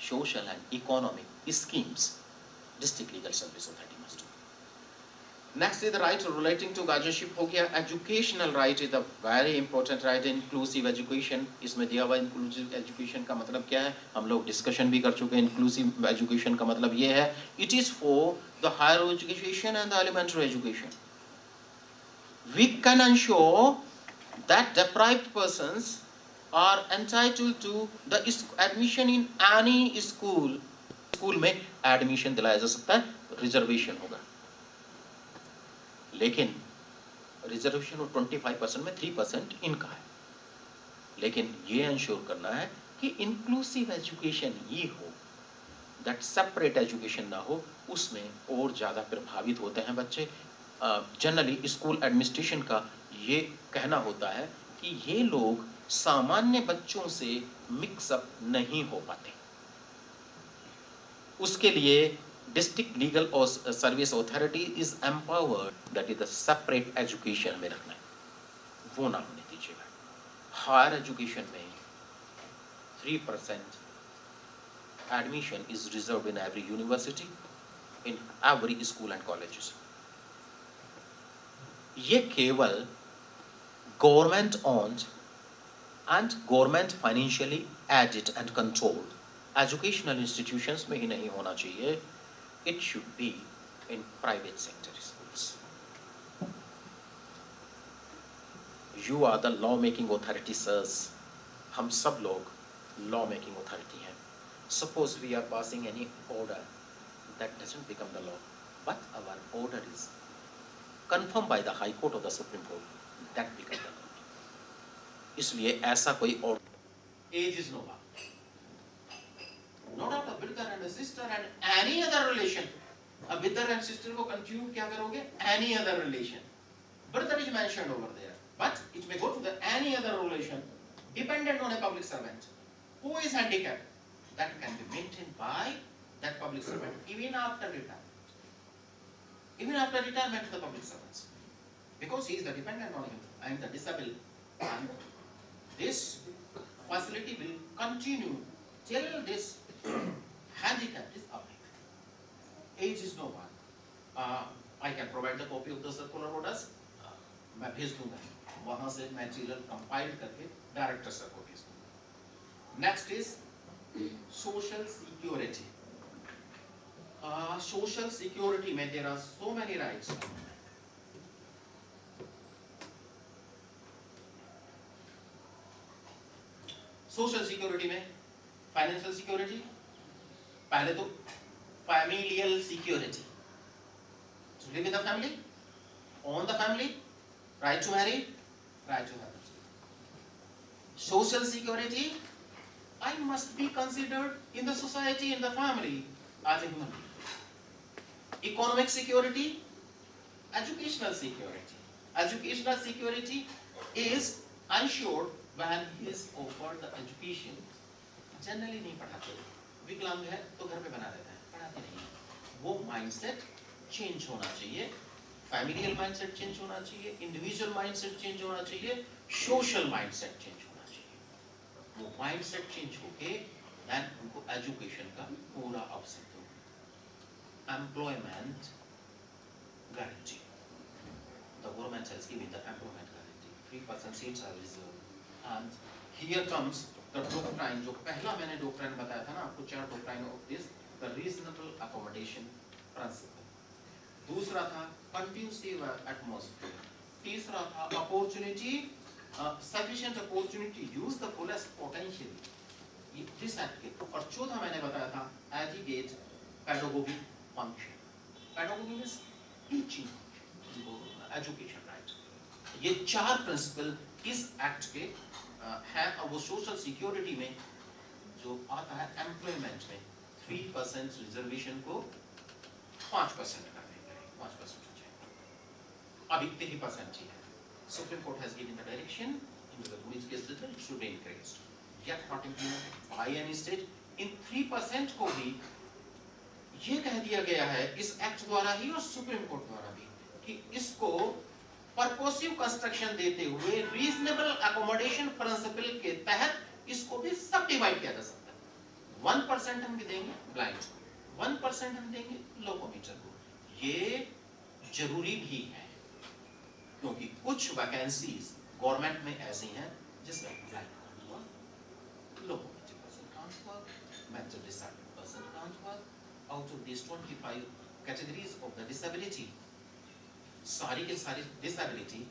social and economic schemes district legal service authority must do. Next is the right relating to guardianship हो गया. Educational right is a very important right. Inclusive education इसमें दिया हुआ. Inclusive education का मतलब क्या है? हम लोग discussion भी कर चुके हैं. Inclusive education का मतलब ये है, it is for the higher education and the elementary education. We can ensure that deprived persons are entitled to the admission in any school. School में admission दिलाया जा सकता है, reservation होगा. लेकिन रिजर्वेशन 25% में 3% इनका है. लेकिन ये इंश्योर करना है कि इंक्लूसिव एजुकेशन ही हो, दैट सेपरेट एजुकेशन ना हो. उसमें और ज़्यादा प्रभावित होते हैं बच्चे. जनरली स्कूल एडमिनिस्ट्रेशन का ये कहना होता है कि ये लोग सामान्य बच्चों से मिक्सअप नहीं हो पाते. उसके लिए district legal service authority is empowered, that is the separate education में रखना है, वो ना होने दीजिएगा. हायर एजुकेशन में 3% admission is reserve in every university, in every school and colleges. ये केवल government owned and government financially aided and controlled educational institutions में ही नहीं होना चाहिए. It should be in private sector schools. You are the law making authority, sirs. हम सब लोग law making authority हैं. Suppose we are passing any order that doesn't become the law, but our order is confirmed by the High Court or the Supreme Court, that becomes the law. इसलिए ऐसा कोई order, age is no law. Not of a brother and a sister and any other relation. A brother and sister को continue क्या करोगे? Any other relation. Brother is mentioned over there, but it may go to the any other relation dependent on a public servant who is handicapped. That can be maintained by that public servant even after retirement. Even after retirement of the public servants, because he is the dependent on him and the disabled, and this facility will continue till this handicap is up. Age is no one. I can provide the copy of the circular orders. मैं भेज दूंगा. वहाँ से material compiled करके director sir को भेज दूंगा. Next is social security. Social security में there are so many rights. Social security में फाइनेंशियल सिक्योरिटी, पहले तो familial security, to live with the family, own the family, right to marry, right to have. Social security, I must be considered in the society, in the family, as a human being. Economic security, educational security. Educational security is ensured when he is offered the education. Generally नहीं पढ़ाते, विकलांग है तो घर पे बना रहता है, पढ़ाते नहीं. वो माइंडसेट चेंज होना चाहिए. फैमिलियल माइंडसेट चेंज होना चाहिए, इंडिविजुअल माइंडसेट चेंज होना चाहिए, सोशल माइंडसेट चेंज होना चाहिए. वो माइंडसेट चेंज होके देन उनको एजुकेशन का पूरा अवसर दो. Employment guarantee, the government has given the employment guarantee. 3% seats are reserved. And here comes the doctrine, जो पहला मैंने doctrine बताया था ना आपको, 4 doctrine of this, the reasonable accommodation principle. दूसरा था conducive atmosphere. तीसरा था opportunity, sufficient opportunity, use the fullest potential. this act के. और चौथा मैंने बताया था educate pedagogy function. Pedagogy means teaching education, right? ये 4 प्रिंसिपल इस एक्ट के हैं और वो सोशल सिक्योरिटी में जो आता है एम्प्लॉयमेंट में 3% रिजर्वेशन को 5% करने के लिए 5% हो जाएगा। अभी 3% ही है। Supreme Court has given the direction into the which case it should be increased. Yet not implemented by any state. In 3% को भी ये कह दिया गया है इस एक्ट द्वारा ही और सुप्रीम कोर्ट द्वारा भी कि इसको परपोसिव कंस्ट्रक्शन देते हुए रीजनेबल अकोमोडेशन प्रिंसिपल के तहत इसको भी सब डिवाइड किया जा सकता है। 1% हम देंगे ब्लाइंड को, 1% हम देंगे लोकोमीटर को। ये जरूरी भी है क्योंकि कुछ वैकेंसीज गवर्नमेंट में ऐसी हैं जिसमें blind can't work, locomotor person can't work, mental disabled person can't work. Out of this 25 categories of the disability, सारी के सारी डिसेबिलिटी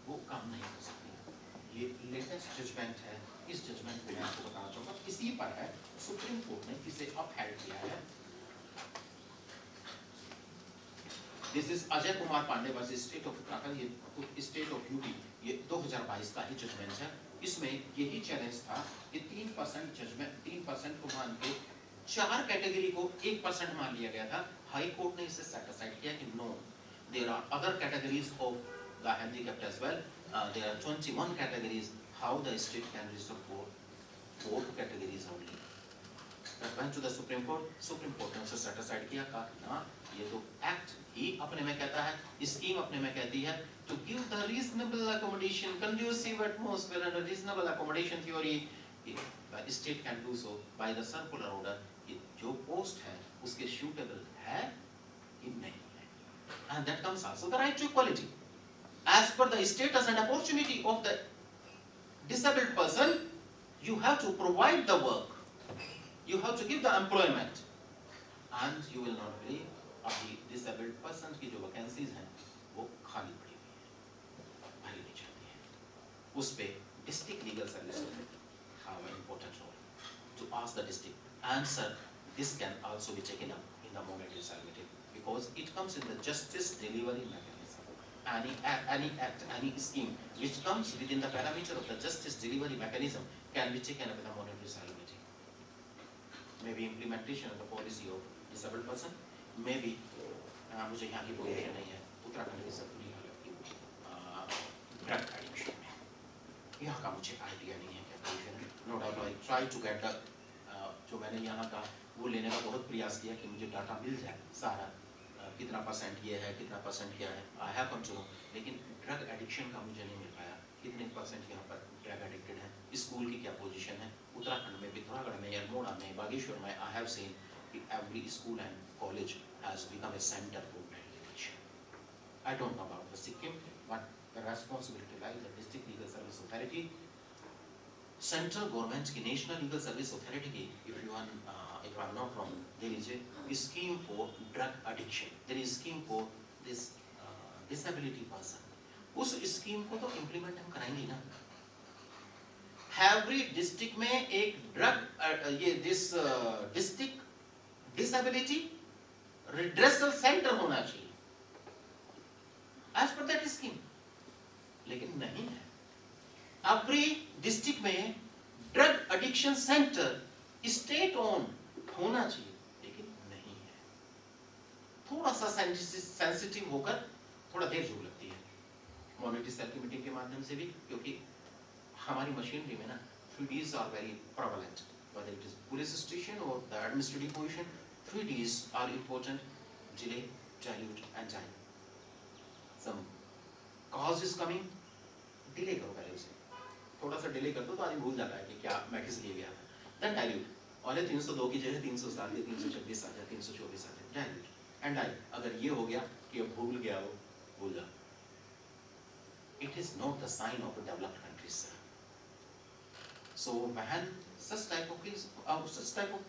वो काम नहीं कर सकती। ये लेटेस्ट जजमेंट है, इस जजमेंट को मैं आपको बताना चाहूंगा, इसी पर है। सुप्रीम कोर्ट ने इसे अपहेल्ड किया है। This is Ajay Kumar Pande versus state of Uttarakhand, ये स्टेट ऑफ यूपी, ये 2022 का ही जजमेंट है। इसमें यही चैलेंज था कि 3% जजमेंट 3% को मान के 4 कैटेगरी को 1% मान लिया गया था। हाई कोर्ट ने इसे सेट असाइड किया कि no, there are other categories of the handicapped as well. There are 21 categories. How the state can reserve for 4 categories only? That went to the Supreme Court. Supreme Court ने उसे set aside किया, कहा ना ये तो act ही अपने में कहता है, scheme अपने में कहती है to give the reasonable accommodation, conducive atmosphere and a reasonable accommodation theory. The state can do so by the circular order. कि जो post है उसके suitable है कि नहीं। And that comes also the right to equality. As per the status and opportunity of the disabled person, you have to provide the work. You have to give the employment. And you will not believe, अभी disabled person की जो vacancies हैं, वो खाली पड़ी हुई हैं, भरी नहीं जाती हैं। उस पे district legal service have an important role to ask the district. And sir, this can also be taken up in the monetary salary. Because it comes in the justice delivery mechanism. Any act, any scheme which comes within the parameter of the justice delivery mechanism can be taken up with a monetary salary. Maybe implementation of the policy of disabled person, maybe मुझे यहाँ की position नहीं है, उत्तराखंड की सबकी drug addiction में यहाँ का मुझे आइडिया नहीं है क्या पोजीशन है। No doubt I try to get the जो मैंने यहाँ का वो लेने का बहुत प्रयास किया कि मुझे डाटा मिल जाए सारा, कितना % ये है, कितना % क्या है, I have come to know. लेकिन ड्रग एडिक्शन का मुझे नहीं मिल पाया, कितने % यहाँ पर ड्रग एडिक्टेड है, स्कूल की क्या पोजीशन है। उत्तराखंड में, पिथौरागढ़ में, अल्मोड़ा में, बागेश्वर में आई हैव सीन कि every school and college has become a centre for drug addiction. I don't know about the Sikkim, but the responsibility lies the district legal service authority, central government की national legal service authority की। If I'm not wrong, there is a scheme for drug addiction. There is a scheme for this disability person. उस scheme को तो implement हम कराएंगे ना। Every district में एक drug district disability redressal centre होना चाहिए as per that scheme, लेकिन नहीं है। Every डिस्ट्रिक्ट में drug addiction centre state own होना चाहिए, लेकिन नहीं है। थोड़ा सा सेंसिटिव होकर थोड़ा देर जो लगती है मॉनिटरी सेल की मीटिंग के माध्यम से भी, क्योंकि हमारी मशीनरी में ना 3Ds are very prevalent, whether it is police station or the administrative position, 3Ds are important: delay, dilute and time. Some cause is coming, delay करो पहले उसे, थोड़ा सा डिले कर दो तो आदमी भूल जाता है कि क्या मैट्रिक्स लिए गया था। देन डाइल्यूट, और 302 की जगह 307 या 326 आ जाए, 324 आ जाए, डाइल्यूट एंड डाइल्यूट। अगर ये हो गया कि अब भूल गया वो, भूल जा। It is not the sign of a developed country, sir. So when such type of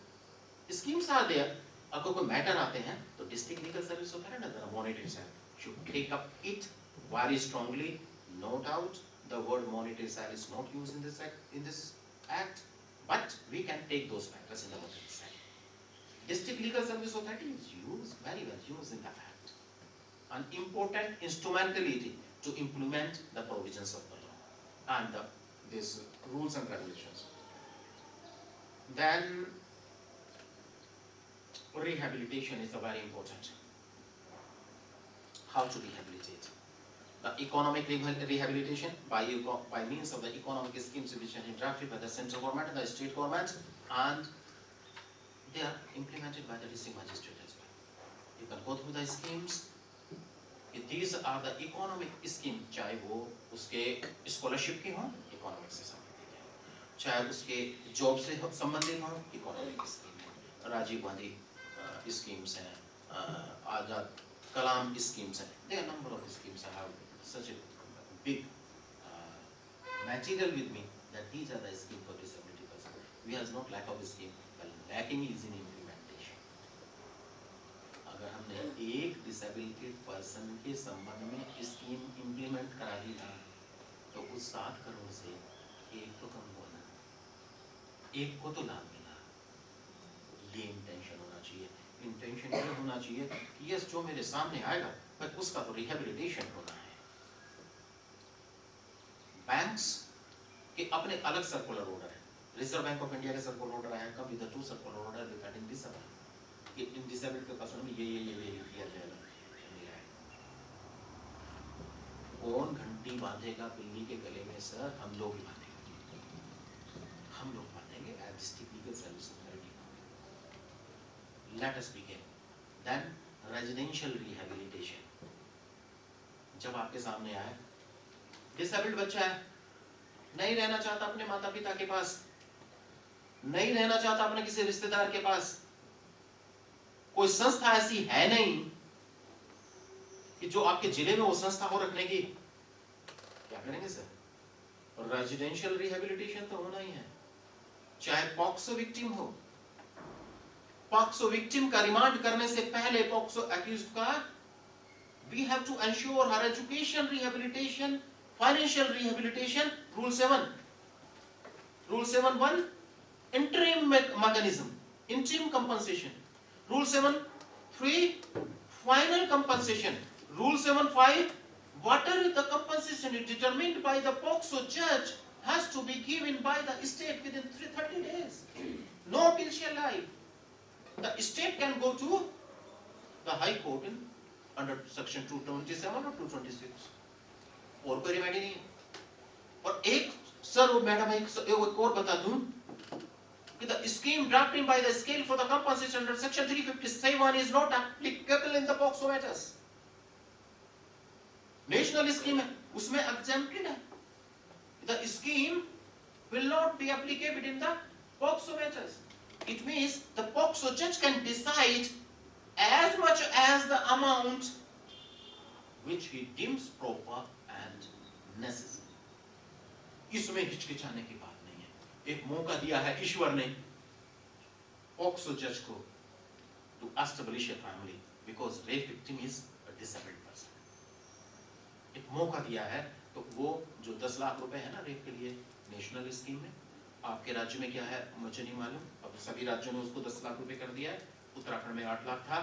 schemes are there, अगर कोई मैटर आते हैं तो district legal service authority the monitory cell should take up it very strongly. No doubt the word monetary cell is not used in this act, but we can take those matters in the monetary cell. District Legal Service Authority is used, very well used in the Act. An important instrumentality to implement the provisions of the law and these rules and regulations. Then rehabilitation is very important. How to rehabilitate? The economic rehabilitation by means of the economic schemes which are drafted by the central government and the state government, and they are implemented by the district magistrate as well. You can go through the schemes. These are the economic scheme, चाहे वो उसके scholarship की हो, economic से संबंधित है, चाहे उसके जॉब से संबंधित हो, इकोनॉमिक स्कीम है, राजीव गांधी schemes हैं, आजाद कलाम schemes हैं. There are a number of schemes. I have such a big material with me that these are the schemes for disability persons. We have not lack of scheme, but lacking is in implementation. अगर हमने एक डिसेबिलिटेड person के संबंध में scheme implement करा दी था, तो उस 7 करोड़ से एक तो कम हुआ ना, एक को तो लाभ मिला. ये इंटेंशन होना चाहिए. इंटेंशन ये होना चाहिए कि यस, जो मेरे सामने आएगा पर उसका तो रिहेबिलिटेशन होना है. बैंक्स के अपने अलग सर्कुलर ऑर्डर है. रिजर्व बैंक ऑफ इंडिया के सर्कुलर ऑर्डर है, come with 2 circular order regarding disable. कि इन डिसेबल्ड के पर्सन में ये किया जाएगा. कौन घंटी बांधेगा बिल्ली के गले में? सर, हम लोग ही बांधेंगे. हम लोग बांधेंगे as district legal service authority. Let us begin. Then residential rehabilitation. जब आपके सामने आए, डिसेबल्ड बच्चा है, नहीं रहना चाहता अपने माता पिता के पास, नहीं रहना चाहता अपने किसी रिश्तेदार के पास, कोई संस्था ऐसी है नहीं कि जो आपके जिले में वो संस्था हो रखने की, क्या करेंगे सर? रेजिडेंशियल रिहेबिलिटेशन तो होना ही है. चाहे पॉक्सो विक्टिम हो, पॉक्सो विक्टिम का रिमांड करने से पहले पॉक्सो अक्यूज्ड का we have to ensure her education rehabilitation, financial rehabilitation. Rule 7, Rule 7(1), interim mechanism, interim compensation. Rule 7(3), final compensation. Rule 7(5), whatever the compensation is determined by the POXO judge has to be given by the state within 30 days. No appeal shall lie. The state can go to the High Court under section 227 or 226. और कोई remedy नहीं. और एक sir वो madam एक और बता दूं कि the scheme drafted by the scale for the compensation under section 357 is not applicable in the POXO matters. National scheme है, उसमें exempted है. The scheme will not be applicable in the POXO matters. It means the POXO judge can decide as much as the amount which he deems proper and necessary. इसमें हिचकिचाने की बात नहीं है. एक मौका दिया है ईश्वर ने POXO judge को to establish a family because rape victim is a disabled person. एक मौका दिया है, तो वो जो 10 लाख रुपए है ना रेप के लिए नेशनल स्कीम में, आपके राज्य में क्या है मुझे नहीं मालूम. अब सभी राज्यों ने उसको 10 लाख रुपए कर दिया है. उत्तराखंड में 8 लाख था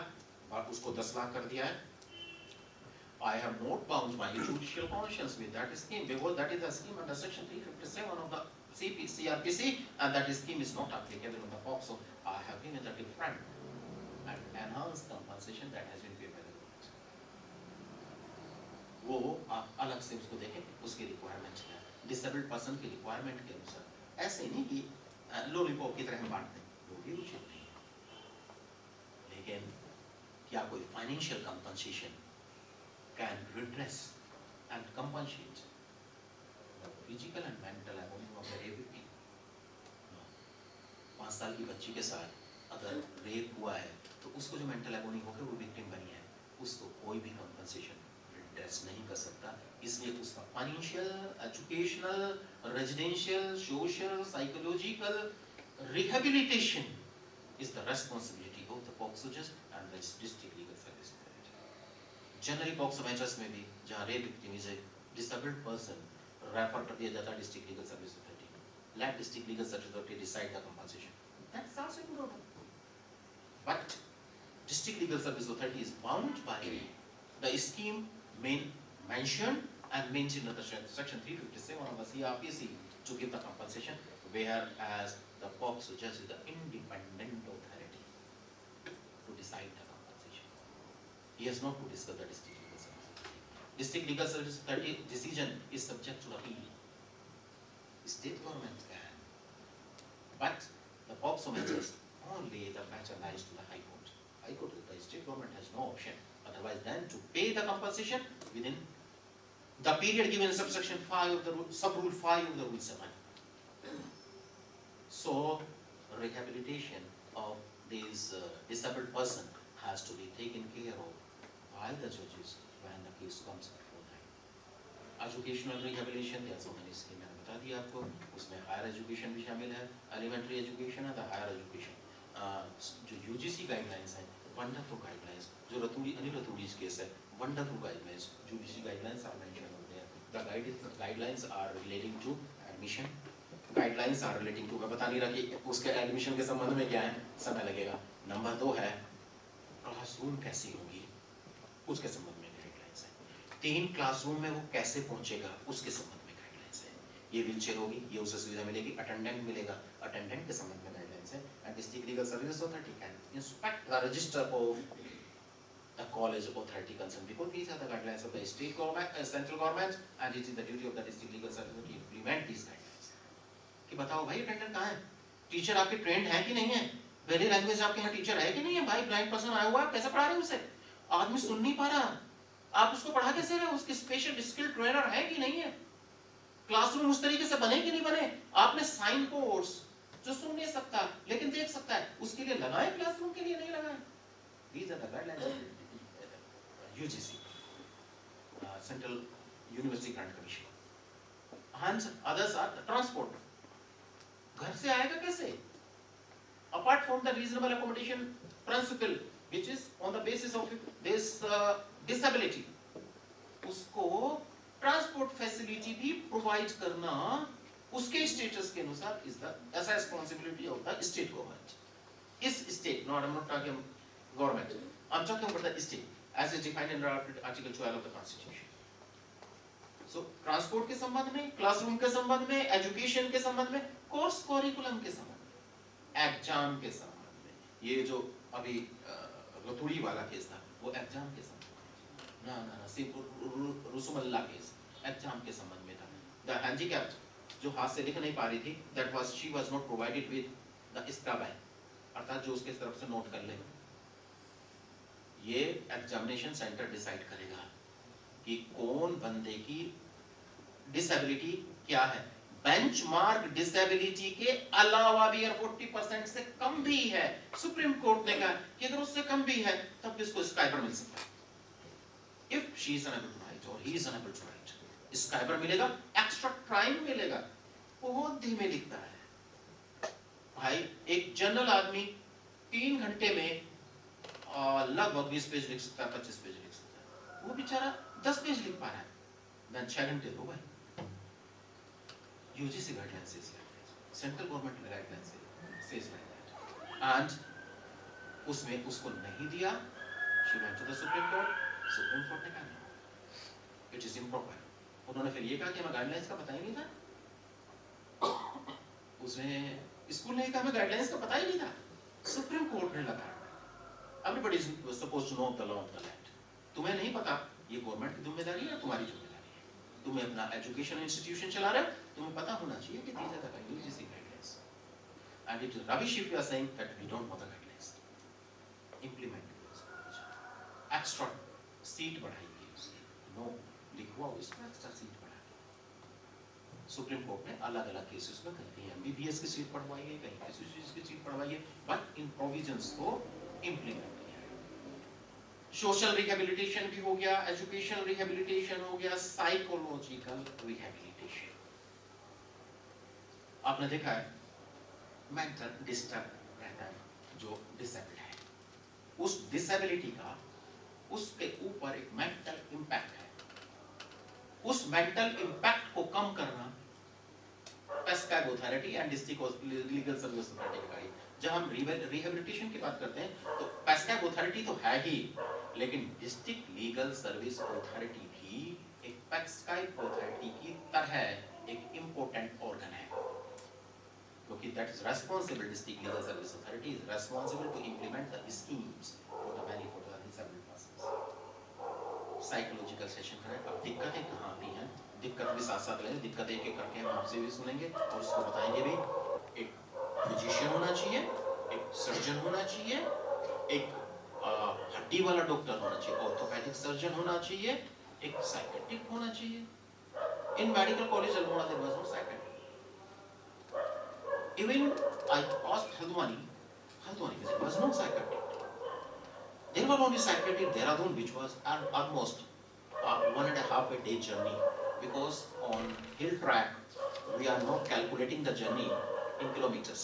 और उसको 10 लाख कर दिया है. I have not bound my judicial conscience with that scheme because that is the scheme under section 357 of the CRPC and that scheme is not applicable in the POXO. I have given a different and enhanced compensation that has been paid by the government. वो आप अलग से उसको देखें, उसकी requirement क्या है, disabled person की रिक्वायरमेंट के अनुसार. ऐसे नहीं कि लॉलीपॉप की तरह हम बांट दें, वो भी उचित नहीं है. लेकिन क्या कोई financial compensation can redress and compensate the physical and mental agony of the rape victim? No. 5 साल की बच्ची के साथ अगर रेप हुआ है तो उसको जो मेंटल एगोनी होकर वो विक्टिम बनी है, उसको कोई भी कंपनसेशन रिड्रेस नहीं कर सकता. इसलिए उसका financial, educational, residential, social, psychological rehabilitation is the responsibility of the POXO judge and the district legal service. Generally POCSO matters में भी जहाँ rape victim is a disabled person refer कर दिया जाता है district legal service authority. Let district legal service authority decide the compensation. That's also good order. But District Legal Service Authority is bound by the scheme mentioned and mentioned in the section 357 of the CRPC to give the compensation, whereas the POCSO judge is the independent authority to decide the compensation. He has not to discuss the District Legal Service Authority. District Legal Service Authority decision is subject to appeal. State government can, but the POCSO matters only the matter lies to the High Court. High Court, the state government has no option otherwise than to pay the compensation within the period given in subsection 5 of the sub-rule 5 of the Rule 7. So, rehabilitation of this disabled person has to be taken care of by the judges when the case comes before them. Educational rehabilitation, there are so many schemes, मैंने बता दिया आपको, उसमें higher education भी शामिल है, elementary education है, the higher education. जो UGC guidelines हैं, wonderful guidelines, जो Anil Raturi's case है, wonderful guidelines, UGC guidelines are mentioned over there. The guidelines are relating to admission, guidelines are relating to, मैं बता नहीं रहा कि उसके admission के संबंध में क्या है, समय लगेगा. नंबर 2 है, classroom कैसी होगी, उसके संबंध में guidelines है. 3 classroom में वो कैसे पहुंचेगा, उसके संबंध में guidelines है. ये व्हीलचेयर होगी, ये उसे सुविधा मिलेगी, अटेंडेंट मिलेगा, अटेंडेंट के संबंध में गाइडलाइंस है. And district legal service authority can inspect the register of the college authority concern because these are the guidelines of the state government, central government, and it is the duty of the district legal service to implement these guidelines. कि बताओ भाई attendant कहाँ है, teacher आपके trend है कि नहीं है, वेरी लैंग्वेज आपके यहाँ टीचर है कि नहीं है, भाई ब्लाइंड पर्सन आया हुआ है, कैसे पढ़ा रहे हो उसे, आदमी सुन नहीं पा रहा, आप उसको पढ़ा कैसे रहे हो, उसकी स्पेशल स्किल ट्रेनर है कि नहीं है, क्लासरूम उस तरीके से बने कि नहीं बने, आपने साइन बोर्ड्स जो सुन नहीं सकता लेकिन देख सकता है, उसके लिए लगाए, क्लासरूम के लिए नहीं लगाए. These are the guidelines of UGC, Central University Grant Commission. And others are the transport. घर से आएगा कैसे? Apart from the reasonable accommodation principle, which is on the basis of this disability, उसको ट्रांसपोर्ट फैसिलिटी भी provide करना उसके status के अनुसार is the responsibility of the state government. इस state, not I am not talking government, I am talking about the state as is defined in article 12 of the constitution. So transport के संबंध में, classroom के संबंध में, education के संबंध में, कोर्स करिकुलम के संबंध में, एग्जाम के संबंध में. ये जो अभी रतुड़ी वाला केस था वो एग्जाम के संबंध ना सिर्फ रुसुमल्ला केस एग्जाम के संबंध में था. द हैंडीकैप्ड जो हाथ से लिख नहीं पा रही थी, that was she was not provided with the scribe, अर्थात जो उसके तरफ से नोट कर ले. ये एग्जामिनेशन सेंटर डिसाइड करेगा कि कौन बंदे की डिसेबिलिटी क्या है. बेंचमार्क डिसेबिलिटी के अलावा भी अगर 40% से कम भी है, सुप्रीम कोर्ट ने कहा कि अगर उससे कम भी है तब भी इसको स्क्राइबर मिल सकता है. If she is unable to write or he is unable to write, scriber मिलेगा, एक्स्ट्रा टाइम मिलेगा. बहुत धीमे लिखता है भाई. एक जनरल आदमी 3 घंटे में लगभग 20 पेज लिख सकता है, 25 पेज लिख सकता है. वो बेचारा 10 पेज लिख पा रहा है, मैं 6 घंटे दो भाई. UGC guidelines says like that, central government guidelines says like that, and उसमें उसको नहीं दिया. She went to the Supreme Court. Supreme court ने कहा इट इज इम्प्रॉपर. उन्होंने फिर ये कहा कि हमें गाइडलाइंस का पता ही नहीं था. उसमें स्कूल ने कहा हमें गाइडलाइंस का पता ही नहीं था. सुप्रीम कोर्ट ने लगा everybody is supposed to know the law of the land. तुम्हें नहीं पता, ये गवर्नमेंट की जिम्मेदारी है, तुम्हारी जिम्मेदारी है. तुम्हें अपना एजुकेशन इंस्टीट्यूशन चला रहे हो, तुम्हें पता होना चाहिए कि these are the UGC guidelines. And it is rubbish if you are saying that we don't know the guidelines. Implement extra seat बढ़ाएगी उसकी, नो लिखवाओ इसको एक्स्ट्रा सीट बढ़ा. सुप्रीम कोर्ट ने अलग अलग केसेस में कहीं MBBS की सीट बढ़वाई है, कहीं किसी चीज की सीट बढ़वाई है, बट इन प्रोविजंस को इंप्लीमेंट किया. सोशल रिहेबिलिटेशन भी हो गया, एजुकेशनल रिहेबिलिटेशन हो गया, साइकोलॉजिकल रिहेबिलिटेशन. आपने देखा है मेंटल डिस्टर्ब रहता है जो डिसेबल्ड है, उस डिसेबिलिटी का उसके ऊपर एक मेंटल इंपैक्ट है. उस मेंटल इंपैक्ट को कम करना prescribe authority and district legal service authority की जब हम रिहेबिलिटेशन की बात करते हैं तो पैस्कैब अथॉरिटी तो है ही, लेकिन डिस्ट्रिक्ट लीगल सर्विस अथॉरिटी भी एक पैस्कैब अथॉरिटी की तरह एक इम्पोर्टेंट ऑर्गन है, क्योंकि that is responsible, district legal service authority is responsible to implement the schemes for the benefit of disabled persons. Psychological session है। अब दिक्कतें कहाँ आती हैं, दिक्कत भी साथ साथ लेंगे, दिक्कत एक एक करके हम आपसे भी सुनेंगे और उसको बताएंगे भी। एक फिजिशियन होना चाहिए, एक सर्जन होना चाहिए, एक हड्डी वाला डॉक्टर होना चाहिए, ऑर्थोपेडिक सर्जन होना चाहिए, एक साइकेट्रिक होना चाहिए। In medical college Almora there was no psychiatric. Even I asked Haldwani there was no psychiatric. There were only psychiatric Dehradun, which was almost 1.5 a day journey, because on hill track we are not calculating the journey in kilometers.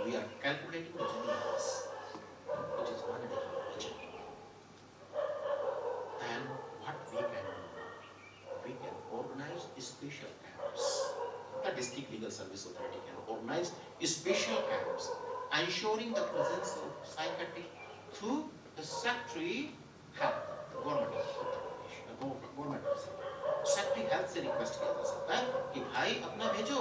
We are calculating the journey in hours, which is 1.5 a journey. And what we can do, we can organize special camps. The district legal service authority can organize special camps ensuring the presence of psychiatric through the secretary health, government secretary health से request किया जा सकता है कि भाई अपना भेजो,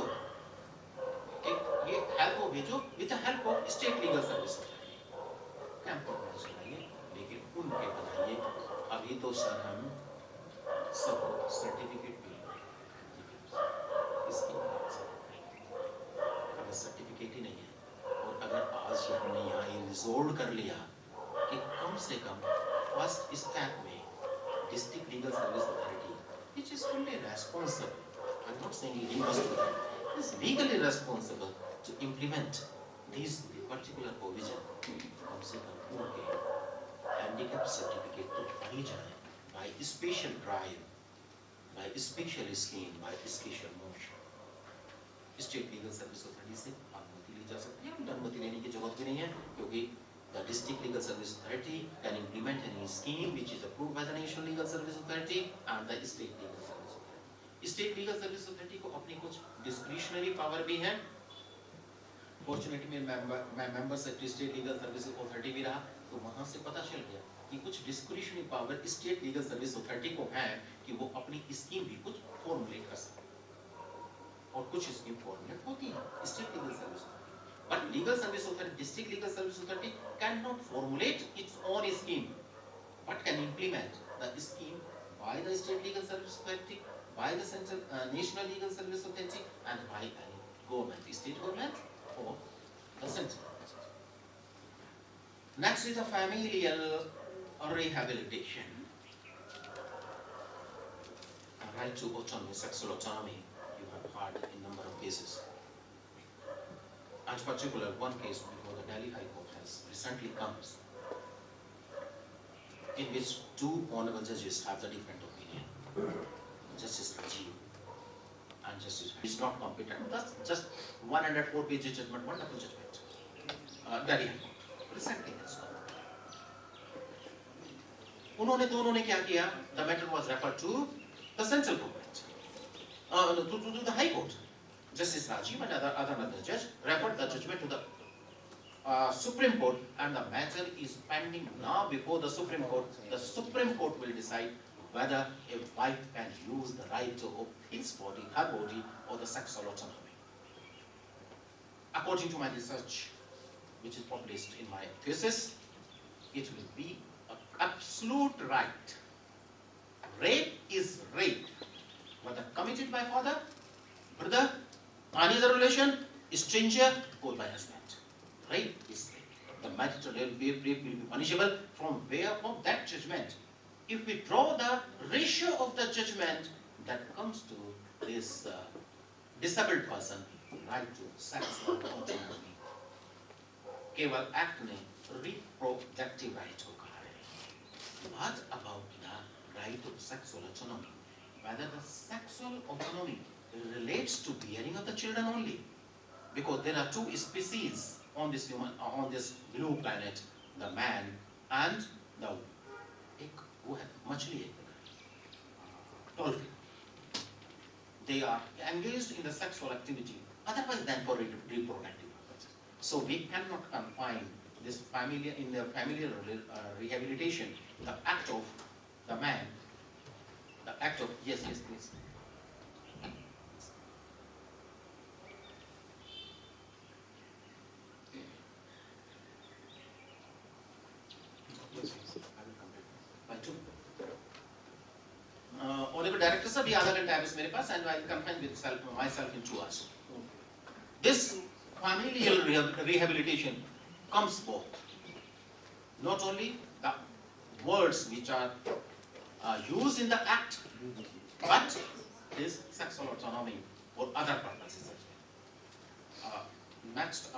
एक ये हेल्प को भेजो with the help of state legal service authority. Camp organise कराइए, लेकिन उनके बनाइए। अभी तो सर हम सब सर्टिफिकेट भी इसकी अगर सर्टिफिकेट ही नहीं है, और अगर आज हमने यहाँ ये रिजोल्व कर लिया कि कम से कम फर्स्ट स्टेप में district legal service authority which is fully responsible, I'm not saying he must do that, is legally responsible to implement these particular provision, कम से कम उनके handicap certificate तो बनी जाए by special drive, by special scheme, by special motion। State legal service authority से अनुमति ली जा सकती है, अनुमति लेने की जरूरत भी नहीं है, क्योंकि the district legal service authority can implement any scheme which is approved by the national legal service authority and the state legal service authority। state legal service authority को अपनी कुछ discretionary power भी है। Fortunately मैं member secretary state legal service authority भी रहा, तो वहाँ से पता चल गया कि कुछ discretionary power state legal service authority को है कि वो अपनी scheme भी कुछ formulate कर सकते हैं, और कुछ scheme formulate होती है state legal service authority। But legal service authority, district legal service authority cannot formulate its own scheme, but can implement the scheme by the state legal service authority, by the central national legal service authority, and by any government, state government or the central. Next is the familial rehabilitation. Right to autonomy, sexual autonomy, you have heard in number of cases. And particular one case before the Delhi High Court has recently come, in which two honorable judges have the different opinion. Justice Rajiv and Justice is not competent. That's just 104-page judgment, wonderful judgment. Delhi High Court recently has come. उन्होंने दोनों ने क्या किया? The matter was referred to the central government, to the High Court. Justice Rajiv and another judge referred the judgment to the Supreme Court, and the matter is pending now before the Supreme Court. The Supreme Court will decide whether a wife can use the right of his body, her body, or the sexual autonomy. According to my research, which is published in my thesis, it will be an absolute right. Rape is rape, whether committed by father, brother, any other relation, stranger, or by husband. Rape is rape. The marital rape will be punishable from where from that judgment. If we draw the ratio of the judgment that comes to this disabled person, right to sexual autonomy, केवल act ने reproductive right को कहा है। What about the right of sexual autonomy? Whether the sexual autonomy relates to bearing of the children only, because there are two species on this blue planet, the man and the machli, dolphin. They are engaged in the sexual activity otherwise than for reproductive purposes. So we cannot confine this family in their familial rehabilitation, the act of the man, the act of, yes, please. Honorable Director sir, आधा घंटा है मेरे पास, and I will confine myself in 2 hours. This familial rehabilitation comes forth not only the words which are used in the act, but this sexual autonomy for other purposes as well. Next,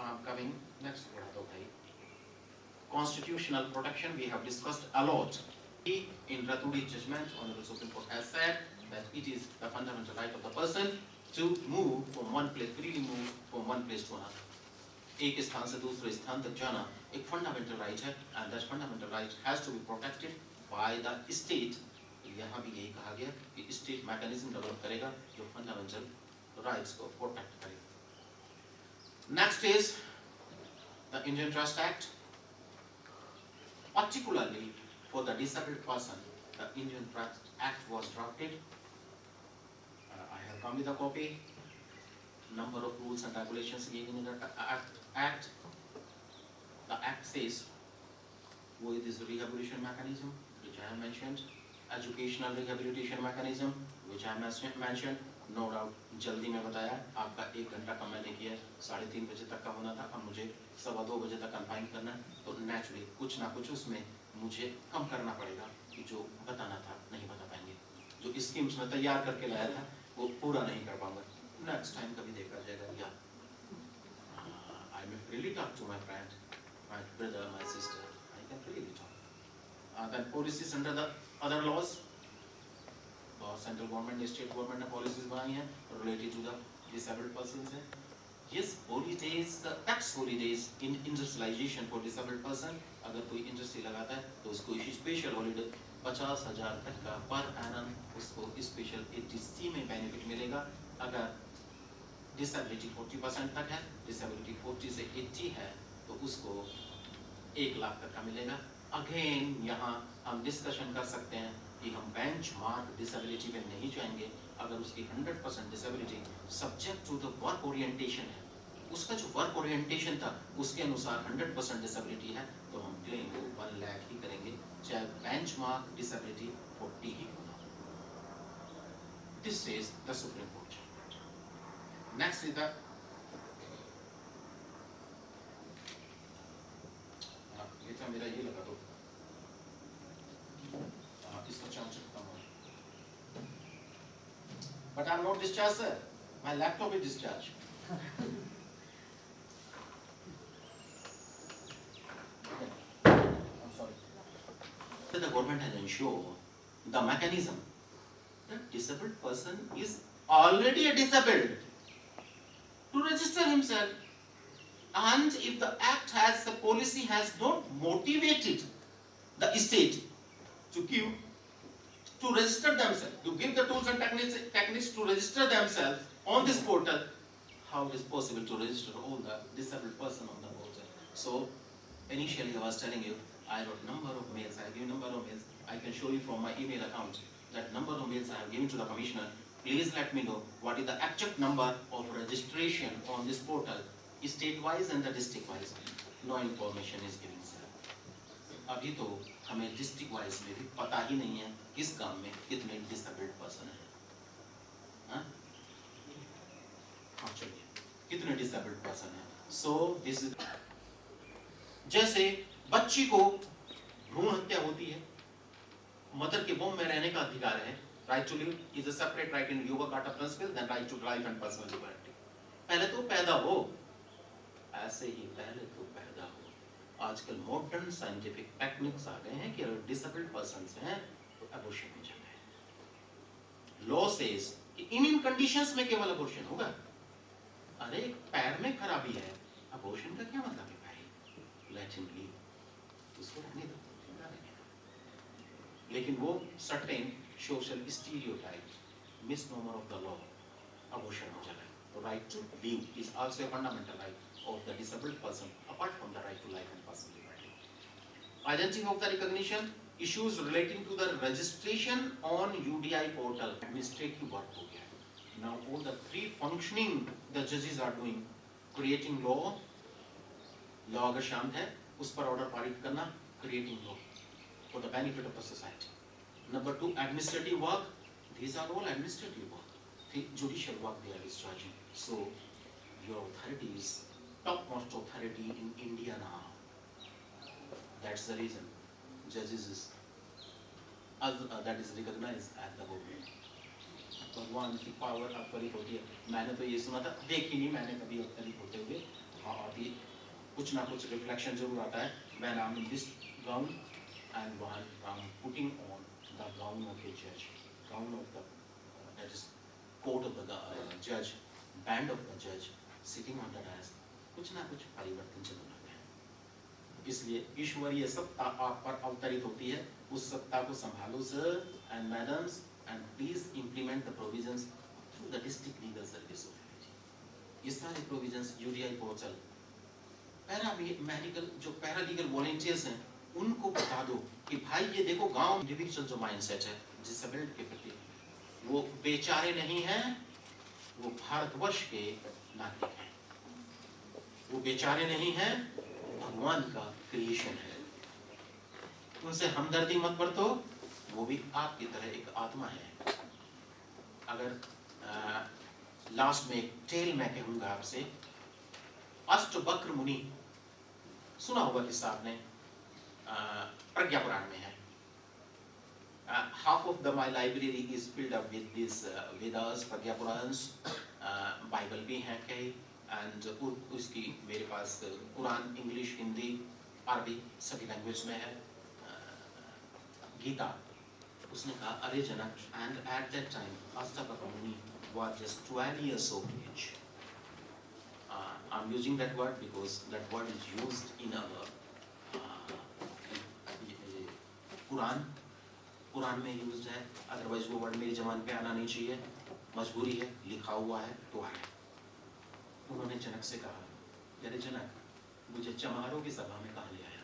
constitutional protection we have discussed a lot. In Rathudi's judgment, Honorable Supreme Court has said that it is the fundamental right of the person to move from one place, freely move from one place to another. एक स्थान से दूसरे स्थान तक जाना एक fundamental right है, and that fundamental right has to be protected by the state. यहाँ भी यही कहा गया कि state mechanism develop करेगा जो fundamental rights को protect करेगा. Next is the Indian Trust Act. Particularly for the disabled person, the Indian Trust Act was drafted. I have come with a copy. Number of rules and regulations given in the act. The act says with this rehabilitation mechanism, which I have mentioned, educational rehabilitation mechanism, which I have mentioned, no doubt जल्दी में बताया आपका 1 घंटा का मैंने किया 3:30 बजे तक का होना था, अब मुझे 2:15 बजे तक कन्फाइन करना है, तो नेचुरली कुछ ना कुछ उसमें मुझे कम करना पड़ेगा कि जो बताना था नहीं बता पाएंगे, जो स्कीम्स में तैयार करके लाया था वो पूरा नहीं कर पाऊंगा, नेक्स्ट टाइम कभी देखा जाएगा. या I may freely talk to my friend, my brother, my sister, I can freely talk. Then policies under the other laws, central government ने स्टेट गवर्नमेंट ने पॉलिसीज बनाई हैं related to the disabled persons हैं. Yes, holidays, tax holidays in industrialisation for disabled person. अगर कोई industry लगाता है तो उसको स्पेशल हॉलीडे 50,000 तक का पर एनम उसको स्पेशल एटीसी में बेनिफिट मिलेगा. अगर डिसेबिलिटी 40% तक है, डिसेबिलिटी 40 से 80 है तो उसको 1 लाख तक का मिलेगा. अगेन यहाँ हम डिस्कशन कर सकते हैं कि हम बेंचमार्क डिसेबिलिटी पे नहीं जाएंगे. अगर उसकी 100% disability subject to the work orientation है, उसका जो वर्क ओरिएंटेशन था उसके अनुसार 100% डिसेबिलिटी है, तो हम क्लेम को 1 लाख ही करेंगे, चाहे बेंचमार्क डिसेबिलिटी 40 ही हो. This is the supreme court. Next is the मेरा ये लगा दो इसका चार्ज खत्म हो. But I'm not discharged, sir. My laptop is discharged. I'm sorry. The government has ensured the mechanism that disabled person is already a disabled to register himself. And if the act has, the policy has not motivated the state to register themselves, to give the tools and techniques to register themselves on this portal, how it is possible to register all the disabled person on the portal? So initially I was telling you, I wrote number of mails, I give number of mails, I can show you from my email account that number of mails I have given to the commissioner. Please let me know what is the actual number of registration on this portal, state-wise and the district-wise. No information is given, sir. अभी तो हमें district-wise में भी पता ही नहीं है किस गांव में कितने disabled person हैं. हाँ चलिए, कितने disabled person हैं. So this is जैसे बच्ची को भ्रूण हत्या होती है, मदर के वोम में रहने का अधिकार है. Right to live is a separate right in Yoga Carta principle than right to life and personal liberty. पहले तो पैदा हो, ऐसे ही पहले तो पैदा हो. आजकल मॉडर्न साइंटिफिक टेक्निक्स आ गए हैं कि अगर डिसेबल्ड पर्सन्स हैं तो अबॉर्शन हो जाता है. लॉ सेज कि इन कंडीशंस में केवल अबॉर्शन होगा. अरे पैर में खराबी है, अबॉर्शन का क्या मतलब है भाई? लेट हिम लीव, उसको रहने दो. लेकिन वो certain social stereotype, misnomer of the law, abortion हो जाता है. right to live is also a fundamental right of the disabled person, apart from the right to life and personal liberty. Identity of the recognition, issues relating to the registration on UDI portal, administrative work हो गया है. Now all the three functioning the judges are doing, creating law अगर शांत है उस पर order पारित करना, creating law for the benefit of the society. Number two, administrative work. These are all administrative work. The judicial work they are discharging. So your authority is topmost authority in India now. That's the reason judges is that is recognized at the government. भगवान की power अवतरित होती है. मैंने तो ये सुना था, देखी नहीं मैंने कभी अवतरित होते हुए. हाँ अभी कुछ ना कुछ रिफ्लेक्शन जरूर आता है. When I'm in this gown and while I'm putting on the gown of the judge, gown of the that is coat of the judge, band of the judge, sitting on the dais, कुछ ना कुछ परिवर्तन जरूर आता है. इसलिए ईश्वरीय सत्ता आप पर अवतरित होती है. उस सत्ता को संभालो sir and madams, and please implement the provisions through the district legal service authority. ये सारे provisions UDI portal, पैरामेडिकल जो पैरालीगल वॉलंटियर्स हैं उनको बता दो कि भाई ये देखो गांव इंडिविजुअल जो माइंडसेट है डिसेबल्ड के प्रति, वो बेचारे नहीं हैं, वो भारतवर्ष के नागरिक हैं. वो बेचारे नहीं हैं, भगवान का क्रिएशन है. उनसे हमदर्दी मत बरतो, वो भी आपकी तरह एक आत्मा है. अगर लास्ट में एक टेल मैं कहूंगा आपसे, अष्टवक्र मुनि सुना होगा किस्सा आपने, प्रज्ञा पुराण में है. Half of my library is filled up with these Vedas, Pragya Puranas, Bible भी है कई, and उसकी मेरे पास कुरान इंग्लिश हिंदी अरबी सभी लैंग्वेज में है. गीता, उसने कहा अरे जनक, and at that time Ashtavakra मुनि was just 12 years of age. I'm using that word because that word is used in our Quran में यूज्ड है. अदरवाइज वो वर्ड मेरी जबान पे आना नहीं चाहिए, मजबूरी है, लिखा हुआ है तो है. उन्होंने जनक से कहा, अरे जनक, मुझे चमारों की सभा में कहाँ ले आया?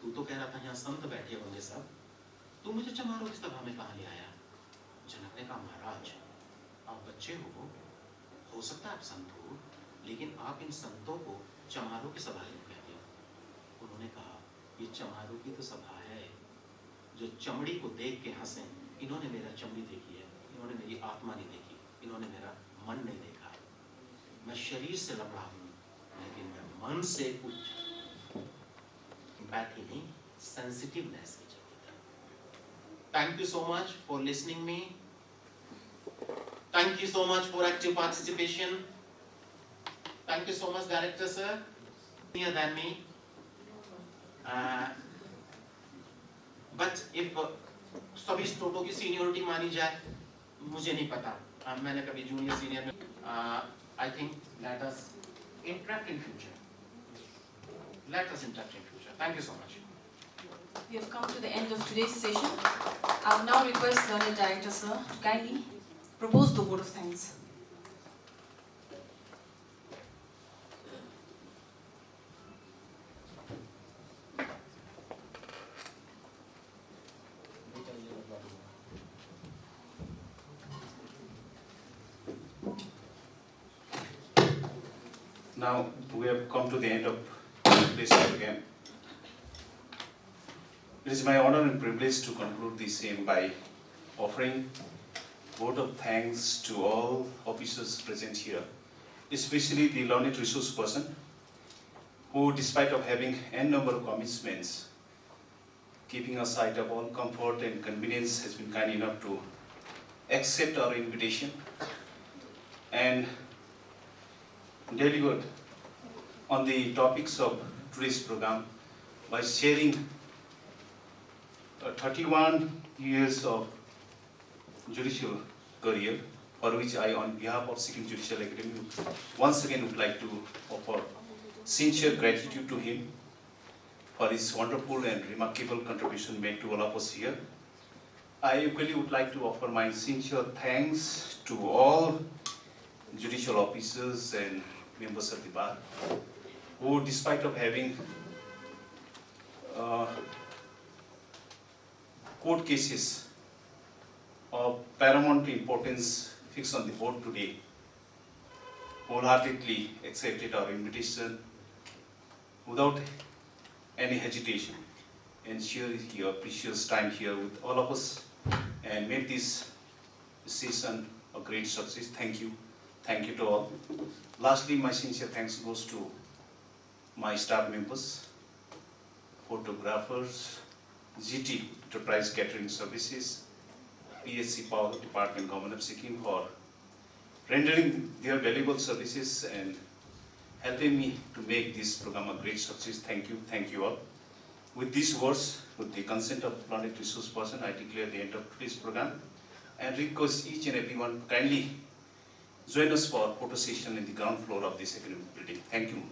तू तो कह रहा था यहाँ संत बैठे होंगे सब, तू मुझे चमारों की सभा में कहाँ ले आया? जनक ने कहा, महाराज आप बच्चे हो सकता है आप संत हो, लेकिन आप इन संतों को चमारों की सभा क्यों कहते हो? उन्होंने कहा, ये चमारों की तो सभा है जो चमड़ी को देख के हंसे. इन्होंने मेरा चमड़ी देखी है, इन्होंने मेरी आत्मा नहीं देखी, इन्होंने मेरा मन नहीं देखा. मैं शरीर से लड़ रहा हूँ, लेकिन मैं मन से कुछ एम्पैथी नहीं, सेंसिटिवनेस की जरूरत है. Thank you so much for listening me. Thank you so much for active participation. Thank you so much, Director sir. Senior than me. But if सभी स्टूडेंटों की सीनियरिटी मानी जाए, मुझे नहीं पता. मैंने कभी जूनियर सीनियर में. I think let us interact in future. Let us interact in future. Thank you so much. We have come to the end of today's session. I will now request Learned Director sir to kindly propose the vote of thanks. Now we have come to the end of this program. It is my honor and privilege to conclude the same by offering vote of thanks to all officers present here, especially the learned resource person who, despite of having n number of commitments, keeping aside of all comfort and convenience, has been kind enough to accept our invitation and delivered on the topics of today's program by sharing 31 years of judicial career, for which I, on behalf of Sikkim Judicial Academy, once again would like to offer sincere gratitude to him for his wonderful and remarkable contribution made to all of us here. I equally would like to offer my sincere thanks to all judicial officers and members of the bar, who despite of having court cases of paramount importance fixed on the board today, wholeheartedly accepted our invitation without any hesitation and share your precious time here with all of us and made this session a great success. Thank you. Thank you to all. Lastly, my sincere thanks goes to my staff members, photographers, GT, Enterprise Catering Services, PSC Power Department, Government of Sikkim, for rendering their valuable services and helping me to make this program a great success. Thank you all. With these words, with the consent of Planet Resource Person, I declare the end of today's program and request each and everyone to kindly join us for photo session in the ground floor of this academic building. Thank you.